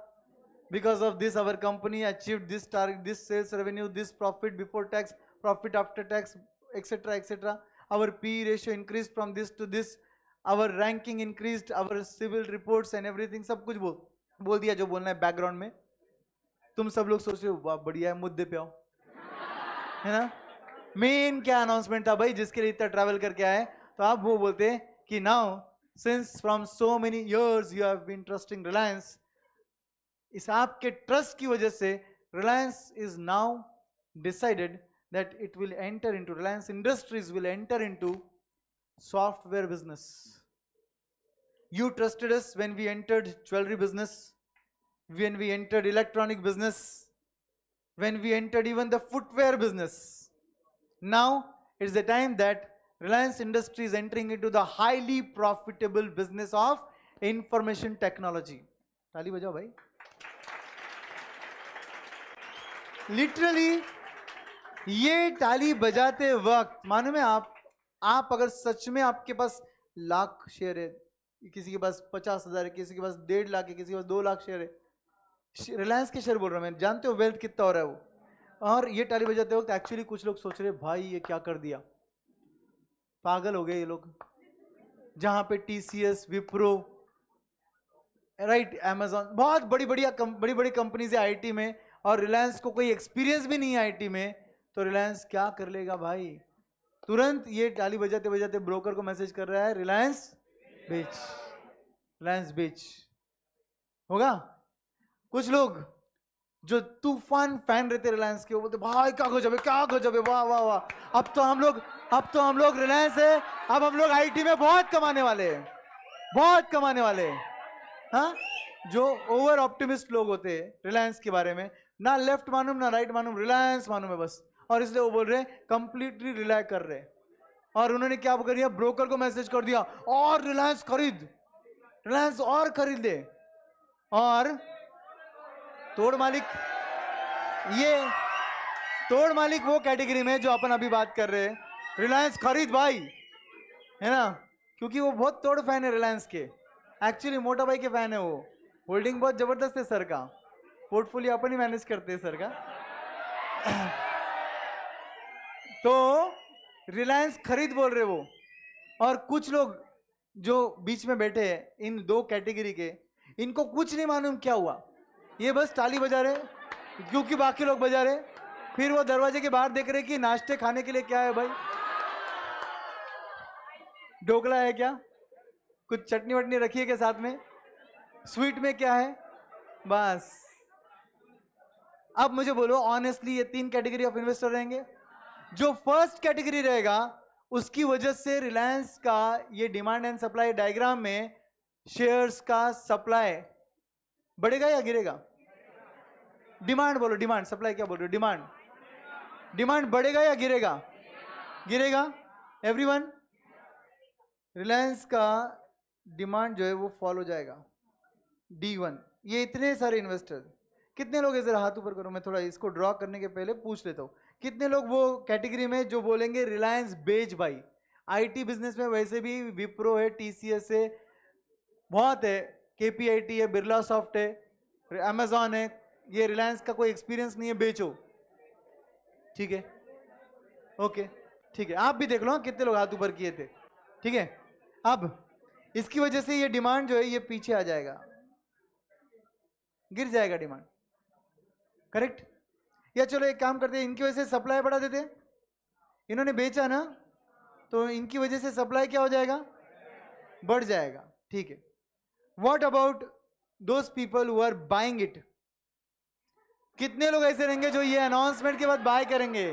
because of this our company achieved this target, this sales revenue, this profit before tax, profit after tax, etc etc, our PE ratio increased from this to this, our ranking increased, our civil reports and everything, सब कुछ बोल दिया जो बोलना है background में। तुम सब लोग सोच रहे हो वाह बढ़िया है, मुद्दे पे आओ, है ना। मेन क्या अनाउंसमेंट था भाई जिसके लिए इतना ट्रैवल करके आए, तो आप वो बोलते हैं कि now since from so many years you have been trusting Reliance, इस आपके ट्रस्ट की वजह से Reliance is now decided that it will enter into, Reliance Industries will enter into software business. You trusted us when we entered jewelry business, when we entered electronic business, when we entered even the footwear business. Now it's the time that Reliance Industries is entering into the highly profitable business of information technology. ताली बजाओ भाई. Literally ये ताली बजाते वक्त मानो में आप अगर सच में आपके पास लाख शेयर है, किसी के पास 50,000 है, किसी के पास 1.5 लाख है, किसी के पास 2 लाख शेयर है, रिलायंस के शेयर बोल रहा हूं मैं, जानते हो वेल्थ कितना हो रहा है वो. और ये ताली बजाते वक्त एक्चुअली कुछ लोग सोच रहे भाई ये क्या कर दिया, पागल हो गए ये लोग. जहां पे टीसीएस, विप्रो, राइट, अमेजॉन, बहुत बड़ी बड़ी कंपनीज है आईटी में, और रिलायंस को कोई एक्सपीरियंस भी नहीं है आईटी में, तो रिलायंस क्या कर लेगा भाई. तुरंत ये ताली बजाते बजाते ब्रोकर को मैसेज कर रहा है रिलायंस बेच, रिलायंस बेच. होगा कुछ लोग जो तूफान फैन रहते रिलायंस के, वो बोलते भाई क्या गजब है, क्या गजब है, वाह वाह वाह, अब तो हम लोग रिलायंस है, अब हम लोग आईटी में बहुत कमाने वाले हैं, बहुत कमाने वाले हैं. हाँ, जो ओवर ऑप्टिमिस्ट लोग होते हैं रिलायंस के बारे में, ना लेफ्ट मालूम ना राइट मालूम, रिलायंस मालूम है बस, और इसलिए वो बोल रहे हैं कंप्लीटली रिलाय कर रहे हैं. और उन्होंने क्या कर दिया, ब्रोकर को मैसेज कर दिया और रिलायंस और खरीद ले. और तोड़ मालिक वो कैटेगरी में जो अपन अभी बात कर रहे हैं, रिलायंस खरीद भाई, है ना, क्योंकि वो बहुत तोड़ फैन है रिलायंस के. एक्चुअली मोटा भाई के फैन है वो. होल्डिंग बहुत जबरदस्त है सर का, पोर्टफोलियो अपन ही मैनेज करते हैं सर का. तो रिलायंस खरीद बोल रहे वो. और कुछ लोग जो बीच में बैठे हैं इन दो कैटेगरी के, इनको कुछ नहीं मालूम क्या हुआ, ये बस ताली बजा रहे क्योंकि बाकी लोग बजा रहे. फिर वो दरवाजे के बाहर देख रहे कि नाश्ते खाने के लिए क्या है भाई, ढोकला है क्या, कुछ चटनी वटनी रखी है क्या साथ में, स्वीट में क्या है, बस. अब मुझे बोलो ऑनेस्टली, ये 3 कैटेगरी ऑफ इन्वेस्टर रहेंगे. जो फर्स्ट कैटेगरी रहेगा उसकी वजह से रिलायंस का ये डिमांड एंड सप्लाई डायग्राम में शेयर्स का सप्लाई बढ़ेगा या गिरेगा. डिमांड बोलो, डिमांड, सप्लाई क्या बोल रहे हो, डिमांड बढ़ेगा या गिरेगा. एवरीवन, रिलायंस का डिमांड जो है वो फॉल हो जाएगा. D1. ये इतने सारे इन्वेस्टर, कितने लोग, जरा हाथ ऊपर करो, मैं थोड़ा इसको ड्रॉ करने के पहले पूछ लेता हूँ, कितने लोग वो कैटेगरी में जो बोलेंगे रिलायंस बेच भाई. आईटी बिजनेस में वैसे भी विप्रो है, टीसीएस है, बहुत है, केपीआईटी है, बिरला सॉफ्ट है, अमेजॉन है, ये रिलायंस का कोई एक्सपीरियंस नहीं है, बेचो. ठीक है, ओके, ठीक है, आप भी देख लो कितने लोग हाथ ऊपर किए थे. ठीक है, अब इसकी वजह से ये डिमांड जो है ये पीछे आ जाएगा, गिर जाएगा डिमांड, करेक्ट. या चलो एक काम करते हैं, इनकी वजह से सप्लाई बढ़ा देते. इन्होंने बेचा ना, तो इनकी वजह से सप्लाई क्या हो जाएगा, बढ़ जाएगा. ठीक है, what about those people who are buying it. कितने लोग ऐसे रहेंगे जो ये अनाउंसमेंट के बाद बाय करेंगे.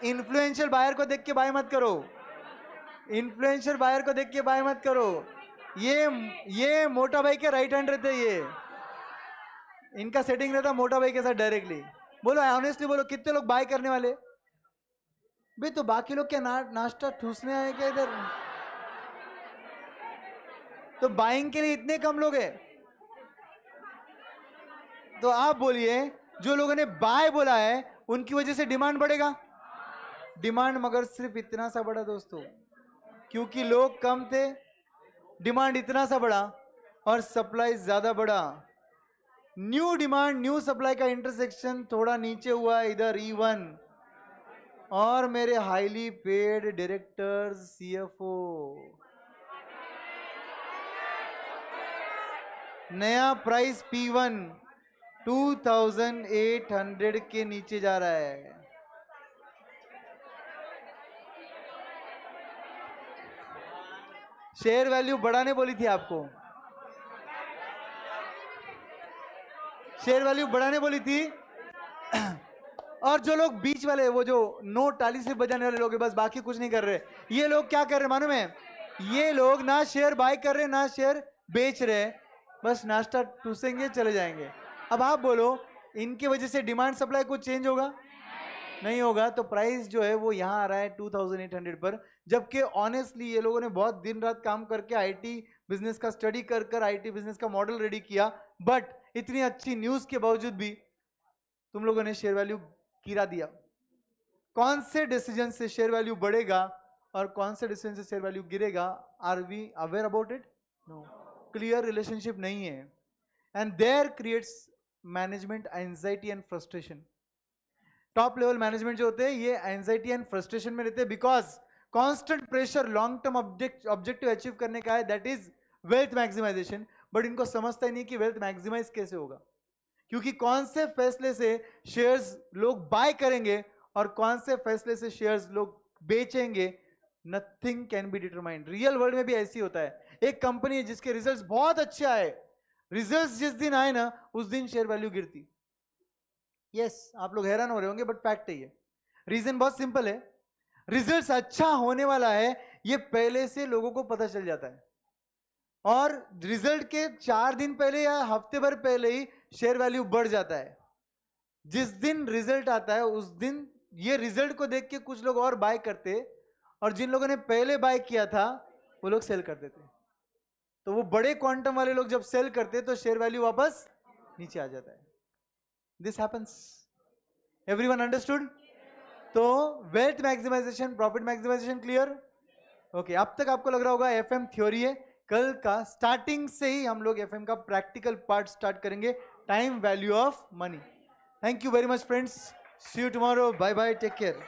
इन्फ्लुएंशियल बायर को देख के बाय मत करो, इन्फ्लुएंशियल बायर को देख के बाय मत करो. ये मोटा भाई के राइट हैंड रहते, ये इनका सेटिंग रहता मोटा भाई के साथ डायरेक्टली. बोलो ऑनेस्टली बोलो, कितने लोग बाय करने वाले भाई. तो बाकी लोग क्या नाश्ता ठूसने आए क्या इधर, तो बाइंग के लिए इतने कम लोग हैं. तो आप बोलिए, जो लोगों ने बाय बोला है उनकी वजह से डिमांड बढ़ेगा. डिमांड मगर सिर्फ इतना सा बढ़ा दोस्तों, क्योंकि लोग कम थे, डिमांड इतना सा बढ़ा और सप्लाई ज्यादा बढ़ा. न्यू डिमांड न्यू सप्लाई का इंटरसेक्शन थोड़ा नीचे हुआ इधर E1. और मेरे हाईली पेड डायरेक्टर्स, CFO, नया प्राइस P1 2800 के नीचे जा रहा है. शेयर वैल्यू बढ़ाने बोली थी आपको, शेयर वैल्यू बढ़ाने बोली थी। और जो लोग बीच वाले, वो जो नो टाली से बजाने वाले लोग हैं, बस बाकी कुछ नहीं कर रहे, ये लोग क्या कर रहे मालूम है? ये लोग ना शेयर बाय कर रहे ना शेयर बेच रहे, बस नाश्ता टूसेंगे चले जाएंगे। अब आप बोलो, इनकी वजह से डिमांड सप्लाई कुछ चेंज होगा? नहीं होगा। तो प्राइस जो है वो यहाँ आ रहा है 2800 पर, जबकि ऑनेस्टली ये लोगों ने बहुत दिन रात काम करके आईटी बिजनेस का स्टडी कर कर आईटी बिजनेस का मॉडल रेडी किया, बट इतनी अच्छी न्यूज के बावजूद भी तुम लोगों ने शेयर वैल्यू गिरा दिया। कौन से डिसीजन से शेयर वैल्यू बढ़ेगा और कौन से डिसीजन से शेयर वैल्यू गिरेगा? Are we aware about it? No, clear relationship नहीं है, and there creates management anxiety and frustration. Top level management जो होते हैं ये एंजाइटी एंड फ्रस्ट्रेशन में रहते हैं, because constant pressure long term objective achieve करने का है, that is wealth maximisation. But इनको समझता ही नहीं कि वेल्थ मैक्सिमाइज कैसे होगा, क्योंकि कौन से फैसले से शेयर्स लोग बाय करेंगे और कौन से फैसले से शेयर्स लोग बेचेंगे, nothing can be determined. Real world में भी ऐसी होता है। एक कंपनी है जिसके रिजल्ट्स बहुत अच्छे आए, रिजल्ट्स जिस दिन आए ना उस दिन शेयर वैल्यू गिरती। यस, आप लोग हैरान हो रहे होंगे, बट फैक्ट है ये। रीजन बहुत सिंपल है, रिजल्ट्स अच्छा होने वाला है ये पहले से लोगों को पता चल जाता है, और रिजल्ट के 4 दिन पहले या हफ्ते भर पहले ही शेयर वैल्यू बढ़ जाता है। जिस दिन रिजल्ट आता है उस दिन ये रिजल्ट को देख के कुछ लोग और बाय करते, और जिन लोगों ने पहले बाय किया था वो लोग सेल कर देते। तो वो बड़े क्वांटम वाले लोग जब सेल करते तो शेयर वैल्यू वापस नीचे आ जाता है। This happens. Everyone understood? तो wealth maximisation, profit maximisation clear? Okay, अब तक आपको लग रहा होगा एफएम थ्योरी है। कल का स्टार्टिंग से ही हम लोग एफएम का प्रैक्टिकल पार्ट स्टार्ट करेंगे, time value of money. Thank you very much friends, see you tomorrow, bye bye, take care.